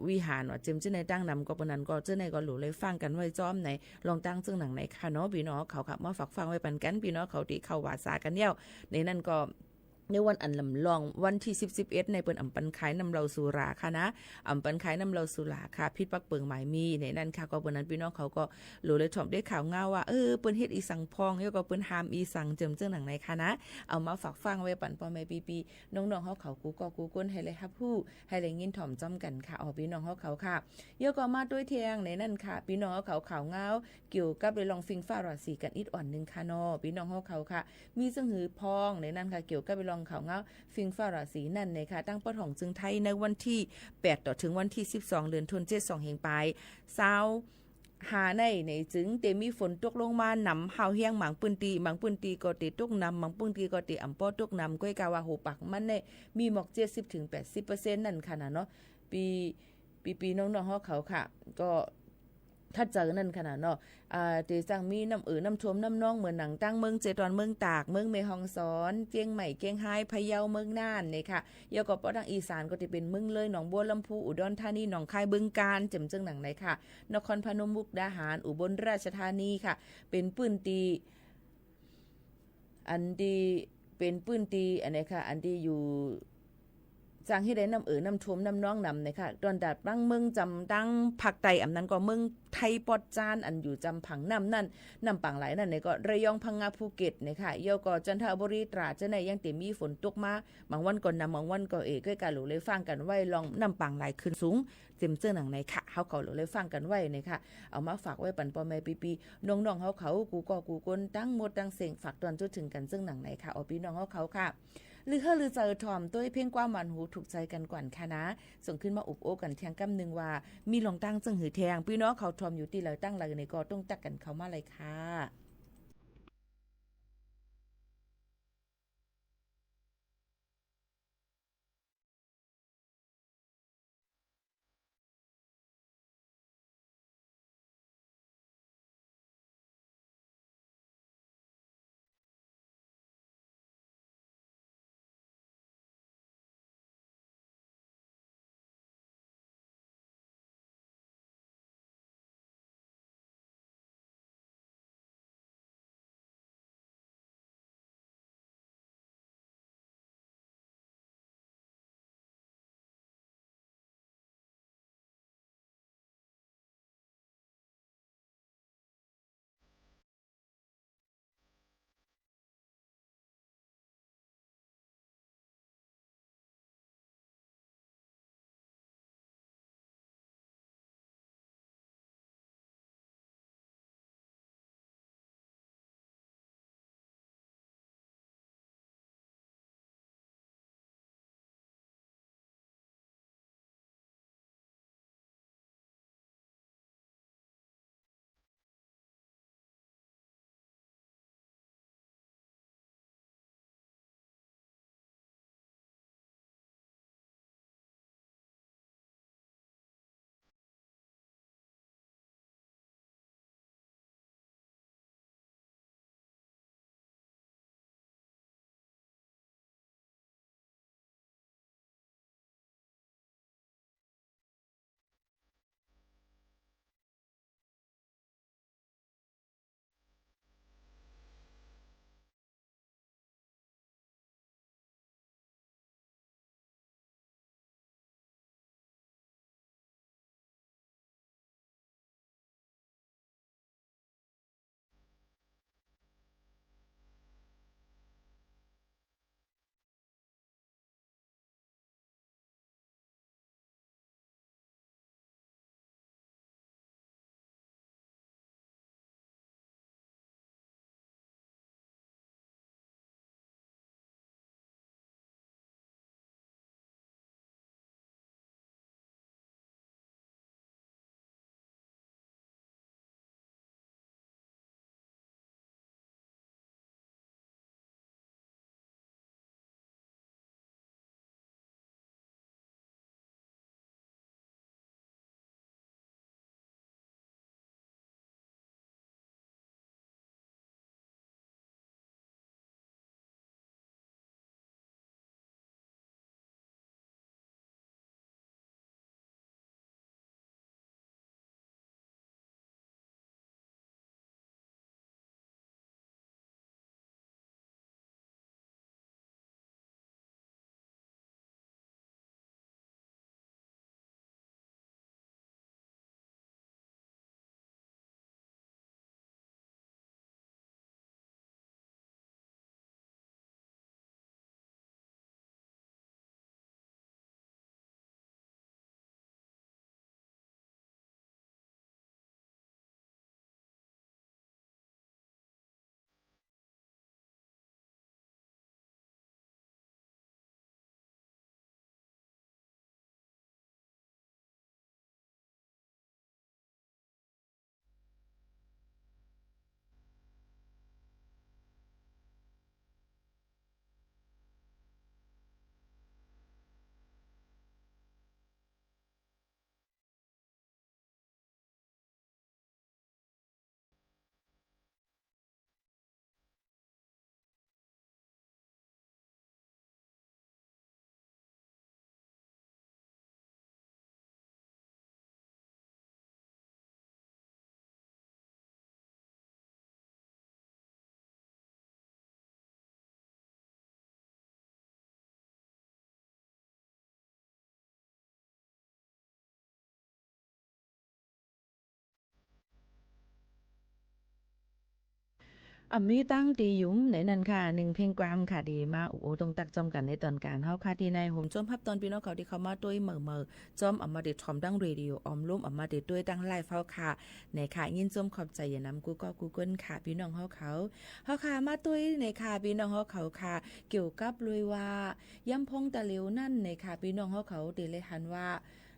วิหารว่าเจียมเจ้าไหนตั้งนำก็ปนันก็เจ้าไหนก็หลูเลยฟังกันไว้จ้อมไหนลองตั้งเจ้าหนังไหนค่ะเนาะพี่น้องเขาค่ะมาฝากฟังไว้ปันกันพี่น้องเขาที่เข้าว่าสากันเย้าในนั่นก็ในวันอันลำลองวันที่11ในเปิ้นอำปันขายนำเราสุราค่ะนะอำปันขายนำเราสุราค่ะพิษปักเปิงหมายมีในนั้นค่ะก็เปิ้นนั้นพี่น้องเขาก็หลูเลยถ่อมได้ข่าวเงาว่าเปิ้นเฮ็ดอีสังพองแล้วก็เปิ้นหามอีสังเจิมเจ้าหนังไหนค่ะนะเอามาฝากฟังไว้ปันพ่อแม่ปีน้องๆเขากูก็กูก้นให้เลยครับผู้ให้เลยยินถ่อมจ้อมกันค่ะอ๋อพี่น้องเขาค่ะเยอะก็มาด้วยเทียงในนั้นค่ะพี่น้องเขาข่าวเงาเกี่ยวกับเลยลองฟิงฟ้าราศีกันอีกอ่อนนึงค่ะเนาะพี่น้องเขาค่ะมีซึ่งหือพองในนั้นค่ะเกี่ยวกับลองข่าวเงาฟิงฟ้าราศีนั่นนะคะตั้งปะถ่องจึงไทยในวันที่8ต่อถึงวันที่12เดือนธันวาคม2เฮงปลาย หาในจึงเตมีฝนตกลงมานำหาวเฮียงหมางปืนตีหมางปืนตีก็เตตกนำหมางปืนตีก็เตอำป้อตกนำก้อยกาว่าโหปักมันเนี่ยมีหมอก 70-80% นั่นค่ะนะเนาะปีน้องๆเขาค่ะก็ถ้าเจอนั่นขนาดเนาะเตจังมีน้ำน้ำท่วมน้ำนองเหมือนหนังตั้งเมืองเจตอนเมืองตากเมืองเมฮองสอนเจียงใหม่เกียงไฮ้พะเยาเมืองน่านเนี่ยค่ะยาวก็ปอทางอีสานก็จะเป็นเมืองเลยหนองบัวลำพูอุดรธานีหนองคายบึงกาฬจำเจิงหนังไหนค่ะนครพนมมุกดาหารอุบลราชธานีค่ะเป็นปื้นตีอันดีเป็นปื้นตีอันนี้ค่ะอันดีอยู่จางให้ได้น้ำน้ำท่วมน้ำน้องนำเนี่ยค่ะตอนดัดตั้งเมืองจำตั้งภาคใต้อำนั้นก็เมืองไทยปอดจานอันอยู่จำผังน้ำนั่นน้ำปังไหลนั่นเนี่ยก็ระยองพังงาภูเก็ตเนี่ยค่ะเยาก็จันทบุรีตราดจะไหนยังเต็มมีฝนตกมาบางวันก่อนนำบางวันก็ก็การหลูเลยฟังกันไว้ลองน้ำปังไหลขึ้นสูงเต็มเสื้อหนังไหนค่ะเขาก็หลูเลยฟังกันไว้เนี่ยค่ะเอามาฝากไว้ปันปอแม่ปีน้องๆเขากูก็กูกนตั้งหมดตั้งเสียงฝากตอนจุดถึงกันซึ่งหนังไหนค่ะเอาพี่น้องเขาค่ะหรือเจอทอมด้วยเพ่งกว่ามันหูถูกใจกันก่อนค่ะนะส่งขึ้นมาอุบโอกันเทียงกำนึงว่ามีลองตั้งจึงหือแทงพี่น้องเขาทอมอยู่ที่เราตั้งอะไรในก็ต้องตักกันเขามาเลยค่ะ มีตั้งตียุ้มในนั้นค่ะ1เพลงความค่ะดีมาโอ้ตรงตักจอมกันในตอนการเฮาค่ะที่ในผมจอมพับตอนพี่น้องเขาที่เขามาด้วยเหม่อจอมอำมาเดทอมตั้งเรดิโอออมลุ่มอำมาเดด้วยตั้งไลฟ์เฮาค่ะในค่ะยินจมขอบใจอย่านำกูก็กูเกิลค่ะพี่น้องเฮาค่ะมาด้วยในค่ะพี่น้องเฮาเขาค่ะเกี่ยวกับเลยว่าย่ำพงตะเหลวนั่นในค่ะพี่น้องเฮาเขาเดเลยหันว่า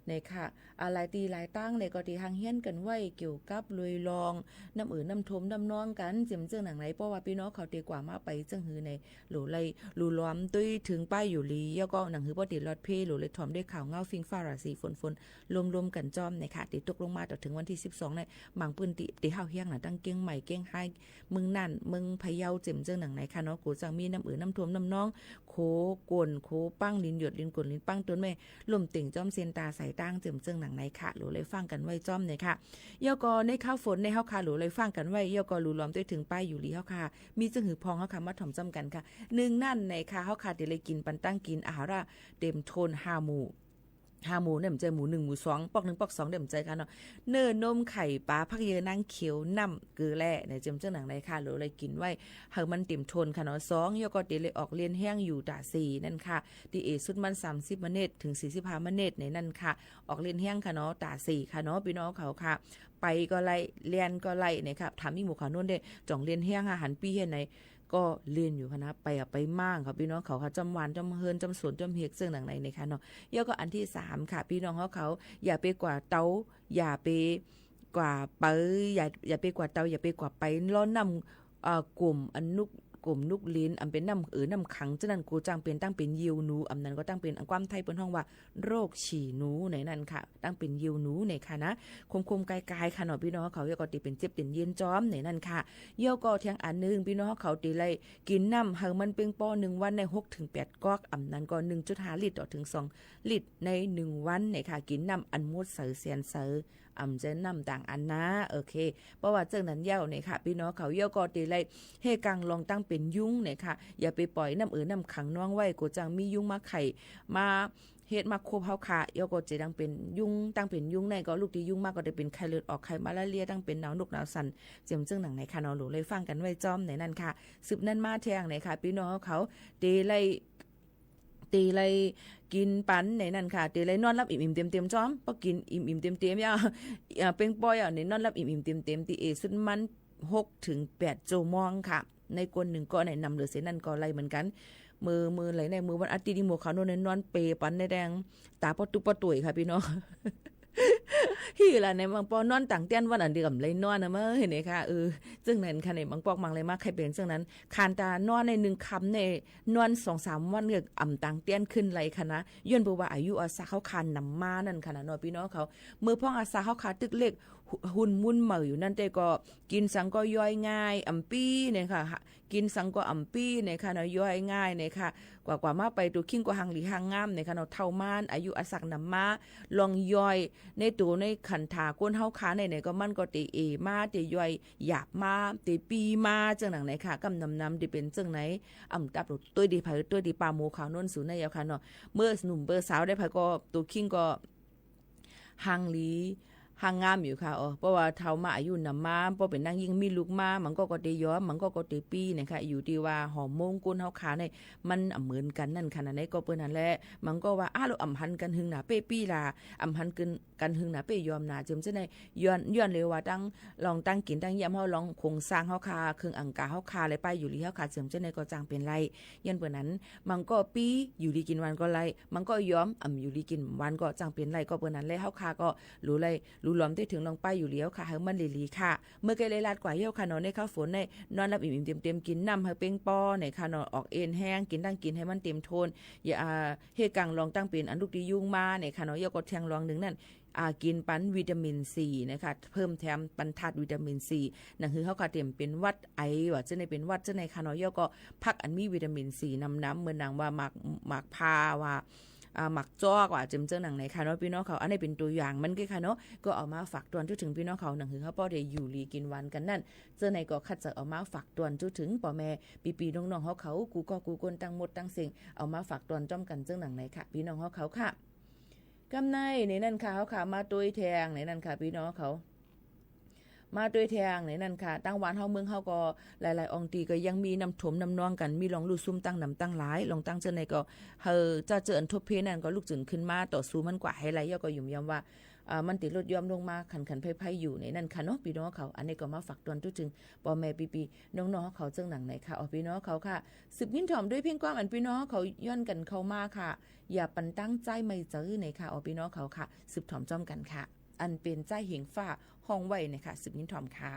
ในค่ะอะไรตีหลายตั้งในก็ที่ทางเฮียนกันไว้เกี่ยวกับลอยลองน้ำน้ำทมน้ำนองกันเจียมเจื้อหนังไหนเพราะว่าพี่น้องเขาตีกว่ามาไปจังหือในหลูไลหลูล้อมด้วยถึงป้ายอยู่ลีแล้วก็หนังหือบ่ติดรถเพหลูเลยถอมด้วยข่าวเงาฟิงฟ้าราศีฝนรวมกันจอมในค่ะติดตกลงมาต่อถึงวันที่12ในบางพื้นที่เฮาเฮียงน่ะตั้งเกียงใหม่เกียงไห้มึงนั่นมึงพะเยาเจียมเจื้อหนังไหนค่ะเนาะกูจังมีน้ำน้ำทมน้ำนองโคกวนโคปั้งลิ้นหยดลิ้นกวนลิ้นปั้งต้นแม่ลมติ่งจอมเซียนตาใส่ตั้งเจียมเจื้อหนังไหนค่ะหลูเลยฟังกันไว้จอมเนี่ยค่ะยกอในข้าวฝนในเฮาค่ะหลูเลยฟังกันไว้ยกอหลูล้อมด้วยถึงป้ายอยู่ลีเฮาค่ะมีจังหือพองเฮาค่ะมาถ่อมจำกันค่ะ1นั่นในค่ะเฮาค่ะได้เลยกินปันตั้งกินอาหารเต็มโทน5หมู่เนี่ยมันใจหมู1หมู2ปอก1ปอก2เดี๋ยวมันใจกันเนาะเนื้อนมไข่ปลาผักเยอะนางเขียวน้ำเกลือแร่ในเจมเจ้าหนังในค่ะหรืออะไรกินไว้ให้มันเต็มทนค่ะเนาะ2ยก็เตเลยออกเรียนแห้งอยู่ด่า4นั่นค่ะดีเอสุดมัน30มะเนตถึง45มะเนตในนั่นค่ะออกเรียนแห้งค่ะเนาะด่า4ค่ะเนาะพี่น้องเขาค่ะไปก็ไล่เรียนก็ไล่นะครับถามมีหมู่เขาโน่นได้จ่องเรียนแห้งอาหารปีเฮ็ดไหนก็เรียนอยู่คณะไปมั่งค่ะพี่น้องเขาค่ะจำหวานจำเฮินจำสวนจำเฮกเสื่องหนังไหนในค่ะเนาะแล้วก็อันที่3ค่ะพี่น้องเขาอย่าไปกว่าเตาอย่าไปกว่าไปอย่าไปกว่าเตาอย่าไปกว่าไปล้อนำกลุ่มอันนุกกลุ่มนุกลิ้นอันเป็นน้ำน้ำขังฉะนั้นกูจังเป็นตั้งเป็นยิวหนูอันนั้นก็ตั้งเป็นความไทยเปิ้นห้องว่าโรคฉี่หนูในนั้นค่ะตั้งเป็นยิวหนูในค่ะนะคมๆไกลๆค่ะเนาะพี่น้องเขาเยาก็ติเป็นเจ็บเป็นเย็นจ้อมในนั้นค่ะเยาก็เที่ยงอันนึงพี่น้องเขาติไล่กินน้ำให้มันเป่งป้อ1วันใน6ถึง8ก๊อกอันนั้นก็ 1.5 ลิตรต่อถึง2ลิตรใน1วันในค่ะกินน้ำอันมุดเสือเสียนเสือจะนำต่างอันนะโอเคเพราะว่าเจ้านั้นเย้าเนี่ยค่ะพี่น้องเขาเย้าก็ตีไล่ให้กังลองตั้งเป็นยุ้งเนี่ยค่ะอย่าไปปล่อยน้ำน้ำขังน้องไว้กูจังมียุ้งมาไข่มาเฮ็ดมาโคบเฮาค่ะเย้าก็จะตั้งเป็นยุ้งตั้งเป็นยุ้งในก็ลูกที่ยุ้งมากก็ได้เป็นไข้เลือดออกไข้มาลาเรียตั้งเป็นหนาวนกหนาวสั่นเจียมซึ่งหนังในค่ะเนาะหลูเลยฟังกันไว้จอมในนั้นค่ะสืบนั้นมาแทงในค่ะพี่น้องเขาตีไล่กินปันในนั่นค่ะตีไล่นอนรับอิ่มๆเต็มๆจ้อมพอกินอิ่มๆเต็มๆอย่าเป้งปอยในนอนรับอิ่มๆเต็มๆตีเอสุดมัน6ถึง8ชั่วโมงค่ะในกวน1ก็ในนำเหลือเสนั่นก็ไล่เหมือนกันมือไหลในมือวันอาทิตย์ที่หมู่เขาโน่นนอนเปปันในแดงตาปอตุปอตุยค่ะพี่น้องฮีล่ะในบางปอนอนต่างเตี้ยนวันอันเดียวกับเลยนอนนะมั้ยเห็นไหมคะซึ่งนั้นค่ะในบางปอกมังเลยมากใครเป็นซึ่งนั้นคานตานอนใน1ค่ำในนอน 2-3 วันเนี่ยอ่ำต่างเตี้ยนขึ้นไหลค่ะนะย้อนบ่ว่าอายุอาสาเขาคานนำมานั่นค่ะนะเนาะพี่น้องเขามือพ่องอาสาเขาขาตึกเล็กหุ่นมุ่นเหม่ออยู่นั่นแต่ก็กินสังก็ย่อยง่ายอ่ำปี้เนี่ยค่ะกินสังก็อ่ำปี้เนี่ยค่ะเนาะย่อยง่ายเนี่ยค่ะกว่ามาไปตัวคิงก็หังหลีหังงามเนี่ยค่ะเนาะเท่ามานอายุอาศักนำมาลองย่อยในตัวในขันถาก้นเฮาขาในก็มันก็ติเอมาติย่อยหยาบมาติปีมาจังหนังไหนค่ะกำนำดิเป็นจังไหนอ่ำตับตัวดีไผตัวดีปลาหมูขาวนนสูในยาวค่ะเนาะเมื่อหนุ่มเบอร์สาวได้ไผก็ตัวคิงก็หังหลีหางงามอยู่ค่ะเพราะว่าเท่ามาอายุนำมาเพราะเป็นนางยิ่งมีลูกมามันก็เตย้อมมันก็เตปีนะคะอยู่ที่ว่าหอมมงกุลเฮาขาในมันเหมือนกันนั่นขนาดไหนก็เปิ้นนั่นแหละมันก็ว่าเราอำพันกันหึงหนาเป้ปี้ล่ะอำพันกันหึงหนาเป้ยอมหนาจึงจะได้ย้อนเลยว่าตั้งลองตั้งกินตั้งยามเฮาลองโครงสร้างเฮาขาเครื่องอังกาเฮาขาอะไรไปอยู่ลีเฮาขาจึงจะได้ก็จังเป็นไรยันเปิ้นนั้นมันก็ปีอยู่ดีกินวันก็ไรมันก็ยอมอยู่ดีกินวันก็จังเป็นไรก็เปิ้นนั้นเลยเฮาขาก็รู้ไรรู้ล้อมได้ถึงลงไปอยู่แล้วค่ะให้มันลีค่ะเมื่อไกลเลยลาดกว่าเยี่ยวค่ะนอนในข้าวฝนในนอนรับอิ่มๆเต็มๆกินน้ำให้เป้งป้อในค่ะนอนออกเอ็นแห้งกินตั้งกินให้มันเต็มโทนอย่าเฮกังลองตั้งเป็นอันลูกที่ยุ่งมาในค่ะนอนเยี่ยวก็แทงลองนึงนั่นกินปันวิตามินซีนะคะเพิ่มแถมปันธาตุวิตามินซีนั่นคือเฮาค่ะเต็มเป็นวัดไอว่าจะในเป็นวัดจะในค่ะนอนเยี่ยวก็พักอันมีวิตามินซีน้ำเหมือนนางว่าหมักพาว่าหมักจ้อกว่าจึงเจ้าหนังไหนค่ะเนาะพี่น้องเขาอันนี้เป็นตัวอย่างมันก็ค่ะเนาะก็เอามาฝากตวนถึงพี่น้องเขาหนังคือเขาป้อได้อยู่ลีกินวันกันนั่นเจ้าไหนก็คัดจะเอามาฝากตวนถึงป่อแม่ปีน้องๆเขากูกนตั้งหมดตั้งเสียงเอามาฝากตวนจ้อมกันเจ้าหนังไหนค่ะพี่น้องเขาค่ะกำในนั่นค่ะเขาค่ะมาตุ้ยแทงในนั่นค่ะพี่น้องเขา มาด้วยทางในนั่นค่ะตั้งวานเฮาเมืองเฮาก็หลายๆองค์ตีก็ยังมีน้ำถมน้ำนองกันมีลองลู่ซุ่มตั้งน้ำตั้งหลายลองตั้งเจอในก็จะเจออันทบเพนั่นก็ลูกจึงขึ้นมาต่อสู้มันกว่าให้ไรย่อก็ยุ่มยอมว่ามันติดลดย่อมลงมาขันไพ่ๆอยู่ในนั่นค่ะเนาะพี่น้องเขาอันนี้ก็มาฝากตอนทุกจึงปอแม่ปีน้องๆเขาเจ้งหนังไหนค่ะพี่น้องเขาค่ะสืบยินถ่อมด้วยเพียงความอันพี่น้องเขาย้อนกันเข้ามาค่ะอย่าปันตั้งใจไม่เจอในค่ะพี่น้องเขาค่ะสืบถ่อมจ้อมกันค่ะอันเป็นใจเหงฟ้าห้องไว้นะคะสืบยินถ่อมค่ะ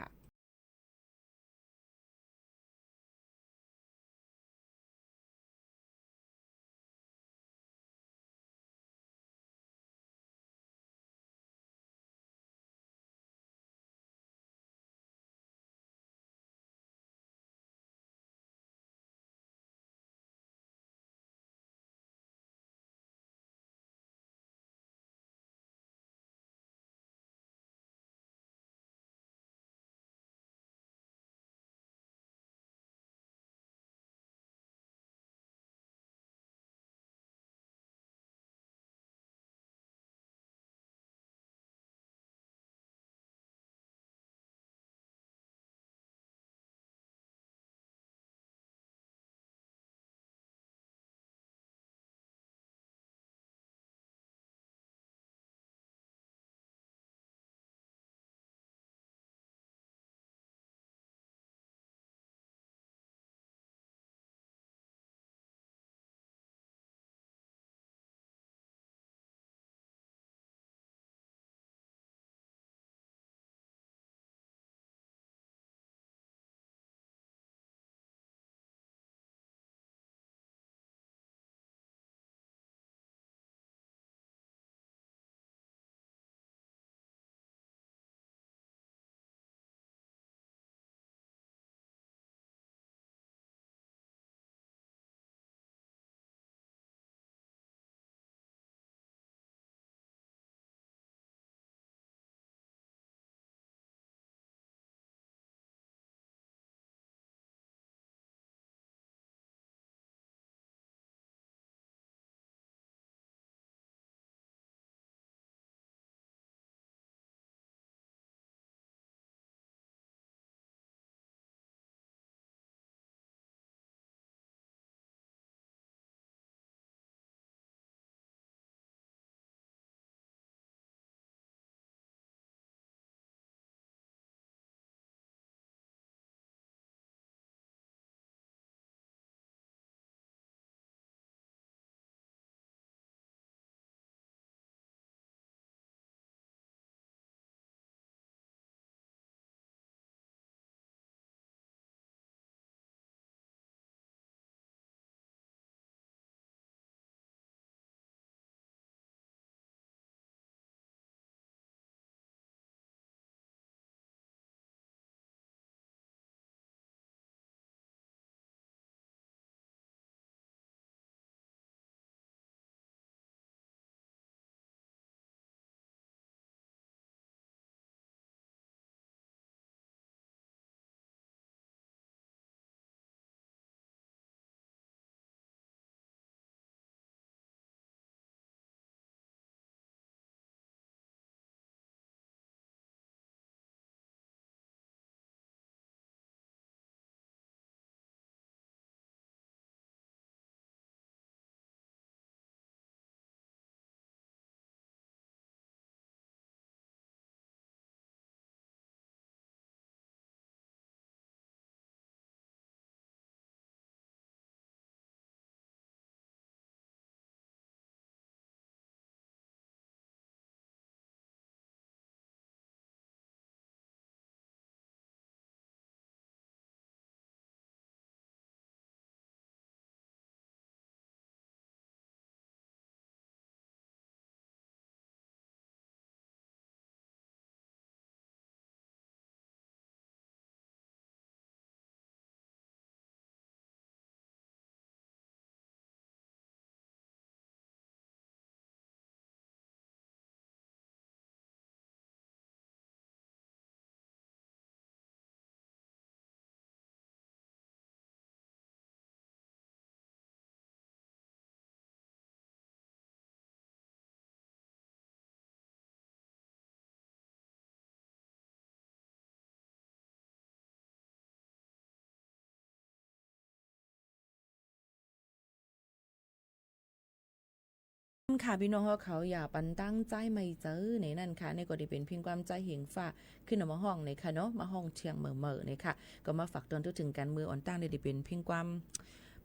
ค่ะพี่น้องเขาอย่าปันตั้งใจไม่เจอในนั่นค่ะในก็ได้เป็นเพียงความใจเหงฟ้าขึ้นมาห้องในค่ะเนาะมาห้องเชียงเหม่อในค่ะก็มาฝากตอนถึงการมืออ่อนตั้งได้เป็นเพียงความ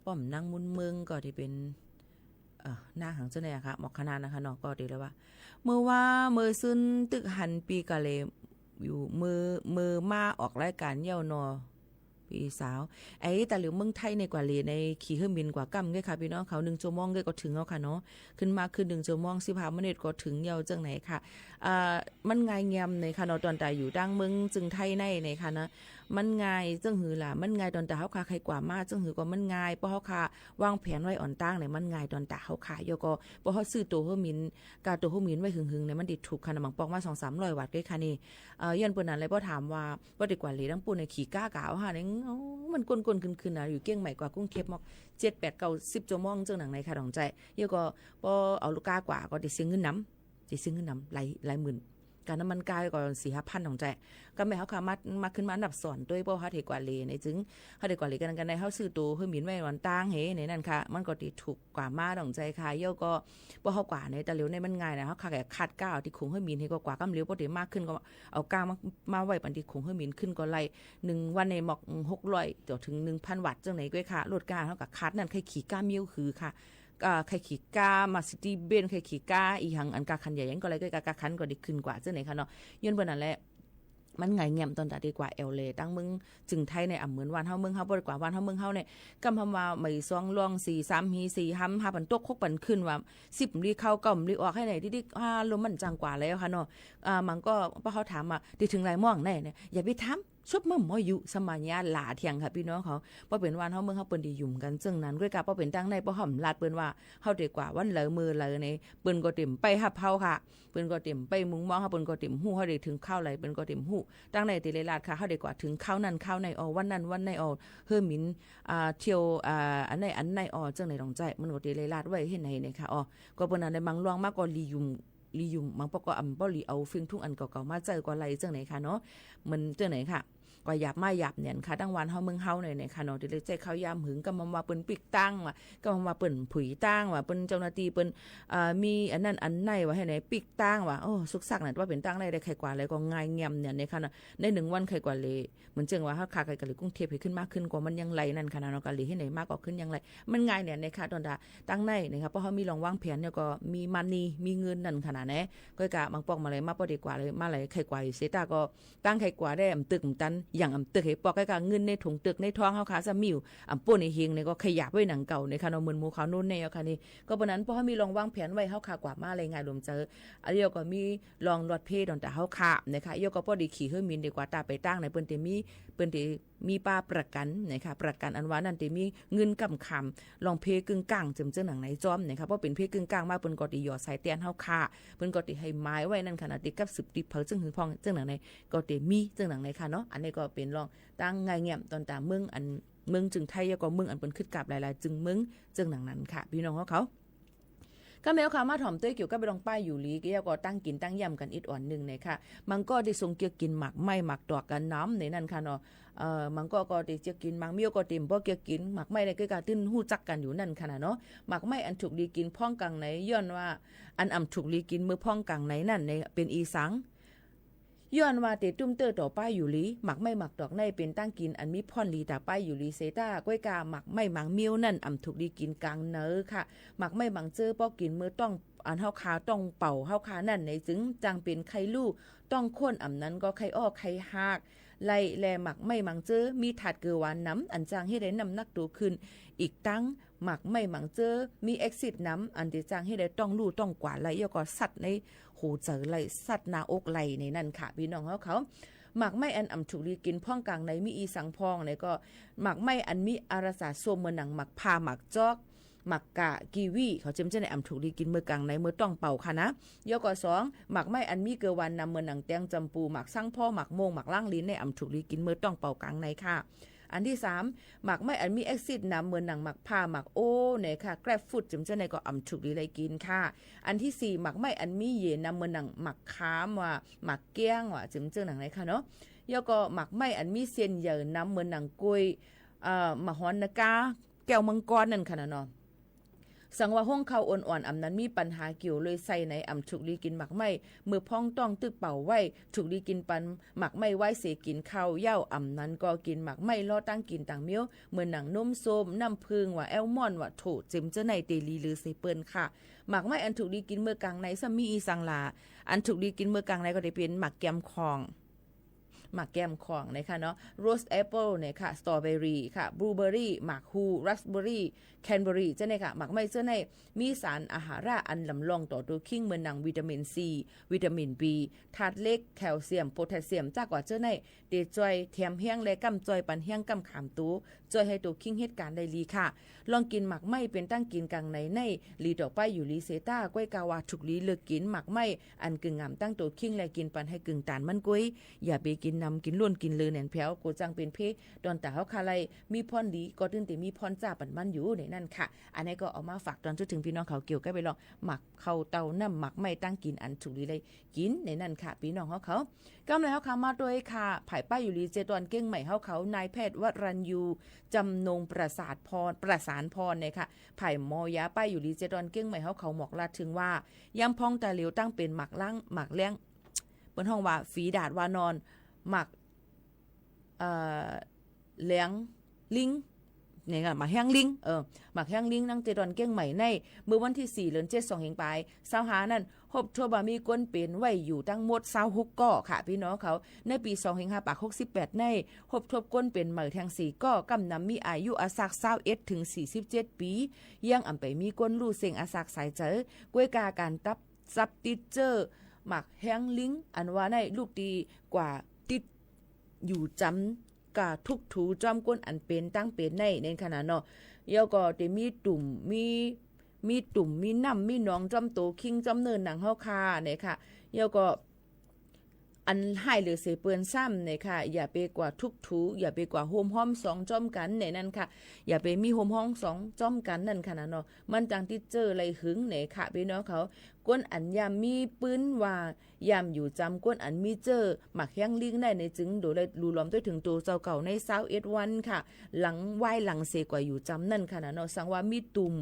ป้อมนางมุนเมืองก็ได้เป็นหน้าหางเจ้าเนี่ยค่ะหมอกขนาดนะคะเนาะก็ดีแล้วว่าเมื่อว่าเมื่อซึ่งตึกหันปีกะเลยอยู่มือมาออกรายการเย้านอพี่สาวไอ้แต่หรือเมืองไทยในกว่าเลยในขี่เครื่องบินกว่ากำเลยค่ะพี่น้องเขา1 ชั่วโมงก็ถึงแล้วค่ะเนาะขึ้นมาคือ1 ชั่วโมง15 นาทีก็ถึงเยาจังไหนค่ะมันง่ายเงียบในค่ะเนาะตอนแต่อยู่ดังเมืองจึงไทยในค่ะนะมันง่ายจังหือล่ะมันง่ายตอนแต่เฮาค่ะใครกว่ามาจังหือก็มันง่ายเพราะเฮาค่ะวางแผนไว้อ่อนตั้งเนี่ยมันง่ายตอนแต่เฮาค่ะโยก็เพราะเฮาซื้อตัวเฮามินกาตัวเฮามินไว้หึงๆเนี่ยมันดิถูกค่ะนะบางปอกมา 2-300 วัตต์ด้วยค่ะนี่ย้อนเปิ้นนั้นเลยบ่ถามว่าบ่ดีกว่าเลยทั้งปุ่นในขี่ก้ากาวค่ะนี่มันกลๆขึ้นๆนะอยู่เกี้ยงใหม่กว่ากรุงเทพมอก7 8 9 10 ชั่วโมงจังหนังไหนค่ะดองใจโยก็บ่เอาลูกก้ากว่าก็ได้เสียเงินนำหลายหมื่นการน้ำมันกายก็ 4-5,000 ของใจก็แม่เฮาค่ะมาขึ้นมาอันดับ2ด้วยบ่เฮาเทกว่าเลยในจึงเฮาได้กว่าเลยกันได้เฮาซื้อตัวเฮาหมิ่นไว้วันต่างเฮในนั่นค่ะมันก็ติถูกกว่ามาดองใจค่ะโยก็บ่เฮากว่าในแต่เหลียวในมันง่ายนะเฮาค่ะแค่คัดก้าวที่คงเฮาหมิ่นให้กว่ากำเหลียวบ่ได้มากขึ้นก็เอาก้าวมาไว้ปันที่คงเฮาหมิ่นขึ้นก็ไล่1วันในหมอก600จนถึง 1,000 วัตต์จังไหนก็ค่ะลดก้าเฮาก็คัดนั่นใครขี่ก้ามิ้วคือค่ะใครขี่ก้ามาซิตี้เบนใครขี่ก้าอีหังอันกาคันใหญ่ยังก็เลยก็กาคันก็ได้ขึ้นกว่าจังไหนค่ะเนาะย้อนเบิ่นนั่นแหละมันไงเงี่ยมตอนตาดีกว่าเอลเลตั้งมึงจึงไทยในเหมือนวันเฮาเมืองเฮาบ่ดีกว่าวันเฮาเมืองเฮาเนี่ยกำคำว่าไม่ซองลอง4 3 4 5 5ปันตก6ปันขึ้นว่า10ลีเข้า9ลีออกให้ไหนดิๆลมมันจังกว่าแล้วค่ะเนาะมันก็พอเขาถามมาดิถึงไรม่องแน่เนี่ยอย่าไปถามชุบมั่มอยู่สมัยญาหลาเที่ยงค่ะพี่น้องเขาบ่เป็นวันเฮาเมืองเฮาเปิ้นดียุ่มกันจึงนั้นด้วยกะบ่เป็นตั้งในบ่ห่อมลาดเปิ้นว่าเฮาดีกว่าวันเหลอมือเหลอในเปิ้นก็เต็มไปฮับเฮาค่ะเปิ้นก็เต็มไปมุงมองเฮาเปิ้นก็เต็มฮู้เฮาได้ถึงข้าวไหลเปิ้นก็เต็มฮู้ตั้งในติเลลาดค่ะเฮาได้กว่าถึงข้าวนั้นข้าวในวันนั้นวันในเฮือหมินเที่ยวอันในจังไหนดองใจมันก็ติเลลาดไว้เฮ็ดไหนค่ะก็เปิ้นนั้นได้บางลวงมากก็ลียุ่มบางปอกก็บ่ลีเอาฟิงทุ่งอันเก่าๆมาเจอก็ไหลจังไหนค่ะเนาะมันจังไหนค่ะก็หยาบมาหยาบเนี่ยค่ะตั้งวันเฮาเมืองเฮาหน่อยค่ะเนาะที่เลยใจเขายามหึงก็มาเปิ้นปิกตั้งว่าก็มาเปิ้นผุยตั้งว่าเปิ้นเจ้าหน้าที่เปิ้นมีอันนั้นอันไหนว่าให้ไหนปิกตั้งว่าโอ้สุกซักนั่นว่าเป็นตั้งได้ใครกว่าเลยก็ง่ายเงียบเนี่ยในค่ะเนาะใน1วันใครกว่าเลยเหมือนจังว่าเฮาค่าไกลกะเลยกรุงเทพให้ขึ้นมากขึ้นกว่ามันยังไหลนั่นค่ะเนาะกะเลยให้ไหนมากก็ขึ้นยังไหลมันง่ายเนี่ยในค่ะตอนดาตั้งในนะคะเพราะเฮามีลองวางแผนเนี่ยก็มีมันนี่มีเงินนั่นขนาดไหนก็กะบางปอกมาเลยมาบ่ดีกว่าเลยมาไหลใครกว่าเสตาก็ตั้งใครกว่าได้ตึกตันอย่างตึกให้ปอกก็เงินในถุงตึกในท้องเฮาค่ะซะมิวป่นในเฮงนี่ก็ขยับไว้หนังเก่าในค่ะเนาะเหมือนหมู่เขาโน่นแนวค่ะนี่ก็ปานนั้นเพราะเฮามีลองวางแผนไว้เฮาค่ะกว่ามาเลยง่ายรวมเจออันเดียวก็มีลองรถเพดอนแต่เฮาค่ะนะคะยกก็พอดีขี่เฮมินดีกว่าตาไปตั้งในเปิ้นติมีป้าประกันนะคะประกันอันว่านั่นติมีเงินกำคำลองเพกึ่งกลางจึงหนังไหนจอมนะคะเพราะเป็นเพกึ่งกลางมาเปิ้นก็ติหยอดสายเตียนเฮาค่ะเปิ้นก็ติให้ไม้ไว้นั่นขนาดติกับ10ติเผอจึงหือพองจึงหนังไหนก็ติมีจึงหนังไหนค่ะเนาะอันนี้ก็เป็นลองตั้งง่ายเงียบตอนตาเมืองอันเมืองจึงไทยก็เมืองอันเปิ้นขึ้นกับหลายๆจึงเมืองจึงหนังนั้นค่ะพี่น้องเขาก็แมวค่ะมาถ่อมเต้ยเกี่ยวกับไปลองป้ายอยู่ลีก็ตั้งกินตั้งย่ำกันอีกอ่อนนึงเนี่ยค่ะมันก็ได้ทรงเกี่ยวกินหมักไม้หมักตอกกันน้ำในนั้นค่ะเนาะมันก็ได้เกี่ยวกินมังเมียวก็เต็มบ่เกี่ยวกินหมักไม้ได้ก็ตื้นฮู้จักกันอยู่นั่นค่ะเนาะหมักไม้อันถูกลีกินพ่องกังไหนย้อนว่าอันอ่ำถูกลีกินมือพ่องกังไหนนั่นในเป็นอีสังย้อนว่าเตตุ้มเตอต่อป้ายอยู่ลีหมักไม่หมักดอกในเป็นตั้งกินอันมีพ่อนลีตาป้ายอยู่ลีเซต้าก้อยกาหมักไม่หมังเมียวนั่นถูกดีกินกลางเนอค่ะหมักไม่หมังเจอป้อกินมือต้องอันเฮาคาต้องเป่าเฮาคานั่นในจึงจังเป็นไข่ลู่ต้องข้นนั้นก็ไข่อ้อไข่หากไล่แลหมักไม่หมังเจอมีถาดเกลือหวานน้ำอันจางให้ได้น้ำหนักตัวขึ้นอีกตั้งหมักไม่หมังเจอมีเอ็กซิสน้ำอันที่จางให้ได้ต้องลู่ต้องกว่าไหลแล้วก็สัตว์ในหูเจอไหลสัตว์หน้าอกไหลในนั่นค่ะพี่น้องเขาหมักไม่อันถูกลีกินพ่องกลางในมีอีสังพองในก็หมักไม่อันมีอาราสาโซมเมือหนังหมักพาหมักจอกหมักกะกีวีเขาจำจะในถูกลีกินมือกลางในมือต้องเป่าค่ะนะยกก็2หมักไม่อันมีเกลือวันนำเมือหนังแตงจำปูหมักสั่งพ่อหมักโมงหมักล่างลิ้นในถูกลีกินมือต้องเป่ากลางในค่ะอันที่3หมักไม่อันมีแอซิดน้ำเหมือนหนังหมักผ้าหมักโอ้เนี่ยค่ะแกรบฟุตจำจะในก็ถูกลีไรกินค่ะอันที่4หมักไม่อันมีเย็นน้ำเหมือนหนังหมักค้ามว่าหมักเกี้ยงว่าจำเจอหนังไหนค่ะเนาะยก็หมักไม่อันมีเส้นเหยื่อน้ำเหมือนหนังกุยมะฮอนนากาแก้วมังกรนั่นค่ะเนาะ สังว่าห้องเขาอ่อนๆอำนั้นมีปัญหาเกี่ยวเลยใส่ในอำถูกลีกินหมักไม่มือพ้องต้องตึกเป่าไว้ถูกลีกินปันหมักไม่ไว้เสกินข้าวเหย้าอำนั้นก็กินหมักไม่ล่อตั้งกินต่างเมี้ยวเหมือนหนังนมส้มน้ำผึ้งว่าแอลมอนว่าโถเจมเจ้าในเตลีลือเสเปิ้นค่ะหมักไม่อันถูกลีกินเมื่อกลางในซัมมีอีสังลาอันถูกลีกินเมื่อกลางในก็ได้เป็นหมักแกมคองหมักแก้มของนะคะเนาะโรสแอปเปิลเนี่ยค่ะสตรอเบอรี่ค่ะบลูเบอรี่หมักฮูราสเบอรี่แคนเบอรี่เจ้าเนี่ยค่ะหมักไม่เจ้าในมีสารอาหาระอันลำลองต่อตัวคิงเหมือนหนังวิตามินซีวิตามิน B ธาตุเหล็กแคลเซียมโพแทสเซียมจากกว่าเจ้าในเดจอยแถมเฮียงและกำจอยปันเฮียงกำขามตู้จอยให้ตัวคิงเหตุการณ์ได้ลีค่ะลองกินหมักไม่เป็นตั้งกินกลางในลีดอกไปอยู่ลีเซต้าก้วยกาวาถูกลีเลือกกินหมักไม่อันกึ่งงามตั้งตัวคิงและกินปันให้กึ่งตานมันกุ้ยอย่าไปกินนำกินล้วนกินเลยแหนนแผวกูจังเป็นเพดอนตาเฮาคาไลมีพรดีก็ตื่นแต่มีพรจ้าปันมันอยู่ในนั่นค่ะอันนี้ก็เอามาฝากตอนจุดถึงพี่น้องเขาเกี่ยวกับไปลองหมักเข้าเตาน้ำหมักไม่ตั้งกินอันถูกลีเลยกินในนั่นค่ะพี่น้องเขากำเลยเฮาขามาด้วยค่ะไผ่ป้ายอยู่ลีเจตอนเก้งใหม่เฮาเขานายแพทย์วรัญยูจำนงประสานพรเนี่ยค่ะไผ่มอยาป้ายอยู่ลีเจตอนเก้งใหม่เฮาเขาหมอกลาถึงว่ายำพองตาเหลียวตั้งเป็นหมักล้างหมักเลี้ยงเปิ้นห้องว่าฝีดาดวานอนหมักเลี้ยงลิงเนี่ยค่ะหมักแห้งลิงหมักแห้งลิงนั่งเจดอนเก้งใหม่ในเมื่อวันที่4เดือน7 2เฮงปลาย25นั่นพบทั่วบามีก้นเป็นไว้อยู่ตั้งหมด26ก้อค่ะพี่น้องเขาในปี2568ในพบทบก้นเป็นเหมือแทง4ก้อกำนำมีอายุอาศัก21ถึง47ปียังอำไปมีก้นลู่เสียงอาศักสายเจอกวยกาการตับซับติเจอร์หมักแห้งลิงอันว่าในลูกดีกว่าติดอยู่จำกะทุกถูจอมก้นอันเป็นตั้งเป็นในขณะเนาะเยาก็จะมีตุ่มมีตุ่มมีน้ำมีหนองจอมโตคิงจอมเนินหนังเฮาคาเนี่ยค่ะเยาก็อันให้หรือเสเปื้อนซ้ำเนี่ยค่ะอย่าไปกว่าทุกถูอย่าไปกว่าโฮมห้อม2จ้อมกันเนี่ยนั่นค่ะอย่าไปมีโฮมห้อง2จ้อมกันนั่นค่ะนะเนาะมันจังที่เจออะไรหึงเนี่ยค่ะพี่น้องเขาก้นอันยามมีปืนว่ายามอยู่จำก้นอันมีเจอหมักแห้งลิงได้ในจึงโดยรูล้อมด้วยถึงตัวเจ้าเก่าใน21วันค่ะหลังไหวหลังเสกว่าอยู่จำนั่นค่ะนะเนาะสังว่ามีตุ่ม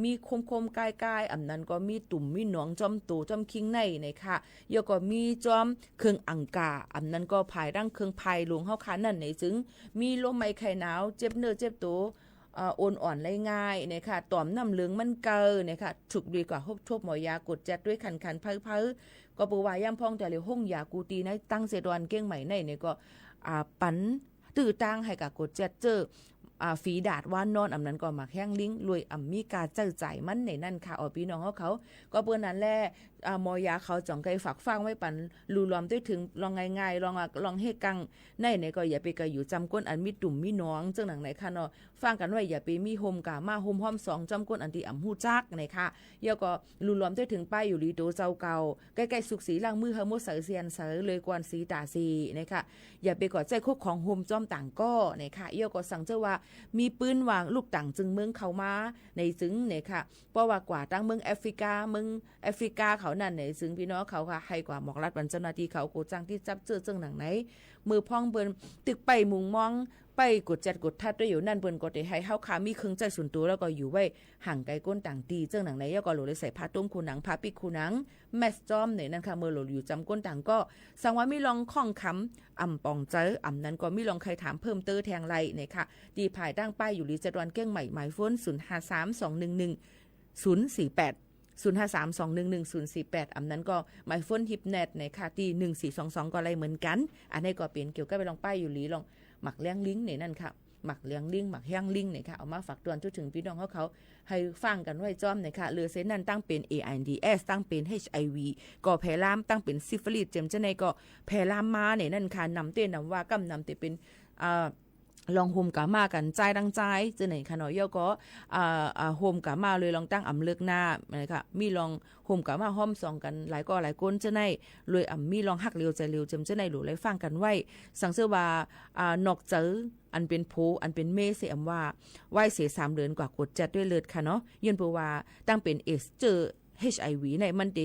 มีคมๆกายๆอันนั้นก็มีตุ่มมีหนองจอมโตจอมคิงในค่ะยก็มีจอมเครื่องอังกาอันนั้นก็ภายร่างเครื่องภายหลวงเฮาค่ะนั่นในจึงมีลมไม้ไข้หนาวเจ็บเนื้อเจ็บตัวอ่อนๆง่ายๆนะคะต่อมน้ำเหลืองมันเกอนะคะฉุกดีกว่าฮบทบหมอยากดจัดด้วยคันๆเพ้อๆก็ปูว่าย่ำพองแต่เหลียวห้องยากูตีในตั้งเสดวันเก้งใหม่ในเนี่ยก็ปันตื้อตั้งให้กับกดจัดเจอฝีดาดว่านอนอำนั้นก็มาแข้งลิงรวยมีกาเจ้าใจมันในนั่นค่ะพี่น้องเขาก็เปิ้นนั้นแหละมอยาเขาจ่องไกฝักฟังไว้ปันรูรวมด้วยถึงลองง่ายๆลองเฮกังในก็อย่าไปก็อยู่จำก้นอันมีตุ่มมีน้องจังหนังไหนค่ะเนาะฟังกันไว้อย่าไปมีโฮมกามาโฮมห้อม2จำก้นอันที่ฮู้จักในค่ะเยาก็รูรวมด้วยถึงป้ายอยู่ลีโตเจ้าเก่าใกล้ๆสุกสีล้างมือเฮาหมดเสือเซียนเสือเลยกวนสีตาสีนะคะอย่าไปกอดใจคุกของโฮมจอมต่างก็ในค่ะเยาก็สั่งเจ้าว่ามีปืนวางลูกต่างจึงเมืองเข้ามาในซึ้งเนี่ยค่ะเพราะว่ากว่าตั้งเมืองแอฟริกาเขานั่นในซึ้งพี่น้องเขาค่ะให้กว่าหมอกรัดวันเจ้าหน้าที่เขาโกจังที่จับเจอจังหนังไหนมือพองเปิ้นตึกไปมุงมองไปกดจัดกดทัดด้วยอยู่นั่นเปิ้นก็ได้ให้เฮาขามีเครื่องใจส่วนตัวแล้วก็อยู่ไว้ห่างไกลก้นต่างตีจังหนังไหนแล้วก็โหลเลยใส่ผ้าต้มคูหนังผ้าปิกคูหนังแมสจอมเนี่ยนั่นค่ะเมื่อโหลอยู่จำก้นต่างก็สังว่ามีลองข้องคำปองเจอนั้นก็มีลองใครถามเพิ่มเตอแทงไรเนี่ยค่ะดีภายตั้งป้ายอยู่ลีจัดวันเก้งใหม่หมายโฟน0532111048 อันนั้นก็หมายโฟนฮิปเน็ตในค่ะที่1422ก็อะไรเหมือนกันอันนี้ก็เป็นเกี่ยวกับไปลองป้ายอยู่ลีลองหมักเลี้ยงลิงในนั่นค่ะหมักเลี้ยงลิงหมักแห้งลิงเนี่ยค่ะเอามาฝากเตือนถึงพี่น้องเขาให้ฟังกันไว้จอมเนี่ยค่ะเรือเซนนั้นตั้งเป็น AIDS ตั้งเป็น HIV ก็แพร่ลามตั้งเป็นซิฟิลิสเจมจะในก็แพร่ลามมาเนี่ยนั่นค่ะนำเต้นนำว่ากำนำเตเป็นลองโฮมกะมากันใจดังใจจะไหนค่ะเนาะเยาก็โฮมกะมาเลยลองตั้งอำเลิกหน้านะคะมีลองโฮมกะมาห้อม2กันหลายก็หลายคนจะไหนเลยมีลองหักเร็วใจเร็วจำจะไหนหลู่เลยฟังกันไว้สังเสว่านอกเจออันเป็นโพอันเป็นเมเสียมว่าไหวเสีย3เดือนกว่ากดจัดด้วยเลือดค่ะเนาะยืนปูว่าตั้งเป็นเอสเจอ HIV ในมันเต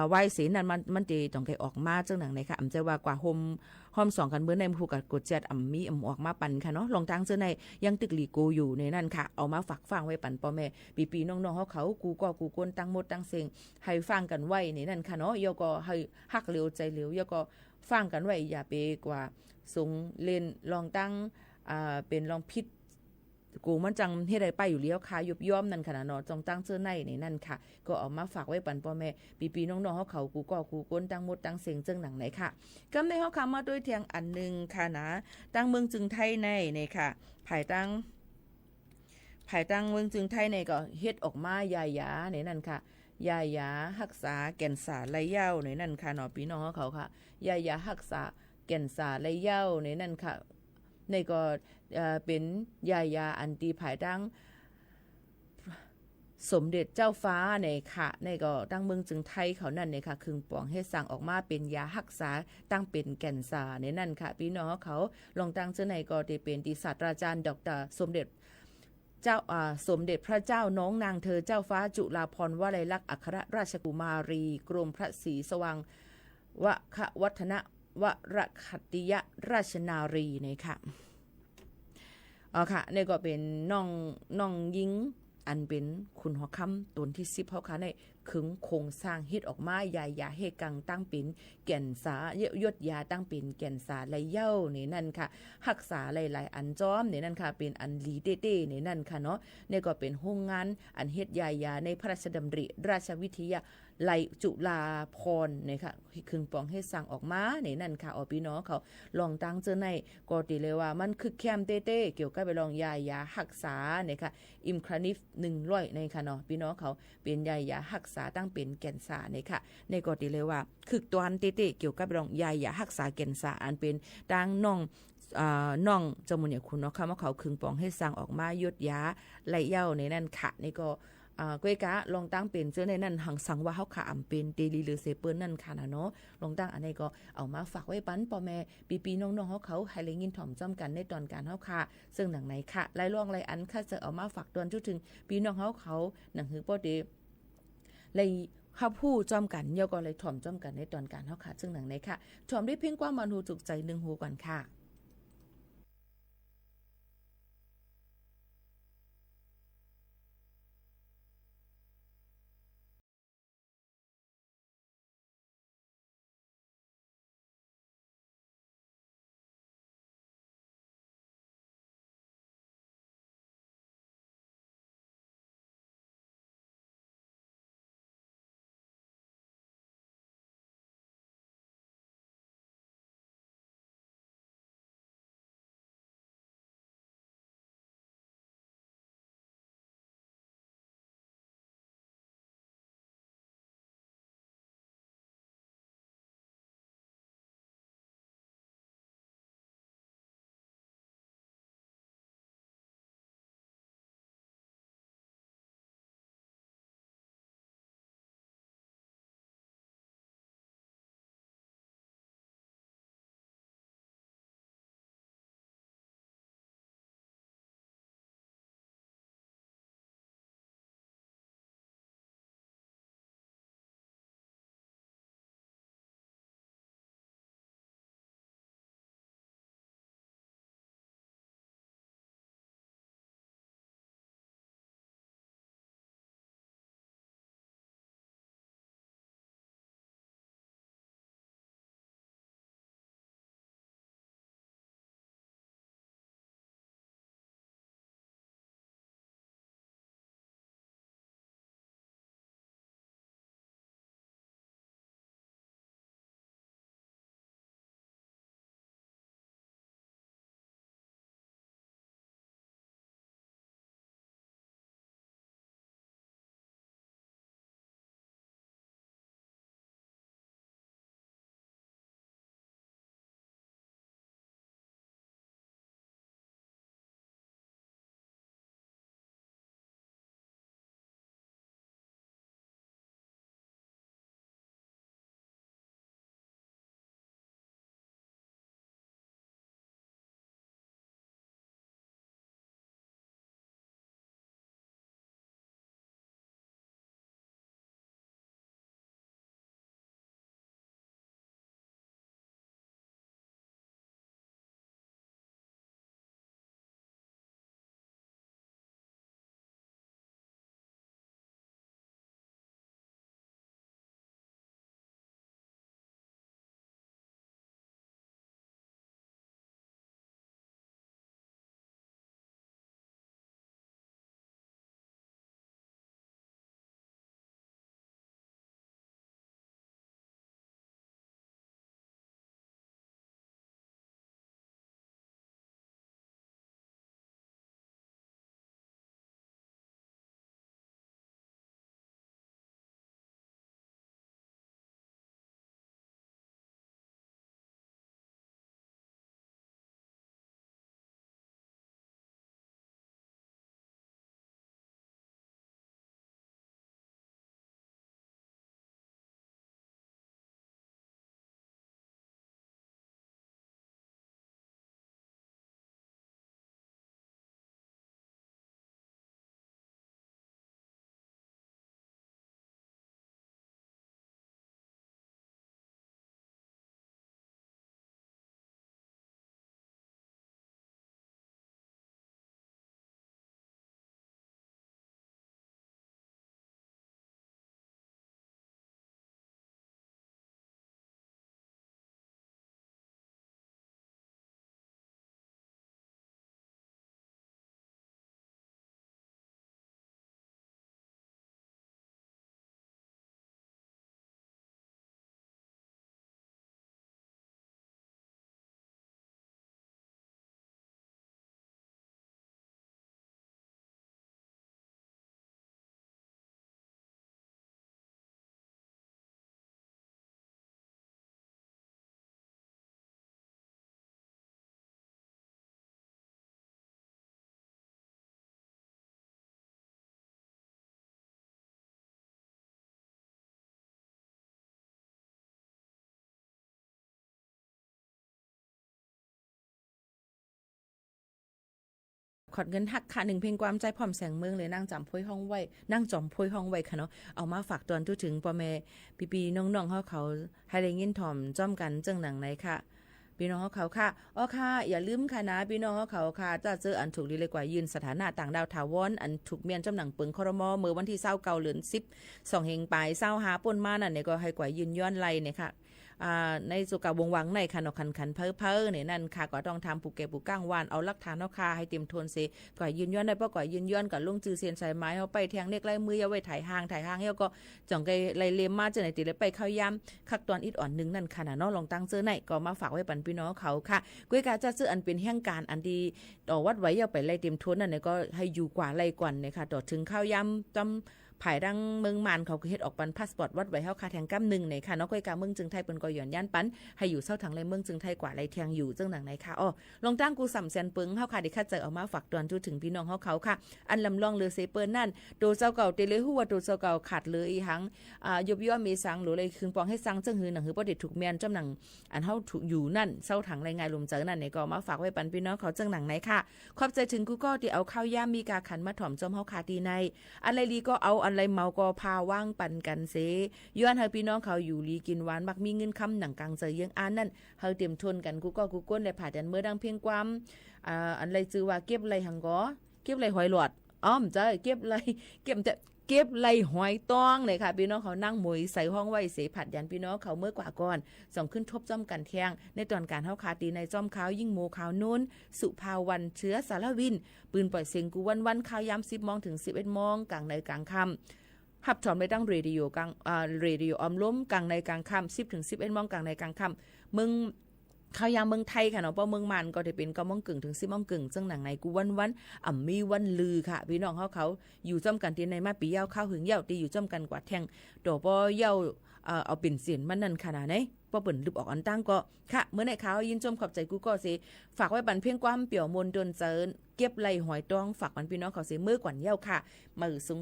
ไวรัสนั้นมันเตต้องไกออกมาจังหนังไหนค่ะอำจะว่ากว่าโฮม2กันเมื่อในผู้กับกดแจดมีออกมาปันค่ะเนาะลองทางเจอในยังตึกหลีโกอยู่ในนั่นค่ะเอามาฝากฟังไว้ปันพ่อแม่ปีน้องๆเขากูก็กูก้นตั้งหมดตั้งเสียงให้ฟังกันไว้ในนั่นค่ะเนาะยก็ให้ฮักเร็วใจเร็วยก็ฟังกันไว้อย่าไปกว่าสูงเล่นลองตั้งเป็นลองพิษกูมันจังเฮ็ดได้ไปอยู่แล้วค่ะยุบย่อมนั่นค่ะเนาะจงตั้งเสื้อในนั่นค่ะก็เอามาฝากไว้ปันพ่อแม่ปีน้องๆเขากูก็กูก้นตั้งหมดตั้งเสียงจังหนังไหนค่ะกำในเฮาคำมาด้วยเทียงอันนึงค่ะนะตั้งเมืองจึงไทยในค่ะภายตั้งเมืองจึงไทยในก็เฮ็ดออกมายายาในนั่นค่ะยายารักษาแก่นสาไหลเย้าในนั่นค่ะเนาะพี่น้องเขาค่ะยายารักษาแก่นสาไหลเย้าในนั่นค่ะในก็เป็นยาอันตีภายตั้งสมเด็จเจ้าฟ้าในค่ะในก็ตั้งเมืองจึงไทยเขานั่นเนี่ยค่ะคึงปองให้สั่งออกมาเป็นยารักษาตั้งเป็นแก่นสาในนั่นค่ะพี่น้องเขาลองตั้งเจ้าในก็ได้เป็นศาสตราจารย์ดร.สมเด็จพระเจ้าน้องนางเธอเจ้าฟ้าจุฬาภรณ์วลัยลักษณ์อัครราชกุมารีกรมพระศรีสว่างวัฒนวรคัตติยราชนารีเนี่ยค่ะค่ะนี่ก็เป็นน้องยิงอันเป็นคุณหัวค่ำตนที่10เขาค่ะในขึงโครงสร้างเฮ็ดออกมายาเฮกังตั้งเป็นแก่นสายดยาตั้งเป็นแก่นสาไหลเย้านี่นั่นค่ะรักษาหลายๆอันจอมนี่นั่นค่ะเป็นอันลีเต้ๆนี่นั่นค่ะเนาะนี่ก็เป็นโรงงานอันเฮ็ดยาในพระราชดำริราชวิทยาไลจุฬาภรณ์นี่ค่ะคึงปองให้สั่งออกมานี่นั่นค่ะพี่น้องเขาลองตั้งเจอในก็ติเลยว่ามันคือแคมเต้ๆเกี่ยวกับไปลองยารักษานี่ค่ะอิมคลานิฟ100ในค่ะเนาะพี่น้องเขาเป็นยารักษาตั้งเป็นแก่นสานี่ค่ะในก็ติเลยว่าคือตอนเต้ๆเกี่ยวกับไปลองยารักษาแก่นสาอันเป็นดังน้องจมูกเนี่ยคุณเนาะค่ะว่าเขาคึงปองให้สั่งออกมายดยาไหลเย้าในนั่นค่ะนี่ก็ก้อยกะลองตั้งเป็นเจ้าในนั่นหังสังว่าเฮาขาอำเป็นเดลีหรือเซเปิ้ลนั่นค่ะนะเนาะลองตั้งอันนี้ก็เอามาฝากไว้ปันพ่อแม่ปีน้องๆเขาให้เลยยินถ่อมจ้อมกันในตอนการเฮาค่ะซึ่งหนังไหนค่ะไล่ล่องไล่อันค่ะจะเอามาฝากตอนจุดถึงพี่น้องเขาหนังหือบ่ได้เลยเฮาผู้จ้อมกันย่อก็เลยถ่อมจ้อมกันในตอนการเฮาค่ะซึ่งหนังไหนค่ะถ่อมได้เพียงกว่ามันหูจุกใจ1หูก่อนค่ะ อดเงินหักค่ะ1เพลงความใจพร้อมแสงเมืองเลยนั่งจำพ้อยห้องไว้นั่งจอมพ้อยห้องไว้ค่ะเนาะเอามาฝากตอนทุถึงพ่อแม่พี่ๆน้องๆเขาให้ได้ยินถ่อมจ้อมกันจังหนังไหนค่ะพี่น้องเขาค่ะอ๋อค่ะอย่าลืมค่ะนะพี่น้องเขาค่ะจะเจออันถูกดีเลยกว่ายืนสถานะต่างดาวถาวรอันถูกเมียนจำหนังปึงครมเมื่อวันที่29เดือน10 2เฮงปลาย25ป่นมานั่นเนี่ยก็ให้กว่ายืนย้อนไล่เนี่ยค่ะในสุกาวงวังในคันขันเพ้อเนี่ยนั่นค่ะก็ต้องทำผูกเก็บผูกก้างวานเอาหลักฐานเอาคาให้เตรียมทนเสก่อยยืนย้อนได้เพราะก่อยยืนย้อนกับลุงจือเซียนสายไม้เอาไปแทงเล็กไล่มือเอาไว้ถ่ายห่างเฮาก็จ่องไกไล่เลมมาจะไหนติเลยไปเข้ายามคักตอนอิดอ่อนนึงนั่นค่ะเนาะลองตั้งเจอไหนก็มาฝากไว้ปันพี่น้องเขาค่ะกุ้ยกาจะซื้ออันเป็นแห่งการอันดีต่อวัดไว้เอาไปไล่เตรียมทนนั่นเนี่ยก็ให้อยู่กว่าไล่ก่อนเนี่ยค่ะต่อถึงเข้ายามจำภายดังเมืองมานเขาก็เฮ็ดออกปันพาสปอร์ตวัดไว้เฮาคาแทงกำ1ในค่ะเนาะก้อยกาเมืองจึงไทยเปิ้นก็หย่อนย่านปันให้อยู่เซาทางในเมืองจึงไทยกว่าไรแทงอยู่จังหนังไหนค่ะอ้อลองตั้งกูสำแสนปึงเฮาค่ะได้คัดใจเอามาฝากตอนจุถึงพี่น้องเฮาเขาค่ะอันลำลองเลือเซเปิ้นนั่นโตเจ้าเก่าเตเลยฮู้ว่าโตเจ้าเก่าขาดเลยอีหังยบย่อมีสังหรือเลยคืนปองให้สังจังหือหนังหือบ่ได้ถูกแม่นจำหนังอันเฮาถูกอยู่นั่นเซาทางรายงานลมเจอนั่นนี่ก็มาฝากไว้ปันพี่น้องเขาจังหนังไหนค่ะขอบใจถึงกูก็ที่เอาข้าวยามมีกาขันมาถ่อมจอมเฮาคาตีในอะไรลีก็เอาอันไรเมาก็ว่างปันกันเสย้อนให้พี่น้องเขาอยู่ลีกินหวานมักมีเงินคำหนังกลางเจอยังอ่านนั่นเฮาเตรียมทนกันกูก็กูก้นได้ผ่าดันเมื่อดังเพียงความอันไรจือว่าเก็บไรหังก็เก็บไรหอยหลอดอ้อมจ้ะเก็บไรเก็บไรหอยต้องเลยค่ะพี่น้องเขานั่งมวยใส่ห้องไว้เสผัดยันพี่น้องเขาเมื่อกว่าก่อนส่งขึ้นทบจ้อมกันแทงในตอนการเฮาคาตีในจ้อมขาวยิ่งโมขาวนู้นสุภาวันเชื้อสารวินปืนปล่อยเสียงกูวันข่าวยาม10 โมงถึง 11 โมงกลางในกลางค่ำหับถอมไปตั้งเรดิโอกลางเรดิโอออมล้มกลางในกลางค่ำ10 ถึง 11 โมงกลางในกลางค่ำมึงข้าวยามเมืองไทยค่ะเนาะเพราะเมืองมันก็ได้เป็น9 โมงครึ่งถึง 10 โมงครึ่งซึ่งหนังในกูวันมีวันลือค่ะพี่น้องเขาอยู่จ้อมกันที่ในมาปียาวข้าวหึงยาวตีอยู่จ้อมกันกว่าแทงโตบ่ยาวเอาเป็นเสียนมันนั่นขนาดไหนบ่เปิ้นลึบออกอันตั้งก็ค่ะเมื่อไหร่เขายินชมขอบใจกูก็สิฝากไว้บันเพียงความเปี่ยวมนดนเจินเก็บไหลหอยตองฝากบันพี่น้องเขาสิมื้อกว่าเยาวค่ะมือสูง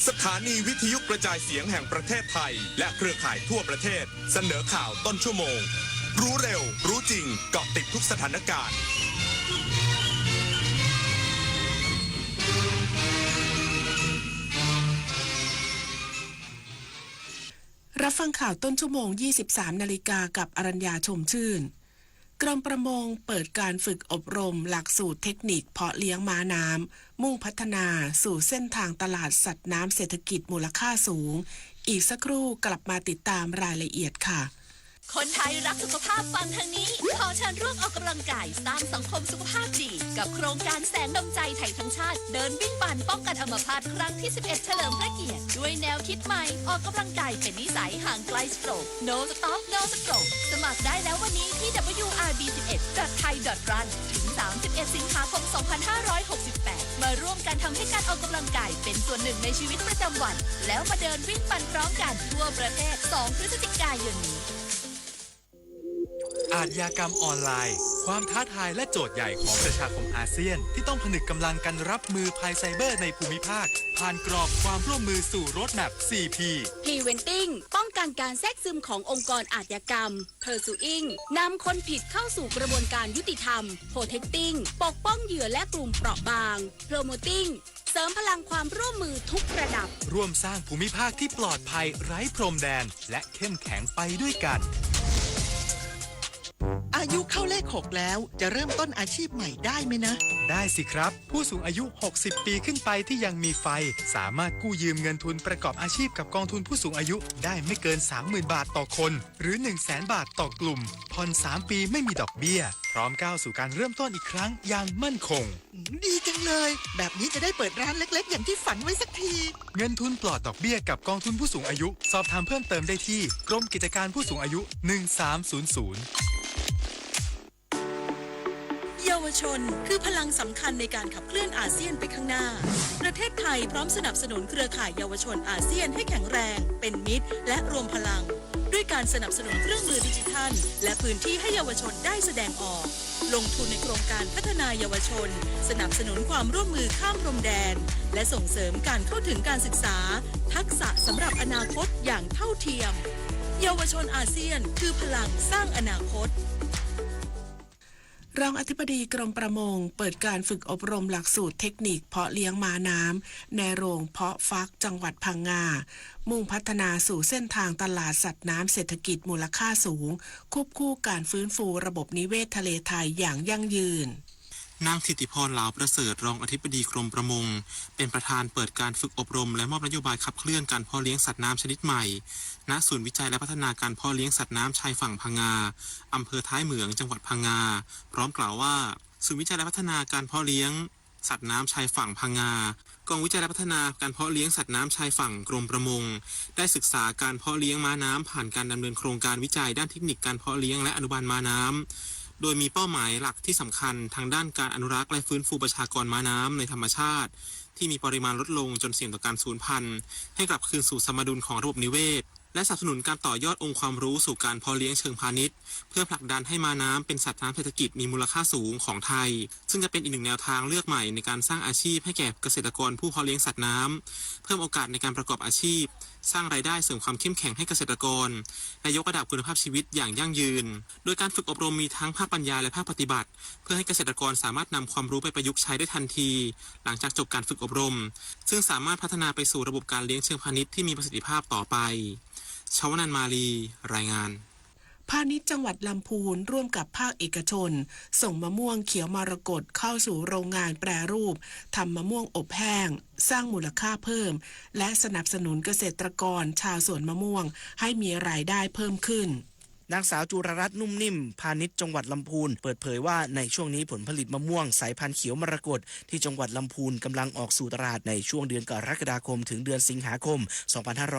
สถานีวิทยุกระจายเสียงแห่งประเทศไทยและเครือข่ายทั่วประเทศเสนอข่าวต้นชั่วโมงรู้เร็วรู้จริงเกาะติดทุกสถานการณ์ รับฟังข่าวต้นชั่วโมง 23 นาฬิกากับอรัญญาชมชื่นกรมประมงเปิดการฝึกอบรมหลักสูตรเทคนิคเพาะเลี้ยงม้าน้ำมุ่งพัฒนาสู่เส้นทางตลาดสัตว์น้ำเศรษฐกิจมูลค่าสูงอีกสักครู่กลับมาติดตามรายละเอียดค่ะคนไทยรักสุขภาพฟังทางนี้ขอเชิญร่วมออกกำลังกายสร้างสังคมสุขภาพดีกับโครงการแสงดำใจไทยทั้งชาติเดินวิ่งปั่นป้องกันอัมพาตครั้งที่ 11 เฉลิมพระเกียรติด้วยแนวคิดใหม่ออกกำลังกายเป็นนิสัยห่างไกลสโตรก No Stop No Stroke สมัครได้แล้ววันนี้ที่ wrb11.thai.run ถึง 31 สิงหาคม 2568 มาร่วมกันทำให้การออกกำลังกายเป็นส่วนหนึ่งในชีวิตประจำวันแล้วมาเดินวิ่งปั่นพร้อมกันทั่วประเทศ 2 พฤศจิกายนนี้อาชญากรรมออนไลน์ความท้าทายและโจทย์ใหญ่ของประชาคมอาเซียนที่ต้องผนึกกำลังกันรับมือภัยไซเบอร์ในภูมิภาคผ่านกรอบความร่วมมือสู่โรดแมพ 4P Preventing ป้องกันการแทรกซึมขององค์กรอาชญากรรม Pursuing นำคนผิดเข้าสู่กระบวนการยุติธรรม Protecting ปกป้องเหยื่อและกลุ่มเปราะบาง Promoting เสริมพลังความร่วมมือทุกระดับร่วมสร้างภูมิภาคที่ปลอดภัยไร้พรมแดนและเข้มแข็งไปด้วยกันอายุเข้าเลข 6 แล้วจะเริ่มต้นอาชีพใหม่ได้ไหมนะได้สิครับผู้สูงอายุ60 ปีขึ้นไปที่ยังมีไฟสามารถกู้ยืมเงินทุนประกอบอาชีพกับกองทุนผู้สูงอายุได้ไม่เกิน 30,000 บาทต่อคนหรือ 100,000 บาทต่อกลุ่มผ่อน3 ปีไม่มีดอกเบี้ยพร้อมก้าวสู่การเริ่มต้นอีกครั้งอย่างมั่นคงดีจังเลยแบบนี้จะได้เปิดร้านเล็กๆอย่างที่ฝันไว้สักทีเงินทุนปลอดดอกเบี้ยกับกองทุนผู้สูงอายุสอบถามเพิ่มเติมได้ที่กรมกิจการผู้สูงอายุ1300เยาวชนคือพลังสำคัญในการขับเคลื่อนอาเซียนไปข้างหน้าประเทศไทยพร้อมสนับสนุนเครือข่ายเยาวชนอาเซียนให้แข็งแรงเป็นมิตรและรวมพลังด้วยการสนับสนุนเครื่องมือดิจิทัลและพื้นที่ให้เยาวชนได้แสดงออกลงทุนในโครงการพัฒนาเยาวชนสนับสนุนความร่วมมือข้ามพรมแดนและส่งเสริมการเข้าถึงการศึกษาทักษะสำหรับอนาคตอย่างเท่าเทียมเยาวชนอาเซียนคือพลังสร้างอนาคตรองอธิบดีกรมประมงเปิดการฝึกอบรมหลักสูตรเทคนิคเพาะเลี้ยงม้าน้ำในโรงเพาะฟักจังหวัดพังงามุ่งพัฒนาสู่เส้นทางตลาดสัตว์น้ำเศรษฐกิจมูลค่าสูงควบคู่การฟื้นฟูระบบนิเวศทะเลไทยอย่างยั่งยืนนางธิติพรเหลาประเสริฐรองอธิบดีกรมประมงเป็นประธานเปิดการฝึกอบรมและมอบนโยบายขับเคลื่อนการเพาะเลี้ยงสัตว์น้ำชนิดใหม่ณศูนย์วิจัยและพัฒนาการเพาะเลี้ยงสัตว์น้ำชายฝั่งพังงาอำเภอท้ายเหมืองจังหวัดพังงาพร้อมกล่าวว่าศูนย์วิจัยและพัฒนาการเพาะเลี้ยงสัตว์น้ำชายฝั่งพังงากองวิจัยและพัฒนาการเพาะเลี้ยงสัตว์น้ำชายฝั่งกรมประมงได้ศึกษาการเพาะเลี้ยงม้าน้ำผ่านการดำเนินโครงการวิจัยด้านเทคนิคการเพาะเลี้ยงและอนุบาลม้าน้ำโดยมีเป้าหมายหลักที่สำคัญทางด้านการอนุรักษ์และฟื้นฟูประชากรม้าน้ำในธรรมชาติที่มีปริมาณลดลงจนเสี่ยงต่อการสูญพันธุ์ให้กลับคืนสู่สมดุลของระบบนิเวศและสนับสนุนการต่อยอดองค์ความรู้สู่การเพาะเลี้ยงเชิงพาณิชย์เพื่อผลักดันให้ม้าน้ำเป็นสัตว์น้ำเศรษฐกิจมีมูลค่าสูงของไทยซึ่งจะเป็นอีกหนึ่งแนวทางเลือกใหม่ในการสร้างอาชีพให้แก่เกษตรกรผู้เพาะเลี้ยงสัตว์น้ำเพิ่มโอกาสในการประกอบอาชีพสร้างรายได้เสริมความเข้มแข็งให้เกษตรกรและยกระดับคุณภาพชีวิตอย่างยั่งยืนโดยการฝึกอบรมมีทั้งภาคปัญญาและภาคปฏิบัติเพื่อให้เกษตรกรสามารถนำความรู้ไปประยุกต์ใช้ได้ทันทีหลังจากจบการฝึกอบรมซึ่งสามารถพัฒนาไปสู่ระบบการเลี้ยงเชิงพาณิชย์ที่มีประสิทธิภาพต่อไปชวนันท์มาลีรายงานพาณิชย์จังหวัดลำพูนร่วมกับภาคเอกชนส่งมะม่วงเขียวมรกตเข้าสู่โรงงานแปรรูปทำมะม่วงอบแห้งสร้างมูลค่าเพิ่มและสนับสนุนเกษตรกรชาวสวนมะม่วงให้มีรายได้เพิ่มขึ้นนางสาวจุรรัตน์นุ่มนิ่มพาณิชย์จังหวัดลำพูนเปิดเผยว่าในช่วงนี้ผลผลิตมะม่วงสายพันธุ์เขียวมรกตที่จังหวัดลำพูนกำลังออกสู่ตลาดในช่วงเดือนกรกฎาคมถึงเดือนสิงหาคม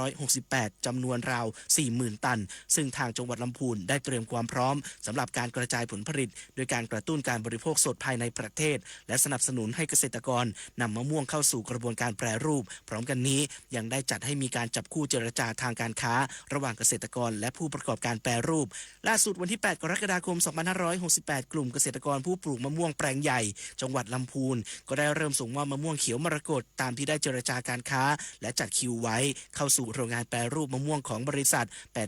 2568 จำนวนราว 40,000 ตันซึ่งทางจังหวัดลำพูนได้เตรียมความพร้อมสำหรับการกระจายผลผลิตโดยการกระตุ้นการบริโภคสดภายในประเทศและสนับสนุนให้เกษตรกรนำมะม่วงเข้าสู่กระบวนการแปรรูปพร้อมกันนี้ยังได้จัดให้มีการจับคู่เจรจาทางการค้าระหว่างเกษตรกรและผู้ประกอบการแปรรูป ปล่าสุดวันที่8กรกฎาคม2568กลุ่มเกษตรกรผู้ปลูกมะม่วงแปลงใหญ่จังหวัดลำพูนก็ได้เริ่มส่งมอบมะม่วงเขียวมรกตตามที่ได้เจรจาการค้าและจัดคิวไว้เข้าสู่โรงงานแปรรูปมะม่วงของบริษัท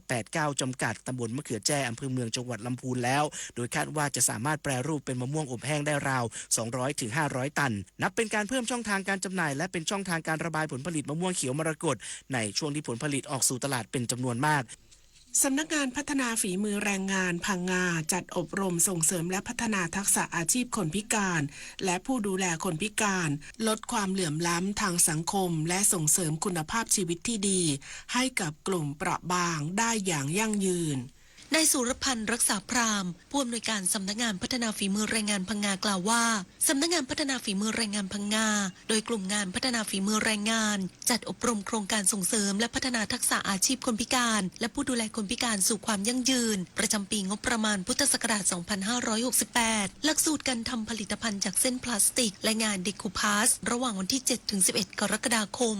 889จำกัดตำบลมะเขือแจ้อำเภอเมืองจังหวัดลำพูนแล้วโดยคาดว่าจะสามารถแปรรูปเป็นมะม่วงอบแห้งได้ราว200-500 ตันนับเป็นการเพิ่มช่องทางการจำหน่ายและเป็นช่องทางการระบายผลผลิตมะม่วงเขียวมรกตในช่วงที่ผลผลิตออกสู่ตลาดเป็นจำนวนมากสำนักงานพัฒนาฝีมือแรงงานพังงาจัดอบรมส่งเสริมและพัฒนาทักษะอาชีพคนพิการและผู้ดูแลคนพิการลดความเหลื่อมล้ำทางสังคมและส่งเสริมคุณภาพชีวิตที่ดีให้กับกลุ่มเปราะบางได้อย่างยั่งยืนนายสุรพันธ์รักษาพรามผู้อำนวยการสำนักงานพัฒนาฝีมือแรงงานพังงากล่าวว่าสำนักงานพัฒนาฝีมือแรงงานพังงาโดยกลุ่มงานพัฒนาฝีมือแรงงานจัดอบรมโครงการส่งเสริมและพัฒนาทักษะอาชีพคนพิการและผู้ดูแลคนพิการสู่ความยั่งยืนประจำปีงบประมาณพุทธศักราช 2568 หลักสูตรการทำผลิตภัณฑ์จากเส้นพลาสติกและงานเดคูพาสระหว่างวันที่ 7-11 กรกฎาคม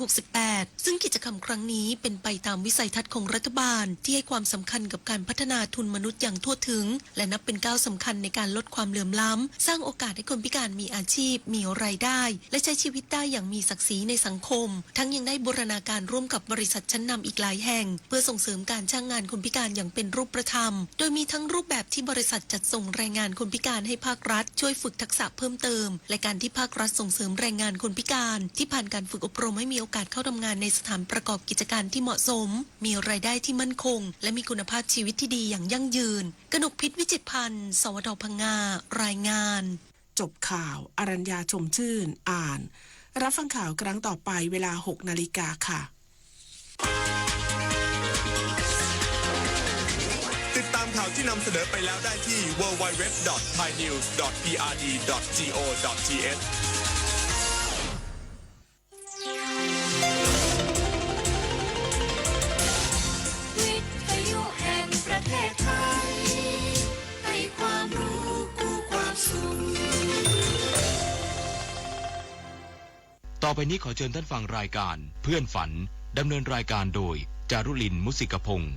2568 ซึ่งกิจกรรมครั้งนี้เป็นไปตามวิสัยทัศน์ของรัฐบาลที่ให้ความสำคัญกับการพัฒนาทุนมนุษย์อย่างทั่วถึงและนับเป็นก้าวสำคัญในการลดความเหลื่อมล้ำสร้างโอกาสให้คนพิการมีอาชีพมีรายได้และใช้ชีวิตได้อย่างมีศักดิ์ศรีในสังคมทั้งยังได้บูรณาการร่วมกับบริษัทชั้นนำอีกหลายแห่งเพื่อส่งเสริมการจ้างงานคนพิการอย่างเป็นรูปธรรมโดยมีทั้งรูปแบบที่บริษัทจัดส่งแรงงานคนพิการให้ภาครัฐช่วยฝึกทักษะเพิ่มเติมและการที่ภาครัฐส่งเสริมแรงงานคนพิการที่ผ่านการฝึกอบรมให้มีโอกาสเข้าทำงานในสถานประกอบกิจการที่เหมาะสมมีรายได้ที่มั่นคงและมีคุณภาพชีวิตที่ดีอย่างยั่งยืนกนกพิษวิจิตรพันธ์สวทพังงารายงานจบข่าวอรัญญาชมชื่นอ่านรับฟังข่าวครั้งต่อไปเวลา 6 นาฬิกาค่ะติดตามข่าวที่นำเสนอไปแล้วได้ที่ www.thainews.prd.go.thประเทศไทยให้ความรู้กู้ความสุข ต่อไปนี้ขอเชิญท่านฟังรายการเพื่อนฝันดำเนินรายการโดยจารุลินมุสิกพงศ์